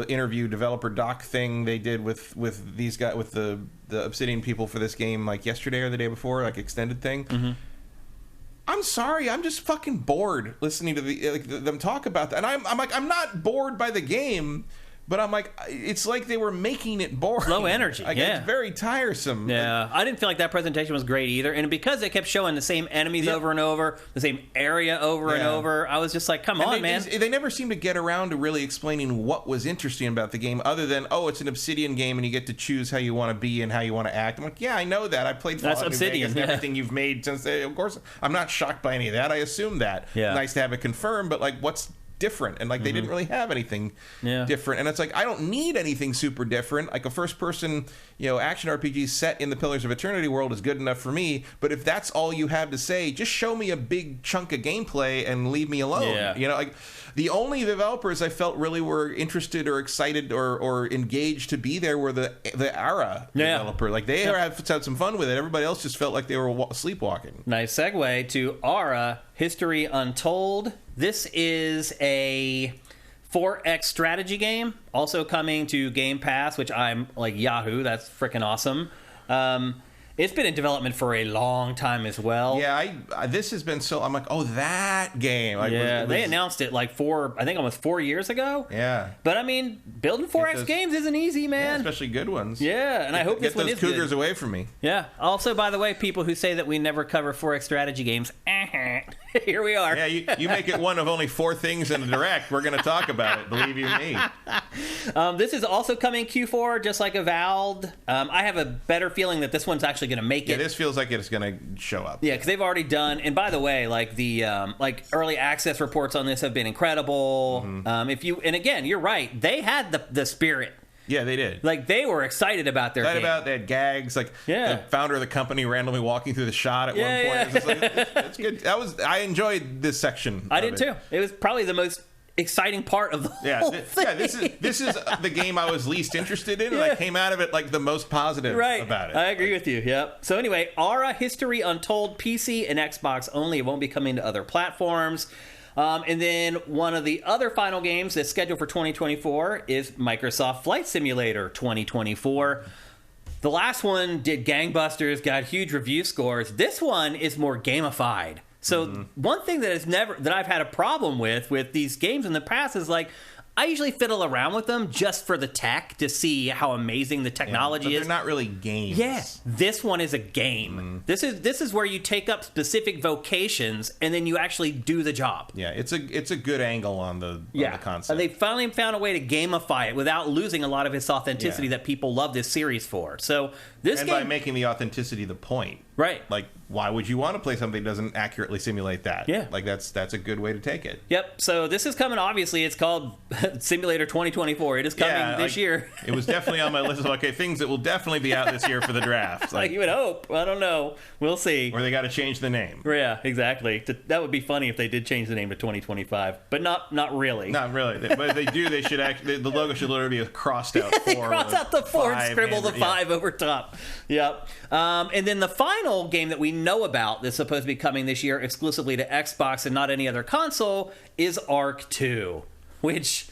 interview developer doc thing they did with these guys, with the Obsidian people for this game, like yesterday or the day before, like extended thing. Mm-hmm. I'm sorry, I'm just fucking bored listening to them talk about that, and I'm like, I'm not bored by the game. But I'm like, it's like they were making it boring. Low energy, It's very tiresome. Yeah, I didn't feel like that presentation was great either. And because they kept showing the same enemies over and over, the same area over and over, I was just like, come on, man. They never seemed to get around to really explaining what was interesting about the game, other than, it's an Obsidian game and you get to choose how you want to be and how you want to act. I'm like, yeah, I know that. I played Fallout New Vegas and everything you've made since. Of course, I'm not shocked by any of that. I assume that. Yeah. Nice to have it confirmed, but like, what's different? And like, they didn't really have anything different, and it's like, I don't need anything super different. Like, a first person action RPG set in the Pillars of Eternity world is good enough for me, but if that's all you have to say, just show me a big chunk of gameplay and leave me alone. Like, the only developers I felt really were interested or excited or engaged to be there were the Ara developer. Like, they have had some fun with it. Everybody else just felt like they were sleepwalking. Nice segue to Ara History Untold. This is a 4X strategy game, also coming to Game Pass, which I'm like, Yahoo, that's freaking awesome. It's been in development for a long time as well. Yeah, this has been I'm like, that game. Like, they announced it like almost 4 years ago. Yeah. But I mean, building 4X games isn't easy, man. Yeah, especially good ones. Yeah, and I hope this one is good. Get those cougars away from me. Yeah. Also, by the way, people who say that we never cover 4X strategy games, here we are. Yeah, you make it one of only 4 things in the direct. We're going to talk about it, believe you me. This is also coming Q4, just like Avowed. I have a better feeling that this one's actually going to make it. Yeah, this feels like it's going to show up. Yeah, because they've already done. And by the way, like the early access reports on this have been incredible. Mm-hmm. And again, you're right. They had the spirit. Yeah, they did. Like, they were excited about their game. They had gags. Like, the founder of the company randomly walking through the shot at one point. It's like, that's good. I enjoyed this section. I did too. It was probably the most exciting part of the whole thing. Yeah, this is the game I was least interested in, and I came out of it like the most positive about it. I agree with you. Yep. So anyway, Ara History Untold, PC and Xbox only. It won't be coming to other platforms. And then one of the other final games that's scheduled for 2024 is Microsoft Flight Simulator 2024. The last one did gangbusters, got huge review scores. This one is more gamified. So one thing that I've had a problem with these games in the past is, like, I usually fiddle around with them just for the tech to see how amazing the technology is. They're not really games. Yes, this one is a game. This is where you take up specific vocations and then you actually do the job. Yeah, it's a good angle on the concept. They finally found a way to gamify it without losing a lot of its authenticity that people love this series for. So this game, by making the authenticity the point. Right. Like, why would you want to play something that doesn't accurately simulate that? Yeah. Like, that's a good way to take it. Yep. So this is coming, obviously. It's called Simulator 2024. It is coming this year. It was definitely on my list of things that will definitely be out this year for the draft. Like you would hope. I don't know. We'll see. Or they got to change the name. Yeah, exactly. That would be funny if they did change the name to 2025, but not really. Not really. But if they do, they should actually. The logo should literally be a crossed out 4. They cross out the 4 and scribble the 5 over top. Yep. And then the final game that we know about that's supposed to be coming this year exclusively to Xbox and not any other console is Ark 2, which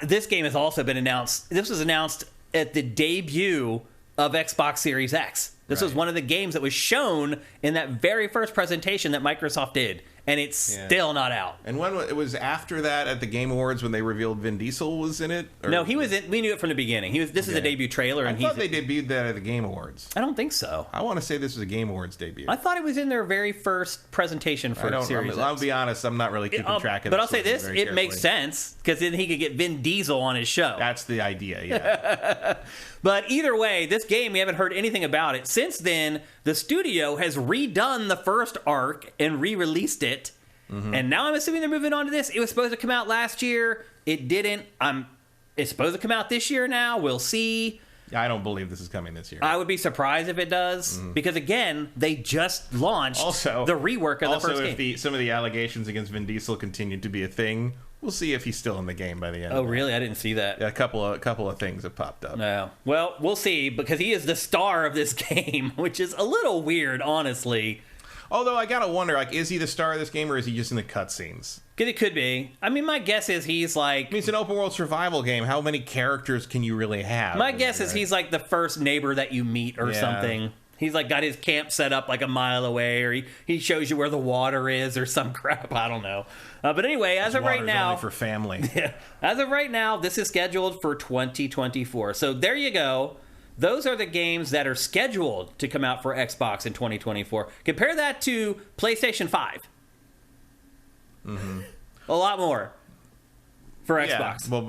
this game has also been announced. This was announced at the debut of Xbox Series X. This was one of the games that was shown in that very first presentation that Microsoft did, and it's still not out. And when it was after that at the Game Awards when they revealed Vin Diesel was in it? No, he was in. We knew it from the beginning. This is a debut trailer, and I thought they debuted that at the Game Awards. I don't think so. I want to say this was a Game Awards debut. I thought it was in their very first presentation for Series X. I'll be honest, I'm not really keeping track of it. But I'll say this, it makes sense, because then he could get Vin Diesel on his show. That's the idea, yeah. But either way, this game, we haven't heard anything about it. Since then, the studio has redone the first Ark and re-released it. Mm-hmm. And now I'm assuming they're moving on to this. It was supposed to come out last year. It didn't. It's supposed to come out this year now. We'll see. I don't believe this is coming this year. I would be surprised if it does. Mm-hmm. Because, again, they just launched the rework of the first game. Also, if some of the allegations against Vin Diesel continued to be a thing, we'll see if he's still in the game by the end. Oh, really? I didn't see that. Yeah, a couple of things have popped up. No. Well, we'll see, because he is the star of this game, which is a little weird, honestly. Although I gotta wonder, is he the star of this game, or is he just in the cutscenes? Because it could be. I mean, my guess is he's like... I mean, it's an open world survival game. How many characters can you really have? My guess is he's like the first neighbor that you meet or something. He's like got his camp set up like a mile away, or he shows you where the water is or some crap. I don't know. But anyway, as of right now... only for family. Yeah, as of right now, this is scheduled for 2024. So there you go. Those are the games that are scheduled to come out for Xbox in 2024. Compare that to PlayStation 5. Mm-hmm. A lot more for Xbox. Well,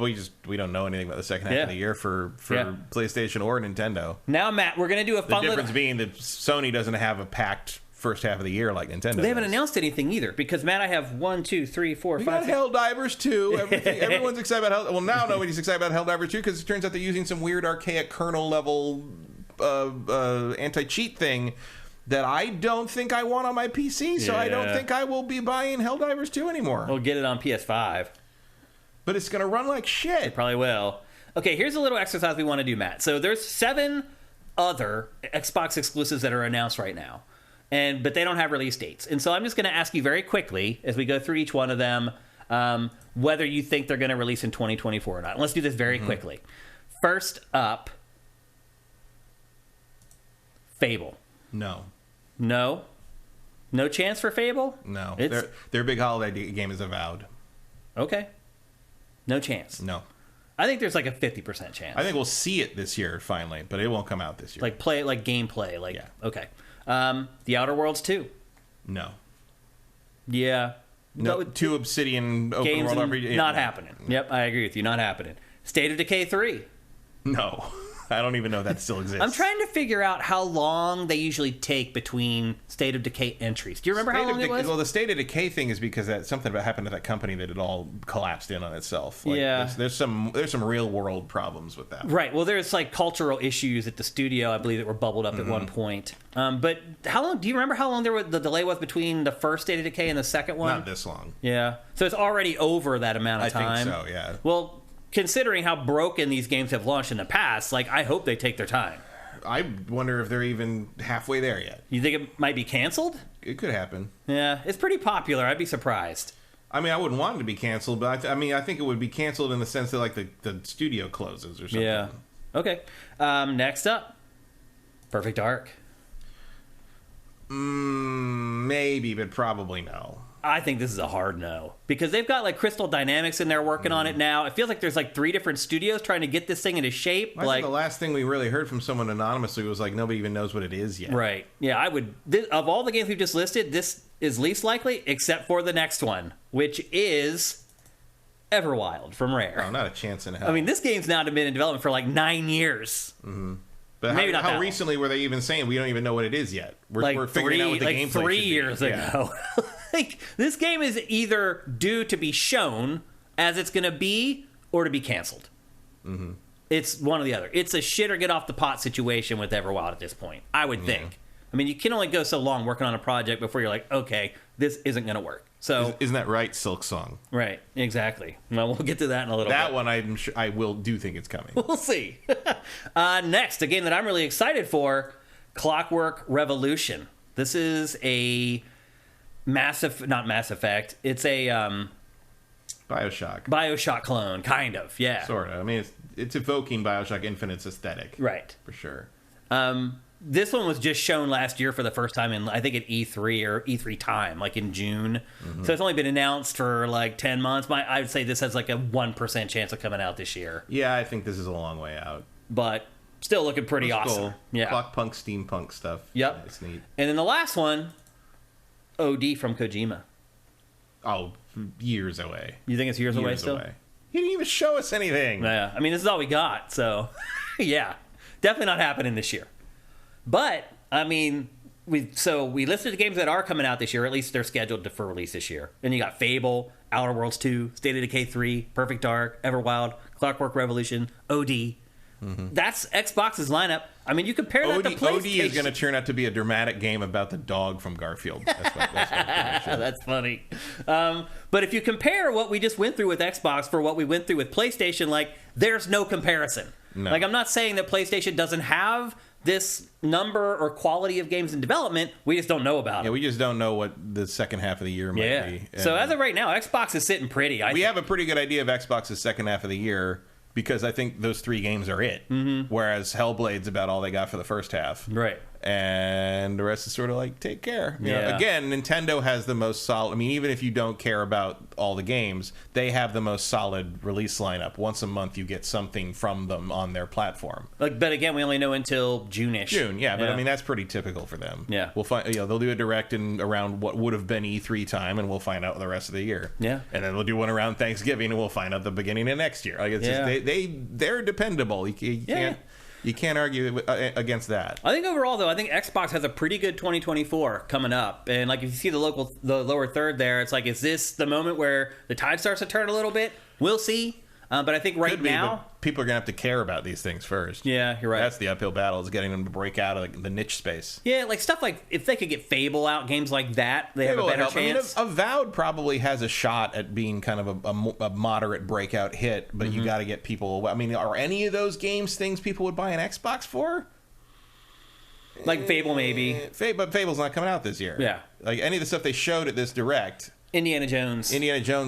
we don't know anything about the second half of the year for PlayStation or Nintendo. Now, Matt, we're going to do a fun The difference being that Sony doesn't have a packed first half of the year like Nintendo They haven't announced anything either, because, Matt, I have 1, 2, 3, 4, 5, 6... Helldivers 2. Everyone's excited about Well, now nobody's excited about Helldivers 2 because it turns out they're using some weird archaic kernel-level anti-cheat thing that I don't think I want on my PC, so I don't think I will be buying Helldivers 2 anymore. We'll get it on PS5. But it's going to run like shit. It probably will. Okay, here's a little exercise we want to do, Matt. So there's 7 other Xbox exclusives that are announced right now. But they don't have release dates. And so I'm just going to ask you very quickly, as we go through each one of them, whether you think they're going to release in 2024 or not. And let's do this very quickly. First up, Fable. No. No? No chance for Fable? No. Their big holiday game is Avowed. Okay. No chance. No. I think there's like a 50% chance. I think we'll see it this year, finally, but it won't come out this year. Like gameplay. Okay. The Outer Worlds 2. No. Yeah. No, 2 Obsidian open world RPG. Not happening. Yep, I agree with you. Not happening. State of Decay 3. No. I don't even know that still exists. I'm trying to figure out how long they usually take between State of Decay entries. Do you remember how long it was? Well, the State of Decay thing is because something happened to that company that it all collapsed in on itself. There's some real world problems with that. Right. Well, there's like cultural issues at the studio, I believe, that were bubbled up at one point. But how long? Do you remember how long the delay was between the first State of Decay and the second one? Not this long. Yeah. So it's already over that amount of time. I think so. Yeah. Well, considering how broken these games have launched in the past, I hope they take their time. I wonder if they're even halfway there yet. You think it might be canceled? It could happen. Yeah, it's pretty popular. I'd be surprised. I mean, I wouldn't want it to be canceled, but I think it would be canceled in the sense that the studio closes or something. Yeah. Okay. Next up, Perfect Dark. Maybe, but probably no. I think this is a hard no, because they've got Crystal Dynamics in there working on it now. It feels like there's 3 different studios trying to get this thing into shape. I think the last thing we really heard from someone anonymously was nobody even knows what it is yet. Right. Yeah, I would. Of all the games we've just listed, this is least likely, except for the next one, which is Everwild from Rare. Oh, not a chance in hell. I mean, this game's now been in development for 9 years. Mm-hmm. But how recently were they even saying we don't even know what it is yet? We're figuring out what the gameplay 3 years ago. This game is either due to be shown as it's going to be or to be canceled. Mm-hmm. It's one or the other. It's a shit or get off the pot situation with Everwild at this point, I would think. I mean, you can only go so long working on a project before you're like, okay, this isn't going to work. So isn't that right, Silk Song? Right, exactly. Well, we'll get to that in a little bit. That one, I'm sure I do think it's coming. We'll see. Next, a game that I'm really excited for, Clockwork Revolution. This is a not Mass Effect. It's a Bioshock clone, kind of. Yeah, sort of. I mean, it's evoking Bioshock Infinite's aesthetic, right? For sure. This one was just shown last year for the first time in, I think, at E3 or E3 time, like in June. So it's only been announced for like 10 months. I would say this has like a 1% chance of coming out this year. Yeah, I think this is a long way out. But still looking pretty awesome. Cool. Yeah. Clockpunk, steampunk stuff. Yep. It's neat. And then the last one, OD from Kojima. Oh, years away. You think it's years away still? He didn't even show us anything. Yeah. I mean, this is all we got. So, yeah. Definitely not happening this year. But, I mean, we listed the games that are coming out this year, or at least they're scheduled for release this year. And you got Fable, Outer Worlds 2, State of Decay 3, Perfect Dark, Everwild, Clockwork Revolution, OD. That's Xbox's lineup. I mean, you compare that to PlayStation. OD is going to turn out to be a dramatic game about the dog from Garfield. That's funny. But if you compare what we just went through with Xbox for what we went through with PlayStation, like, there's no comparison. No. Like, I'm not saying that PlayStation doesn't have this number or quality of games in development. We just don't know about it. Yeah, we just don't know what the second half of the year might be. So as of right now, Xbox is sitting pretty. We have a pretty good idea of Xbox's second half of the year because I think those 3 games are it. Whereas Hellblade's about all they got for the first half. Right. And the rest is sort of like, take care. You know, again, Nintendo has the most solid... I mean, even if you don't care about all the games, they have the most solid release lineup. Once a month, you get something from them on their platform. But again, we only know until June-ish. June, yeah. But I mean, that's pretty typical for them. Yeah. We'll find... they'll do a direct in around what would have been E3 time, and we'll find out the rest of the year. Yeah. And then they'll do one around Thanksgiving, and we'll find out the beginning of next year. Like, it's just, they're dependable. You can't argue against that. I think overall, though, I think Xbox has a pretty good 2024 coming up. And like if you see the lower third there, it's like, is this the moment where the tide starts to turn a little bit? We'll see. But I think right now, people are going to have to care about these things first. Yeah, you're right. That's the uphill battle, is getting them to break out of the niche space. Yeah, like stuff like, if they could get Fable out, games like that, they have a better chance. I mean, Avowed probably has a shot at being kind of a moderate breakout hit, but you got to get people... I mean, are any of those games things people would buy an Xbox for? Like Fable, maybe. But Fable's not coming out this year. Yeah. Like any of the stuff they showed at this Direct... Indiana Jones,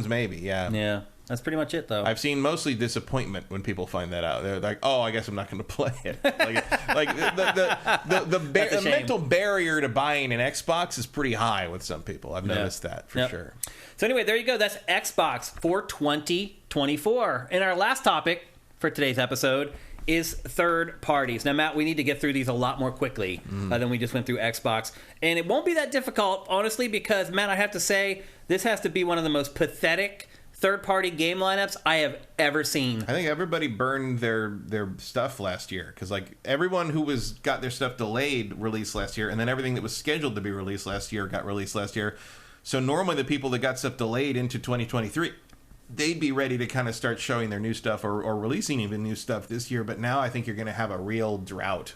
maybe, yeah. Yeah. That's pretty much it, though. I've seen mostly disappointment when people find that out. They're like, "Oh, I guess I'm not going to play it." Like the mental barrier to buying an Xbox is pretty high with some people. I've noticed that for sure. So anyway, there you go. That's Xbox for 2024. And our last topic for today's episode is third parties. Now, Matt, we need to get through these a lot more quickly than we just went through Xbox. And it won't be that difficult, honestly, because, Matt, I have to say, this has to be one of the most pathetic third-party game lineups I have ever seen. I think everybody burned their stuff last year because, like, everyone who got their stuff delayed released last year, and then everything that was scheduled to be released last year got released last year. So normally the people that got stuff delayed into 2023, they'd be ready to kind of start showing their new stuff or releasing even new stuff this year. But now I think you're going to have a real drought.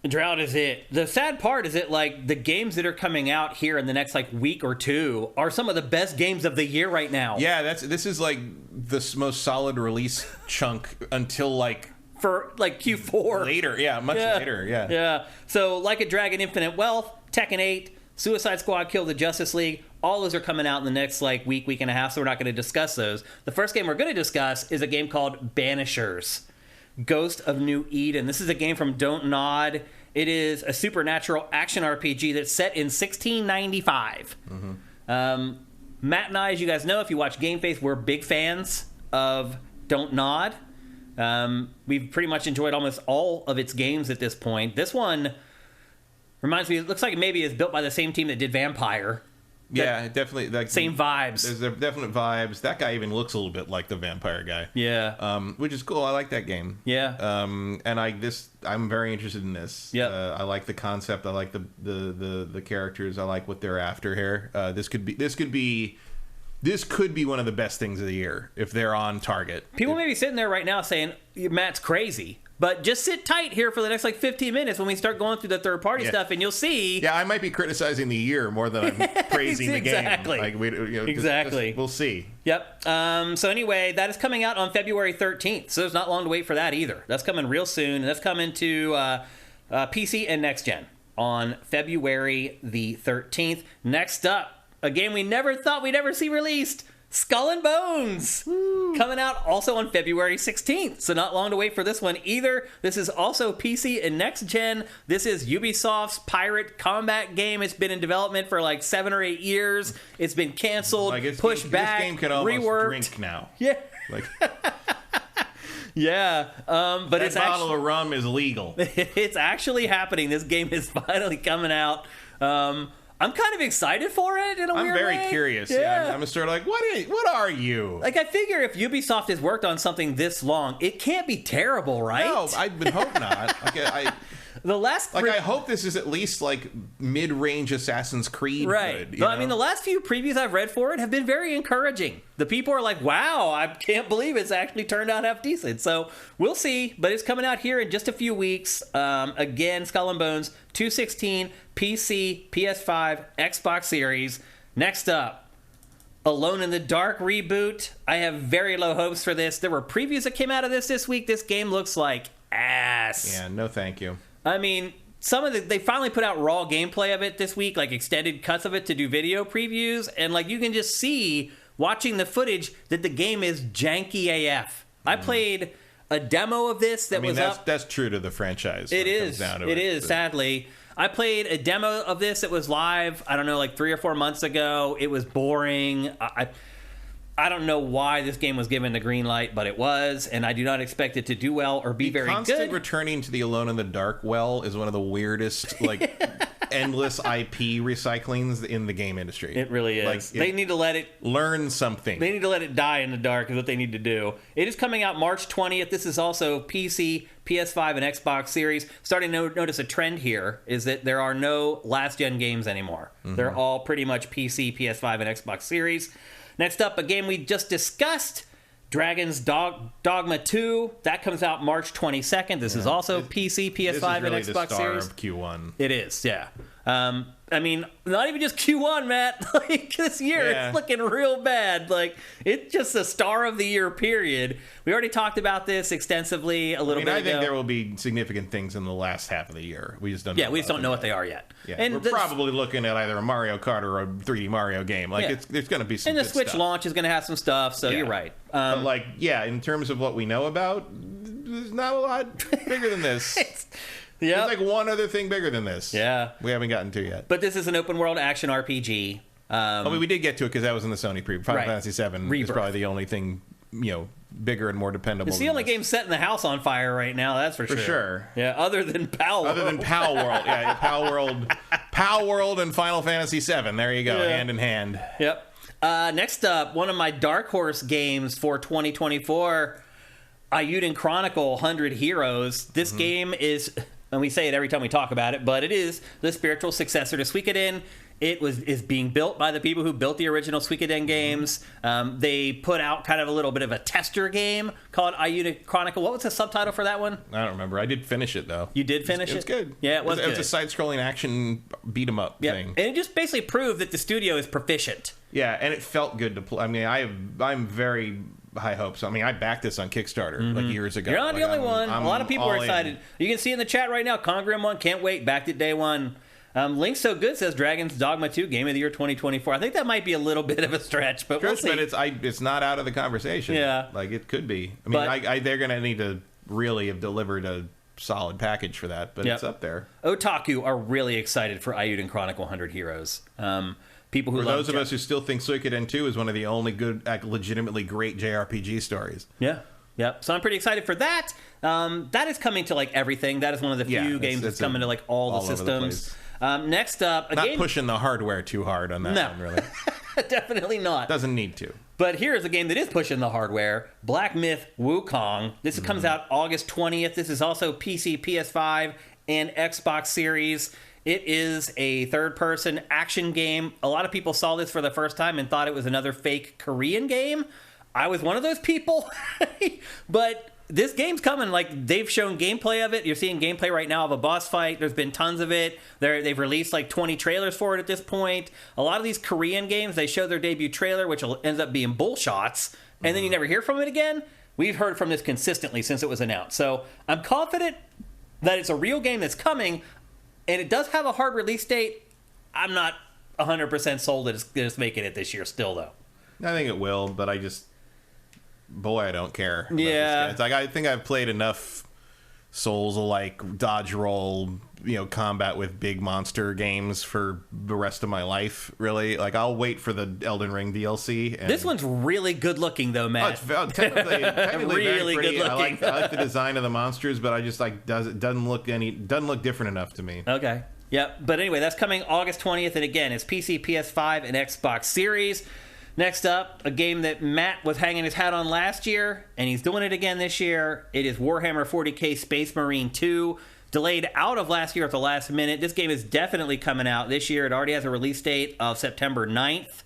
Drought is it. The sad part is that, like, the games that are coming out here in the next, like, week or two are some of the best games of the year right now. Yeah, this is, like, the most solid release chunk until, like... For, like, Q4. Later, yeah, much later, yeah. Yeah. So, Like a Dragon Infinite Wealth, Tekken 8, Suicide Squad Kill the Justice League, all those are coming out in the next, like, week and a half, so we're not going to discuss those. The first game we're going to discuss is a game called Banishers. Ghost of New Eden. This is a game from Don't Nod. It is a supernatural action RPG that's set in 1695. Matt and I, as you guys know, if you watch GameFace, we're big fans of Don't Nod. We've pretty much enjoyed almost all of its games at this point. This one reminds me, it looks like maybe it's built by the same team that did Vampire. Yeah, definitely. Like, same vibes. There's definite vibes. That guy even looks a little bit like the vampire guy. Yeah. Which is cool. I like that game. Yeah. And I'm very interested in this. Yeah. I like the concept. I like the characters. I like what they're after here. This could be this could be one of the best things of the year if they're on target. People may be sitting there right now saying, Matt's crazy. But just sit tight here for the next 15 minutes when we start going through the third-party stuff, and you'll see. Yeah, I might be criticizing the year more than I'm praising the game. Exactly. We'll see. Yep. So anyway, that is coming out on February 13th. So there's not long to wait for that either. That's coming real soon, and that's coming to PC and next gen on February the 13th. Next up, a game we never thought we'd ever see released. Skull and Bones, coming out also on February 16th. So not long to wait for this one either. This is also PC and next gen. This is Ubisoft's pirate combat game. It's been in development for 7 or 8 years. It's been canceled, pushed back, this game can almost reworked. Drink now. Yeah. Yeah, but that it's bottle of rum is legal. It's actually happening. This game is finally coming out. I'm kind of excited for it in a weird way. I'm very curious. Yeah. I'm sort of like, what are you? I figure if Ubisoft has worked on something this long, it can't be terrible, right? No, I would hope not. I hope this is at least mid-range Assassin's Creed. Right. Good, but the last few previews I've read for it have been very encouraging. The people are like, wow, I can't believe it's actually turned out half decent. So we'll see, but it's coming out here in just a few weeks. Again, Skull and Bones, 216, PC, PS5, Xbox Series. Next up, Alone in the Dark reboot. I have very low hopes for this. There were previews that came out of this week. This game looks like ass. Yeah, no thank you. They finally put out raw gameplay of it this week, extended cuts of it to do video previews, and you can just see, watching the footage, that the game is janky AF. I played a demo of this that's true to the franchise. It is, sadly. I played a demo of this that was live, 3 or 4 months ago. It was boring. I don't know why this game was given the green light, but it was, and I do not expect it to do well or be very good. Constant returning to the Alone in the Dark well is one of the weirdest, endless IP recyclings in the game industry. It really is. They need to let it learn something. They need to let it die in the dark is what they need to do. It is coming out March 20th. This is also PC, PS5, and Xbox Series. Starting to notice a trend here is that there are no last-gen games anymore. Mm-hmm. They're all pretty much PC, PS5, and Xbox Series. Next up, a game we just discussed, Dragon's Dogma 2. That comes out March 22nd. This is also PC, PS5, and Xbox Series. This is really the star of Q1. It is, yeah. Not even just Q1, Matt. This year, It's looking real bad. It's just a star of the year, period. We already talked about this extensively a little bit ago. I think there will be significant things in the last half of the year. We just don't know. Yeah, we just don't know what they are yet. Yeah, and we're probably looking at either a Mario Kart or a 3D Mario game. There's going to be some And the Switch stuff. launch is going to have some stuff, so you're right. In terms of what we know about, there's not a lot bigger than this. Yeah, there's one other thing bigger than this. Yeah, we haven't gotten to yet. But this is an open world action RPG. We did get to it because that was in the Sony preview. Final Fantasy VII is probably the only thing bigger and more dependable. It's the only game setting the house on fire right now. That's for sure. For sure. Yeah, other than Palworld. Yeah, Palworld and Final Fantasy VII. There you go, hand in hand. Yep. Next up, one of my dark horse games for 2024, Ayuden Chronicle 100 Heroes. This game is, and we say it every time we talk about it, but it is the spiritual successor to Suikoden. It is being built by the people who built the original Suikoden games. They put out kind of a little bit of a tester game called Ayuden Chronicle. What was the subtitle for that one? I don't remember. I did finish it, though. You did finish it? It was good. Yeah, it was good. It was a side-scrolling action beat-em-up thing. And it just basically proved that the studio is proficient. Yeah, and it felt good to play. I'm very high hopes. I backed this on Kickstarter years ago. You're not the only one. A lot of people are excited. You can see in the chat right now, Congrim 1, can't wait, backed it day one. Link So Good says Dragon's Dogma 2 Game of the Year 2024. I think that might be a little bit of a stretch, but we'll see. But it's not out of the conversation. Yeah. It could be. They're going to need to really have delivered a solid package for that, but it's up there. Otaku are really excited for Ayuden Chronicle 100 Heroes. People who for those of us who still think Suikoden 2 is one of the only good, legitimately great JRPG stories. Yeah. Yep. So I'm pretty excited for that. That is coming to everything. That is one of the few games that's coming to all the systems. Next up, not pushing the hardware too hard on that one, really. Definitely not. Doesn't need to. But here's a game that is pushing the hardware: Black Myth Wukong. This comes out August 20th. This is also PC, PS5, and Xbox Series. It is a third-person action game. A lot of people saw this for the first time and thought it was another fake Korean game. I was one of those people. But this game's coming. Like, they've shown gameplay of it. You're seeing gameplay right now of a boss fight. There's been tons of it. They've released like 20 trailers for it at this point. A lot of these Korean games, they show their debut trailer, which ends up being bullshots, and then you never hear from it again. We've heard from this consistently since it was announced. So I'm confident that it's a real game that's coming, and it does have a hard release date. I'm not 100% sold that it's making it this year still, though. I think it will, but I don't care. Yeah. It's like, I think I've played enough Souls-like dodge roll, combat with big monster games for the rest of my life, really. Like, I'll wait for the Elden Ring DLC. And this one's really good looking, though, Matt. it's technically Really very pretty. good looking. I like the design of the monsters, but I just doesn't look different enough to me. Okay. Yep. But anyway, that's coming August 20th, and again, it's PC, PS5, and Xbox Series. Next up, a game that Matt was hanging his hat on last year, and he's doing it again this year. It is Warhammer 40k Space Marine 2, delayed out of last year at the last minute. This game is definitely coming out this year. It already has a release date of September 9th.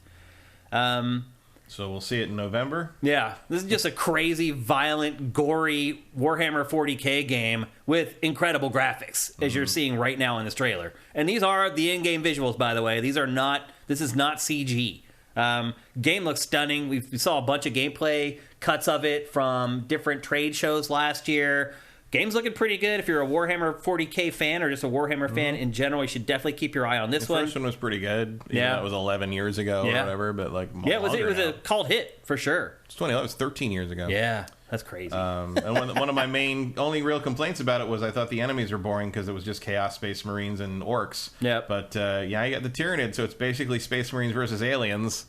So we'll see it in November? Yeah, this is just a crazy, violent, gory Warhammer 40k game with incredible graphics, as you're seeing right now in this trailer. And these are the in-game visuals, by the way. This is not CG. Game looks stunning. We saw a bunch of gameplay cuts of it from different trade shows last year. Game's looking pretty good. If you're a Warhammer 40k fan or just a Warhammer fan in general, you should definitely keep your eye on this one. The first one was pretty good. Yeah. It was 11 years ago or whatever, but like it was a cult hit for sure. It was 13 years ago. Yeah, that's crazy. And one of my only real complaints about it was I thought the enemies were boring because it was just Chaos Space Marines and Orcs. Yep. But you got the Tyranid, so it's basically Space Marines versus aliens.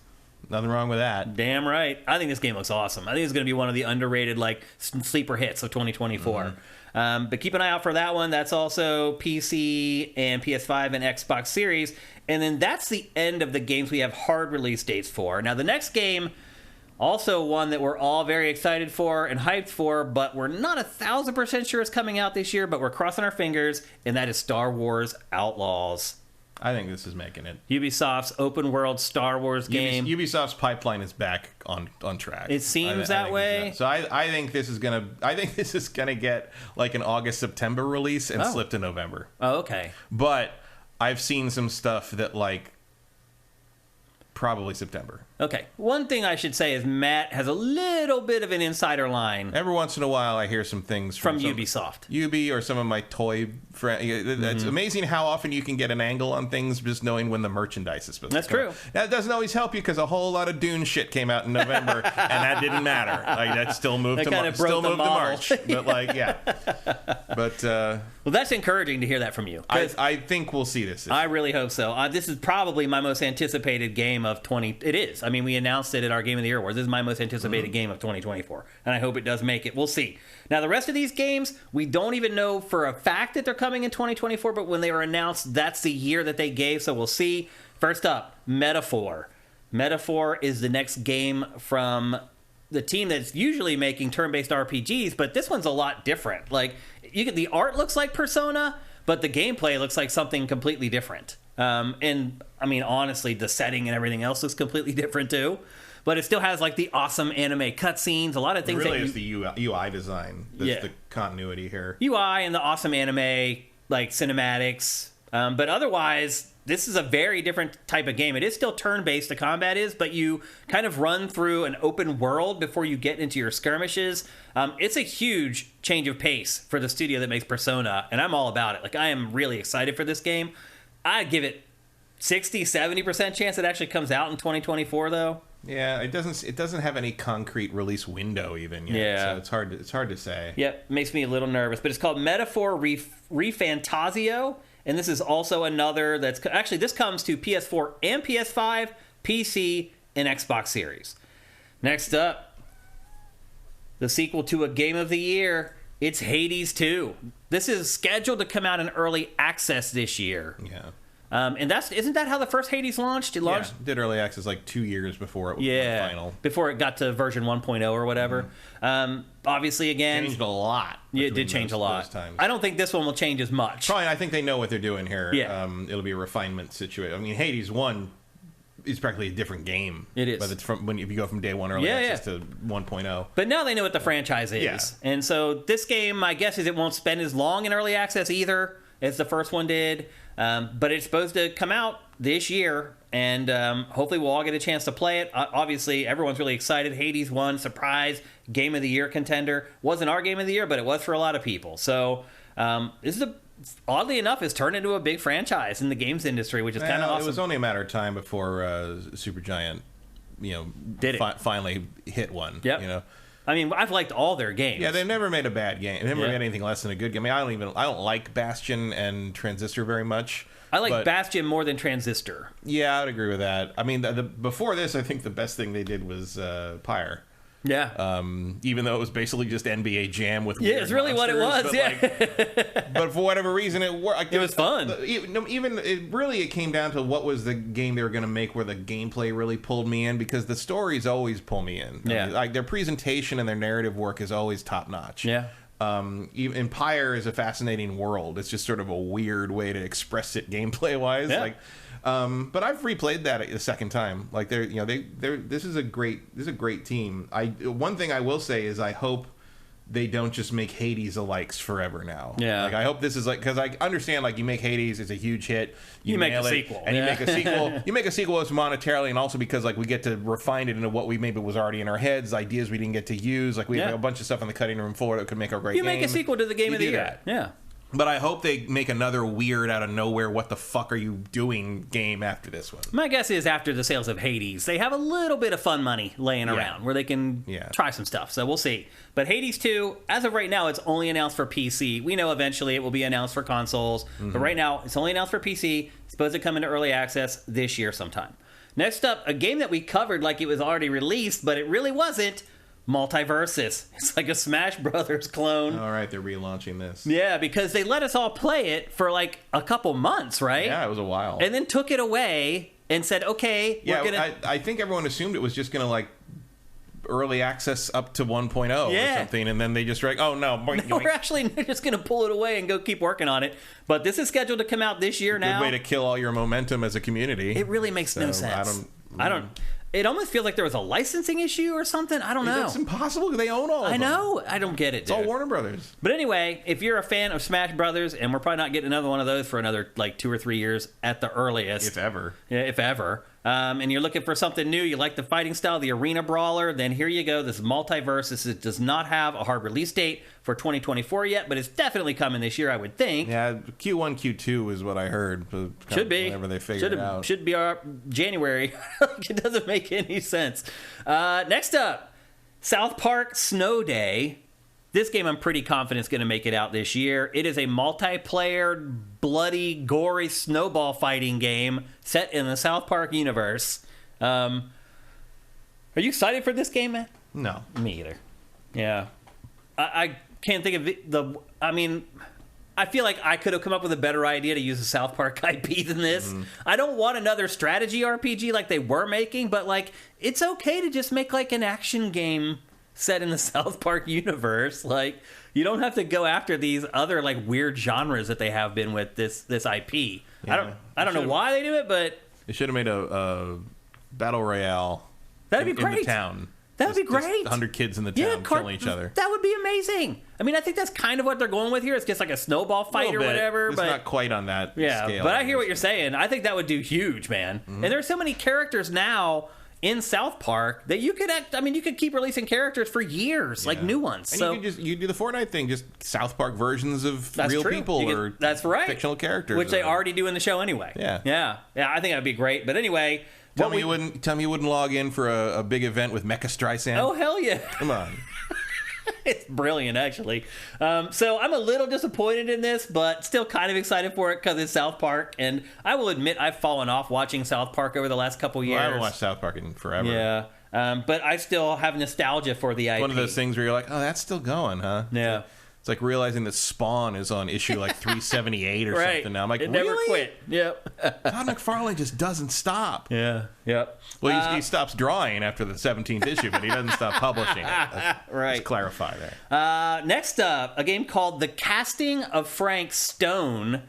Nothing wrong with that. Damn right. I think this game looks awesome. I think it's going to be one of the underrated sleeper hits of 2024. But keep an eye out for that one. That's also PC and PS5 and Xbox Series. And then that's the end of the games we have hard release dates for. Now, the next game, also one that we're all very excited for and hyped for, but we're not 1,000% sure it's coming out this year, but we're crossing our fingers, and that is Star Wars Outlaws. I think this is making it. Ubisoft's open world Star Wars game. Ubisoft's pipeline is back on track. It seems that way. So I think this is gonna get like an August-September release and slip to November. Oh, okay. But I've seen some stuff that like probably September. Okay. One thing I should say is Matt has a little bit of an insider line. Every once in a while, I hear some things from Ubisoft. Ubi or some of my toy friends. It's amazing how often you can get an angle on things just knowing when the merchandise is supposed to come out. That's true. That doesn't always help you because a whole lot of Dune shit came out in November, and that didn't matter. Like that still moved to March. But like, yeah. But well, that's encouraging to hear that from you. I think we'll see this. I really hope so. This is probably my most anticipated game of 20. It is. I mean, we announced it at our Game of the Year Awards. This is my most anticipated game of 2024, and I hope it does make it. We'll see. Now, the rest of these games, we don't even know for a fact that they're coming in 2024, but when they were announced, that's the year that they gave, so we'll see. First up, Metaphor. Metaphor is the next game from the team that's usually making turn-based RPGs, but this one's a lot different. Like, the art looks like Persona, but the gameplay looks like something completely different. And I mean, honestly, the setting and everything else looks completely different too. But it still has like the awesome anime cutscenes, a lot of things. It really is the UI design that's the continuity here. UI and the awesome anime like cinematics. But otherwise, this is a very different type of game. It is still turn-based, the combat is, but you kind of run through an open world before you get into your skirmishes. It's a huge change of pace for the studio that makes Persona, and I'm all about it. Like, I am really excited for this game. I'd give it 60-70% chance it actually comes out in 2024, though. Yeah, it doesn't have any concrete release window even yet. Yeah, so it's hard to say. Yep, makes me a little nervous. But it's called Metaphor Refantasio, and this is also another that's actually this comes to PS4 and PS5, PC, and Xbox Series. Next up, the sequel to a game of the year. It's Hades 2. This is scheduled to come out in early access this year. Yeah. And isn't that how the first Hades launched? It launched, did early access like 2 years before it went final. Before it got to version 1.0 or whatever. Obviously, again, Changed a lot. Yeah, it did change a lot. Times. I don't think this one will change as much. Probably, I think they know what they're doing here. Yeah. It'll be a refinement situation. I mean, Hades 1 is practically a different game. It is. But it's if you go from day one early access to 1.0. But now they know what the franchise is. Yeah. And so this game, my guess is it won't spend as long in early access either as the first one did. But it's supposed to come out this year, and hopefully we'll all get a chance to play it. Obviously, everyone's really excited. Hades won, surprise, Game of the Year contender. Wasn't our Game of the Year, but it was for a lot of people. So this is oddly enough, has turned into a big franchise in the games industry, which is kind of awesome. It was only a matter of time before Supergiant, finally hit one. Yep. I mean, I've liked all their games. Yeah, they've never made a bad game. They've never made anything less than a good game. I mean, I don't like Bastion and Transistor very much. I like Bastion more than Transistor. Yeah, I'd agree with that. I mean, before this, I think the best thing they did was Pyre. Yeah. Even though it was basically just NBA Jam with it's really monsters, what it was. But but for whatever reason, it worked. It was fun. It came down to what was the game they were going to make where the gameplay really pulled me in, because the stories always pull me in. Yeah. I mean, like their presentation and their narrative work is always top notch. Yeah. Even Empire is a fascinating world. It's just sort of a weird way to express it gameplay wise. Yeah. But I've replayed that a second time. Like this is a great team. One thing I will say is I hope they don't just make Hades alikes forever now. Yeah. Like I hope this is because I understand you make Hades, it's a huge hit. You make a sequel. And you make a sequel. You make a sequel that's monetarily, and also because we get to refine it into what we maybe was already in our heads, ideas we didn't get to use. Like we have a bunch of stuff on the cutting room floor that could make a great game. You make a sequel to the Game of the Year. Yeah. But I hope they make another weird out of nowhere, what the fuck are you doing game after this one. My guess is after the sales of Hades, they have a little bit of fun money laying around where they can try some stuff. So we'll see. But Hades 2, as of right now, it's only announced for PC. We know eventually it will be announced for consoles. Mm-hmm. But right now, it's only announced for PC. It's supposed to come into early access this year sometime. Next up, a game that we covered like it was already released, but it really wasn't. Multiversus. It's like a Smash Brothers clone. All right, they're relaunching this. Yeah, because they let us all play it for a couple months, right? Yeah, it was a while. And then took it away and said, okay, we're going to... I think everyone assumed it was just going to, early access up to 1.0 or something, and then they just were like, oh, no. We're actually just going to pull it away and go keep working on it. But this is scheduled to come out this year now. Good way to kill all your momentum as a community. It really makes no sense. I don't... It almost feels like there was a licensing issue or something. I don't know. It's impossible. They own all of them. I know. I don't get it, It's all Warner Brothers. But anyway, if you're a fan of Smash Brothers, and we're probably not getting another one of those for another 2 or 3 years at the earliest. If ever. Yeah, if ever. And you're looking for something new, you like the fighting style, the arena brawler, then here you go. This is Multiversus. It does not have a hard release date for 2024 yet, but it's definitely coming this year, I would think. Yeah, Q1, Q2 is what I heard. Should be. Whenever they figure it out. Should be our January. It doesn't make any sense. Next up, South Park Snow Day. This game I'm pretty confident is going to make it out this year. It is a multiplayer, bloody, gory snowball fighting game set in the South Park universe. Are you excited for this game, man? No. Me either. Yeah. I can't think of I feel like I could have come up with a better idea to use a South Park IP than this. Mm. I don't want another strategy RPG like they were making, but it's okay to just make an action game set in the South Park universe. You don't have to go after these other weird genres that they have been with this IP. Yeah. I don't know why they do it, but they should have made a battle royale. That'd be great. In the town. That would be great. 100 kids in the town killing each other. That would be amazing. I mean, I think that's kind of what they're going with here. It's just a snowball fight or whatever. It's not quite on that scale. But I hear what you're saying. I think that would do huge, man. Mm-hmm. And there's so many characters now in South Park that you could you could keep releasing characters for years, new ones. And you do the Fortnite thing, just South Park versions of real people or that's right. fictional characters. Which they already do in the show anyway. Yeah, I think that'd be great. But anyway... Tell me you wouldn't log in for a big event with Mecha Streisand? Oh, hell yeah. Come on. It's brilliant, actually. So I'm a little disappointed in this, but still kind of excited for it because it's South Park. And I will admit I've fallen off watching South Park over the last couple years. I haven't watched South Park in forever. Yeah. But I still have nostalgia for the IP. One of those things where you're like, oh, that's still going, huh? Yeah. It's like realizing that Spawn is on issue like 378 or something now. I'm like, it really? never quit. Yep. Todd McFarlane just doesn't stop. Yeah. Yep. Well, he stops drawing after the 17th issue, but he doesn't stop publishing it. Right. Let's clarify there. Next up, a game called The Casting of Frank Stone.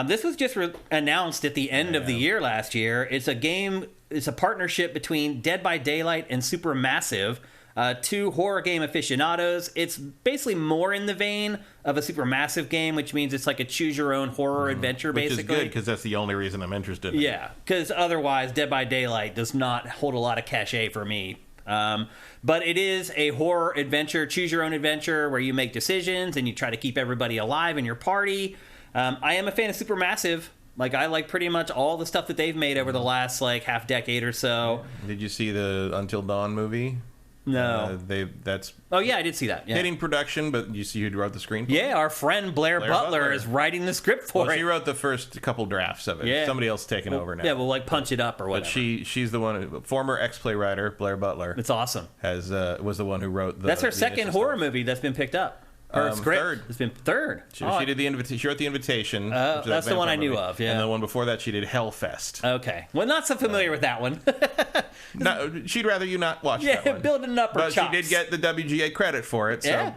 This was just announced at the end of the year last year. It's a game. It's a partnership between Dead by Daylight and Supermassive. Two horror game aficionados. It's basically more in the vein of a Supermassive game, which means it's like a choose-your-own horror adventure, basically. Which is good, because that's the only reason I'm interested in it. Yeah, because otherwise Dead by Daylight does not hold a lot of cachet for me. But it is a horror adventure, choose-your-own adventure, where you make decisions and you try to keep everybody alive in your party. I am a fan of Supermassive. Like, I like pretty much all the stuff that they've made over the last, like, half decade or so. Did you see the Until Dawn movie? No. Oh yeah, I did see that. Yeah. Hitting production, but you see who wrote the screenplay? Yeah, our friend Blair Butler is writing the script for it. She wrote the first couple drafts of it. Yeah. Somebody else taking over now. Yeah, we'll like punch it up or whatever. But she's the one, former X-Play writer, Blair Butler. It's awesome. Was the one who wrote the. That's her second horror movie that's been picked up. Her script. Third. It's been third. She did the invitation. She wrote the invitation. That's the one I knew of. Yeah. And the one before that, she did Hellfest. Okay. Well, not so familiar with that one. No, she'd rather you not watch that one. Yeah, building up her chops. chops. She did get the WGA credit for it. So,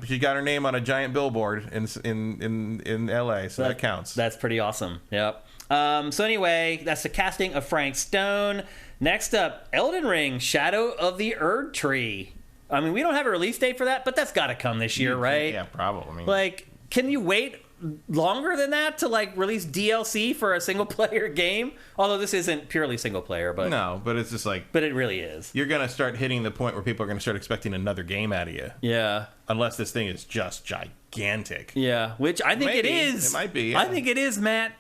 she got her name on a giant billboard in LA, so that counts. That's pretty awesome. Yep. So anyway, that's the casting of Frank Stone. Next up, Elden Ring, Shadow of the Erd Tree. I mean, we don't have a release date for that, but that's got to come this year, right? Yeah, probably. I mean, like, can you wait longer than that to like release DLC for a single player game? Although this isn't purely single player, but no, but it's just like, but it really is. You're gonna start hitting the point where people are gonna start expecting another game out of you. Yeah, unless this thing is just gigantic. Yeah, which I think it is. It might be. Yeah. I think it is, Matt.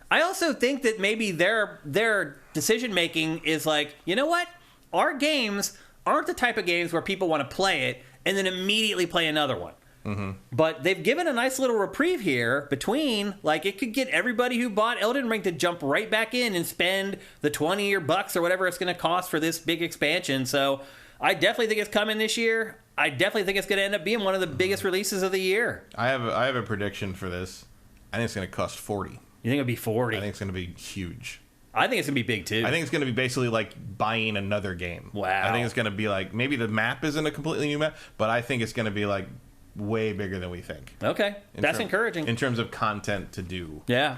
I also think that maybe their decision making is like, you know what? Our games aren't the type of games where people want to play it and then immediately play another one. Mm-hmm. But they've given a nice little reprieve here between, like, it could get everybody who bought Elden Ring to jump right back in and spend the $20 or bucks or whatever it's going to cost for this big expansion. So I definitely think it's coming this year. I definitely think it's going to end up being one of the biggest releases of the year. I have a prediction for this. I think it's going to cost $40. You think it'll be $40? I think it's going to be huge. I think it's going to be big, too. I think it's going to be basically like buying another game. Wow. I think it's going to be like, maybe the map isn't a completely new map, but I think it's going to be like way bigger than we think. Okay. That's encouraging. In terms of content to do. Yeah.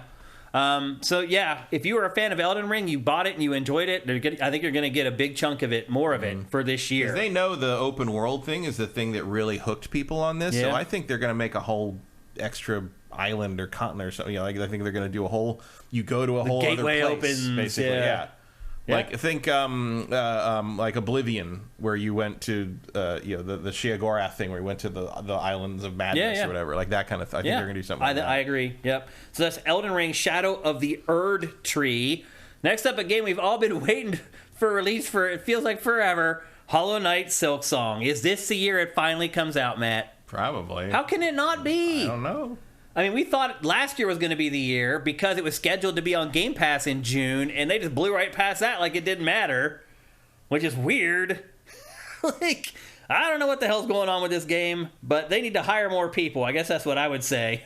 So, yeah, if you were a fan of Elden Ring, you bought it and you enjoyed it, I think you're going to get a big chunk of it, more of it, for this year. They know the open world thing is the thing that really hooked people on this, so I think they're going to make a whole extra island or continent or something. I think they're going to do a whole. You go to a whole other place, opens, basically. Yeah. Like think like Oblivion, where you went to the Sheogorath thing, where you went to the Islands of Madness or whatever, like that kind of. I think they're going to do something. Like that. I agree. Yep. So that's Elden Ring: Shadow of the Erd Tree. Next up, a game we've all been waiting for release for. It feels like forever. Hollow Knight: Silksong. Is this the year it finally comes out, Matt? Probably. How can it not be? I don't know. I mean, we thought last year was going to be the year because it was scheduled to be on Game Pass in June, and they just blew right past that like it didn't matter, which is weird. Like, I don't know what the hell's going on with this game, but they need to hire more people. I guess that's what I would say.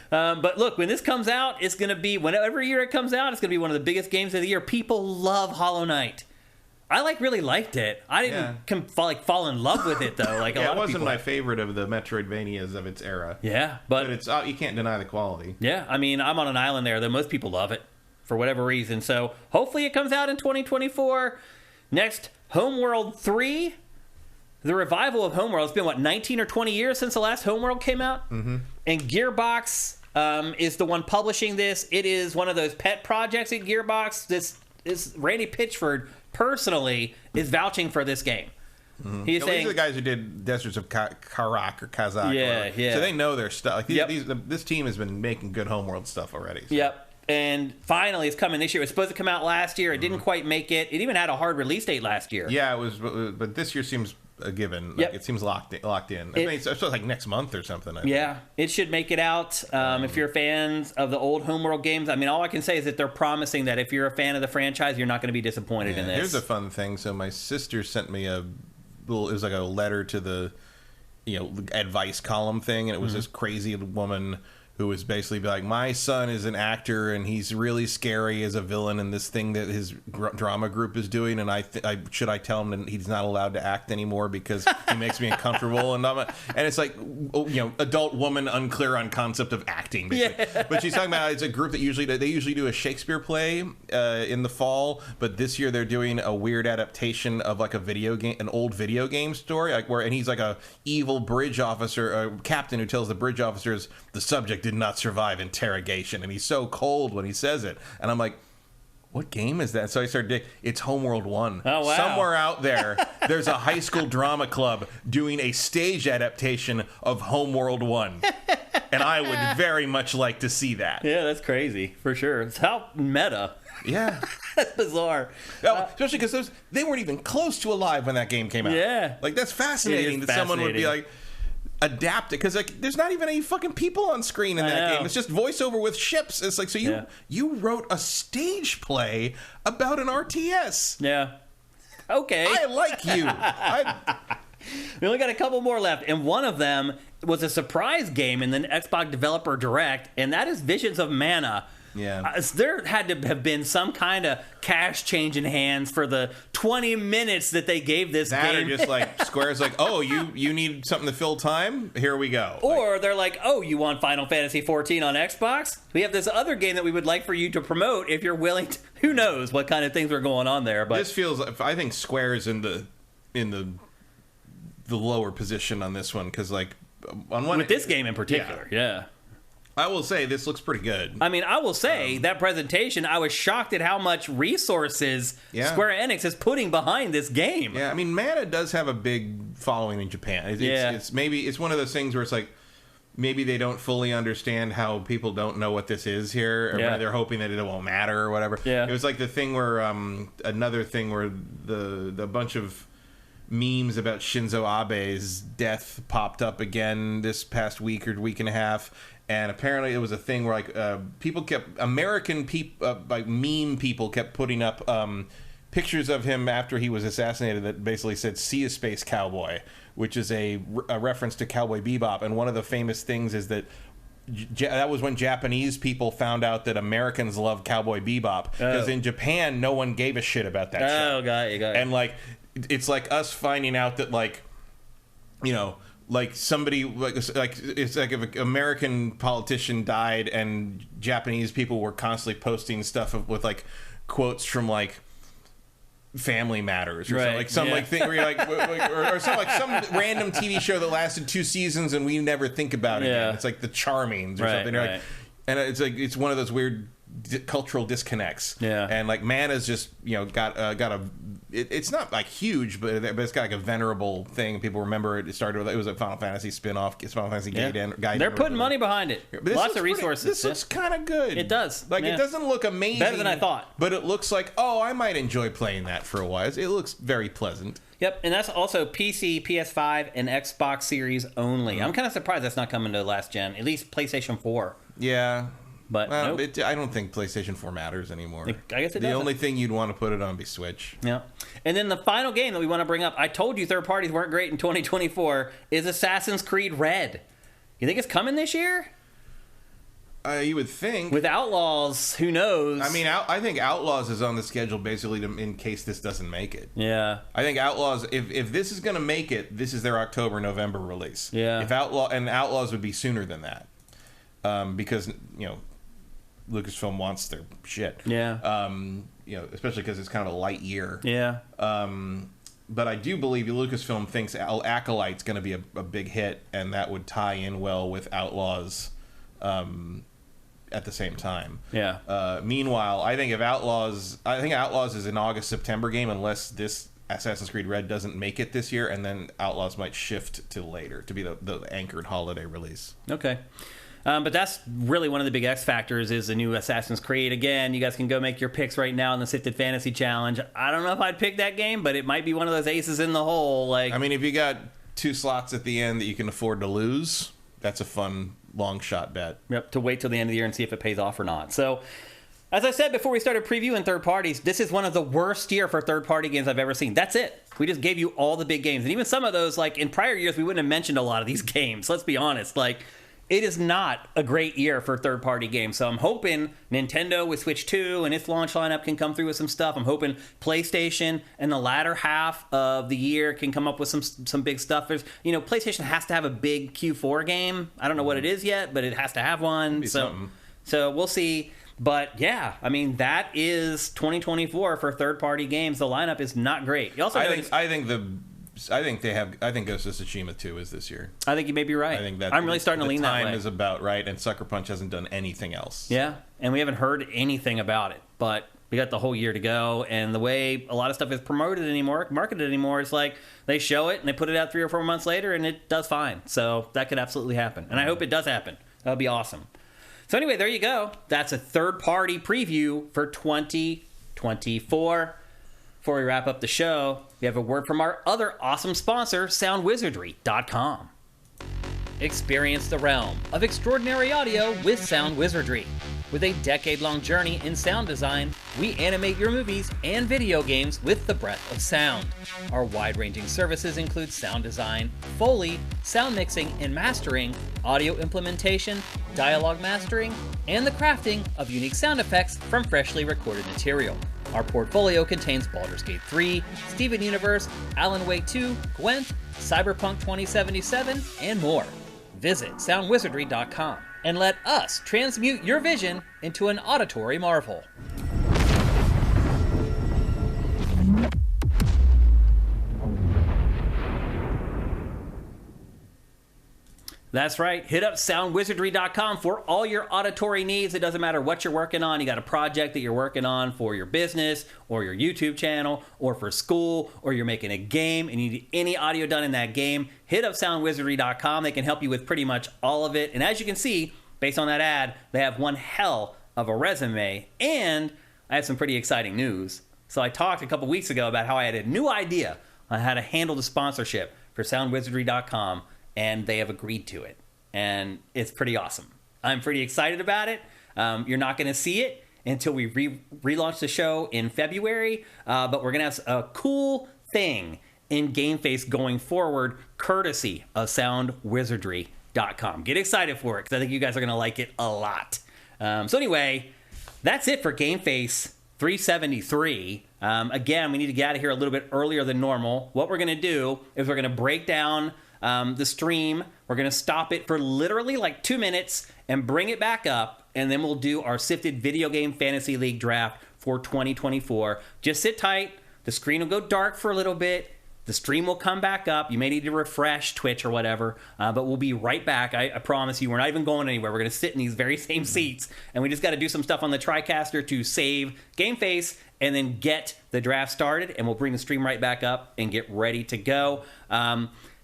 But look, when this comes out, it's going to be, whenever year it comes out, it's going to be one of the biggest games of the year. People love Hollow Knight. I really liked it. I didn't fall in love with it though. Like it wasn't my favorite of the Metroidvanias of its era. Yeah, but it's you can't deny the quality. Yeah, I mean, I'm on an island there, though most people love it for whatever reason. So hopefully it comes out in 2024. Next, Homeworld 3, the revival of Homeworld. It's been 19 or 20 years since the last Homeworld came out, and Gearbox is the one publishing this. It is one of those pet projects at Gearbox. This is Randy Pitchford. Personally, is vouching for this game. He's saying, these are the guys who did Deserts of Karak or Kazakh. Yeah. So they know their stuff. Like this team has been making good Homeworld stuff already. So. Yep. And finally, it's coming this year. It was supposed to come out last year. It didn't quite make it. It even had a hard release date last year. Yeah, it was. But this year seems a given. Like, it seems locked in. I mean, it's like next month or something. I think. It should make it out. If you're fans of the old Homeworld games, I mean, all I can say is that they're promising that if you're a fan of the franchise, you're not going to be disappointed in this. Here's a fun thing. So my sister sent me it was like a letter to the advice column thing, and it was this crazy woman who was basically like, my son is an actor and he's really scary as a villain in this thing that his drama group is doing, and should I tell him that he's not allowed to act anymore because he makes me uncomfortable, and it's like, adult woman unclear on concept of acting, basically. Yeah. But she's talking about it's a group that they usually do a Shakespeare play in the fall, but this year they're doing a weird adaptation of like an old video game story, and he's like a evil bridge officer, a captain who tells the bridge officers the subject did not survive interrogation, and he's so cold when he says it, and I'm like, what game is that? So I started digging. It's Homeworld 1. Oh, wow. Somewhere out there's a high school drama club doing a stage adaptation of Homeworld 1. And I would very much like to see that. Yeah, that's crazy, for sure. It's how meta. Yeah. That's bizarre. Especially because they weren't even close to alive when that game came out. Yeah. Like, that's fascinating that someone would be like, adapt it, because like there's not even any fucking people on screen in that game. It's just voiceover with ships. It's like, so you wrote a stage play about an RTS. Yeah. Okay. I like you. We only got a couple more left, and one of them was a surprise game in the Xbox Developer Direct, and that is Visions of Mana. Yeah. There had to have been some kind of cash change in hands for the 20 minutes that they gave this game. Or just like Square's like, oh, you need something to fill time? Here we go. Or they're like, oh, you want Final Fantasy 14 on Xbox? We have this other game that we would like for you to promote if you're willing to. Who knows what kind of things were going on there? But this feels. I think Square's in the lower position on this one, because like on one with this game in particular, yeah. I will say this looks pretty good. I mean, I will say that presentation, I was shocked at how much resources Square Enix is putting behind this game. Yeah, I mean, Mana does have a big following in Japan. It's one of those things where it's like, maybe they don't fully understand how people don't know what this is here, or they're hoping that it won't matter or whatever. Yeah. It was like the thing where another thing where the bunch of memes about Shinzo Abe's death popped up again this past week or week and a half. And apparently it was a thing where American people, like meme people, kept putting up pictures of him after he was assassinated that basically said "See a Space Cowboy," which is a reference to Cowboy Bebop. And one of the famous things is that that was when Japanese people found out that Americans love Cowboy Bebop, because in Japan no one gave a shit about that show. Oh, got it. And like, it's like us finding out that like somebody like it's like if an American politician died and Japanese people were constantly posting stuff with like quotes from like Family Matters or something, like thing where you're like or some random TV show that lasted 2 seasons and we never think about it again. It's like The Charmings or something. Like, and it's like it's one of those weird cultural disconnects. Yeah. And like Mana's just got a it's not like huge, but it's got like a venerable thing. People remember it. It started with, it was a Final Fantasy spin-off. Final Fantasy Gaiden. They're putting money behind it. Lots of resources. This looks kind of good. It does. Like it doesn't look amazing. Better than I thought. But it looks like, oh, I might enjoy playing that for a while. It looks very pleasant. Yep, and that's also PC, PS5, and Xbox Series only. I'm kind of surprised that's not coming to last gen. At least PlayStation 4. Yeah. But nope. I don't think PlayStation 4 matters anymore. I guess it doesn't. The only thing you'd want to put it on would be Switch. Yeah. And then the final game that we want to bring up, I told you third parties weren't great in 2024, is Assassin's Creed Red. You think it's coming this year? You would think. With Outlaws, who knows? I mean, I think Outlaws is on the schedule basically in case this doesn't make it. Yeah. I think Outlaws, if this is going to make it, this is their October-November release. Yeah. Outlaws would be sooner than that. Because, Lucasfilm wants their shit. Yeah. Especially because it's kind of a light year. Yeah. But I do believe Lucasfilm thinks Acolyte's going to be a big hit, and that would tie in well with Outlaws at the same time. Yeah. Meanwhile, I think Outlaws is an August-September game unless this Assassin's Creed Red doesn't make it this year, and then Outlaws might shift to later to be the anchored holiday release. Okay. But that's really one of the big X factors is the new Assassin's Creed. Again, you guys can go make your picks right now in the Sifted Fantasy Challenge. I don't know if I'd pick that game, but it might be one of those aces in the hole. Like, I mean, if you got 2 slots at the end that you can afford to lose, that's a fun long shot bet. Yep, to wait till the end of the year and see if it pays off or not. So As I said before we started previewing third parties, this is one of the worst year for third-party games I've ever seen. That's it. We just gave you all the big games. And even some of those, like in prior years, we wouldn't have mentioned a lot of these games. Let's be honest. Like, it is not a great year for third-party games. So I'm hoping Nintendo with Switch 2 and its launch lineup can come through with some stuff. I'm hoping PlayStation in the latter half of the year can come up with some big stuff. There's, PlayStation has to have a big Q4 game. I don't know what it is yet, but it has to have one. So we'll see. But yeah, I mean, that is 2024 for third-party games. The lineup is not great. You also I think Ghost of Tsushima 2 is this year. I think you may be right. I think that I'm really starting to lean that way. The time is about right, and Sucker Punch hasn't done anything else. Yeah, and we haven't heard anything about it, but we got the whole year to go, and the way a lot of stuff is marketed anymore, it's like they show it and they put it out 3 or 4 months later, and it does fine. So that could absolutely happen, and I hope it does happen. That would be awesome. So anyway, there you go. That's a third-party preview for 2024. Before we wrap up the show, we have a word from our other awesome sponsor, SoundWizardry.com. Experience the realm of extraordinary audio with Sound Wizardry. With a decade-long journey in sound design, we animate your movies and video games with the breath of sound. Our wide-ranging services include sound design, Foley, sound mixing and mastering, audio implementation, dialogue mastering, and the crafting of unique sound effects from freshly recorded material. Our portfolio contains Baldur's Gate 3, Steven Universe, Alan Wake 2, Gwent, Cyberpunk 2077, and more. Visit SoundWizardry.com and let us transmute your vision into an auditory marvel. That's right. Hit up SoundWizardry.com for all your auditory needs. It doesn't matter what you're working on. You got a project that you're working on for your business or your YouTube channel or for school, or you're making a game and you need any audio done in that game. Hit up SoundWizardry.com. They can help you with pretty much all of it. And as you can see, based on that ad, they have one hell of a resume. And I have some pretty exciting news. So I talked a couple weeks ago about how I had a new idea on how to handle the sponsorship for SoundWizardry.com. And they have agreed to it. And it's pretty awesome. I'm pretty excited about it. You're not going to see it until we relaunch the show in February. But we're going to have a cool thing in GameFace going forward, courtesy of SoundWizardry.com. Get excited for it, because I think you guys are going to like it a lot. So anyway, that's it for GameFace 373. Again, we need to get out of here a little bit earlier than normal. What we're going to do is we're going to break down the stream. We're going to stop it for literally like 2 minutes and bring it back up, and then we'll do our Sifted Video Game Fantasy League draft for 2024. Just sit tight. The screen will go dark for a little bit. The stream will come back up. You may need to refresh Twitch or whatever, but we'll be right back. I promise you, we're not even going anywhere. We're going to sit in these very same seats, and we just got to do some stuff on the TriCaster to save GameFace and then get the draft started, and we'll bring the stream right back up and get ready to go.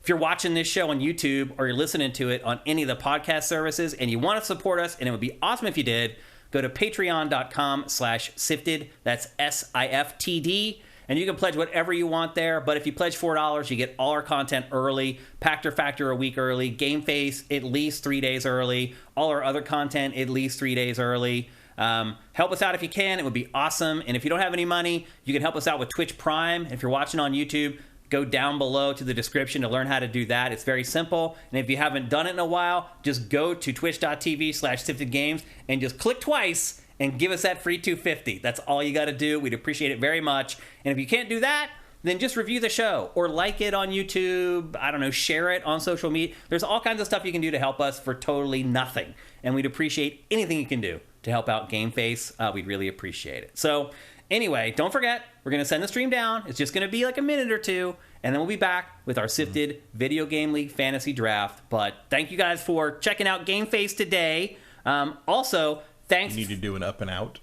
If you're watching this show on YouTube or you're listening to it on any of the podcast services and you want to support us, and it would be awesome if you did, go to patreon.com/sifted. That's SIFTD. And you can pledge whatever you want there. But if you pledge $4, you get all our content early. Pactor Factor a week early. GameFace at least 3 days early. All our other content at least 3 days early. Help us out if you can. It would be awesome. And if you don't have any money, you can help us out with Twitch Prime. If you're watching on YouTube, go down below to the description to learn how to do that. It's very simple. And if you haven't done it in a while, just go to twitch.tv/siftedgames and just click twice and give us that free $2.50. That's all you got to do. We'd appreciate it very much. And if you can't do that, then just review the show or like it on YouTube. I don't know, share it on social media. There's all kinds of stuff you can do to help us for totally nothing. And we'd appreciate anything you can do to help out GameFace. We'd really appreciate it. So anyway, don't forget, we're going to send the stream down. It's just going to be like a minute or two, and then we'll be back with our Sifted Video Game League Fantasy Draft. But thank you guys for checking out GameFace today. Also, thanks. You need to do an up and out.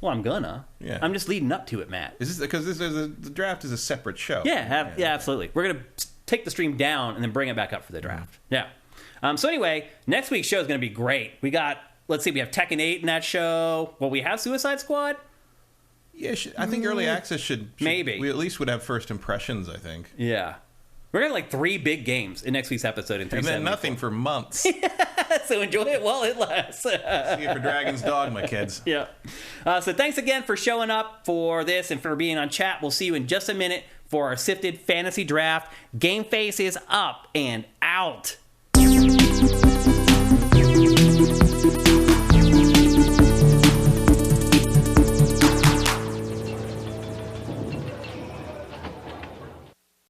Well, I'm gonna. Yeah. I'm just leading up to it, Matt. Is this because the draft is a separate show? Yeah, absolutely. We're gonna take the stream down and then bring it back up for the draft. Yeah. So anyway, next week's show is gonna be great. We got, let's see, we have Tekken 8 in that show. Will we have Suicide Squad? Yeah, I think early access should maybe. We at least would have first impressions, I think. Yeah. We're going to like 3 big games in next week's episode. In and then nothing for months. So enjoy it while it lasts. See you for Dragon's Dogma, kids. Yeah. So thanks again for showing up for this and for being on chat. We'll see you in just a minute for our Sifted Fantasy Draft. GameFace is up and out.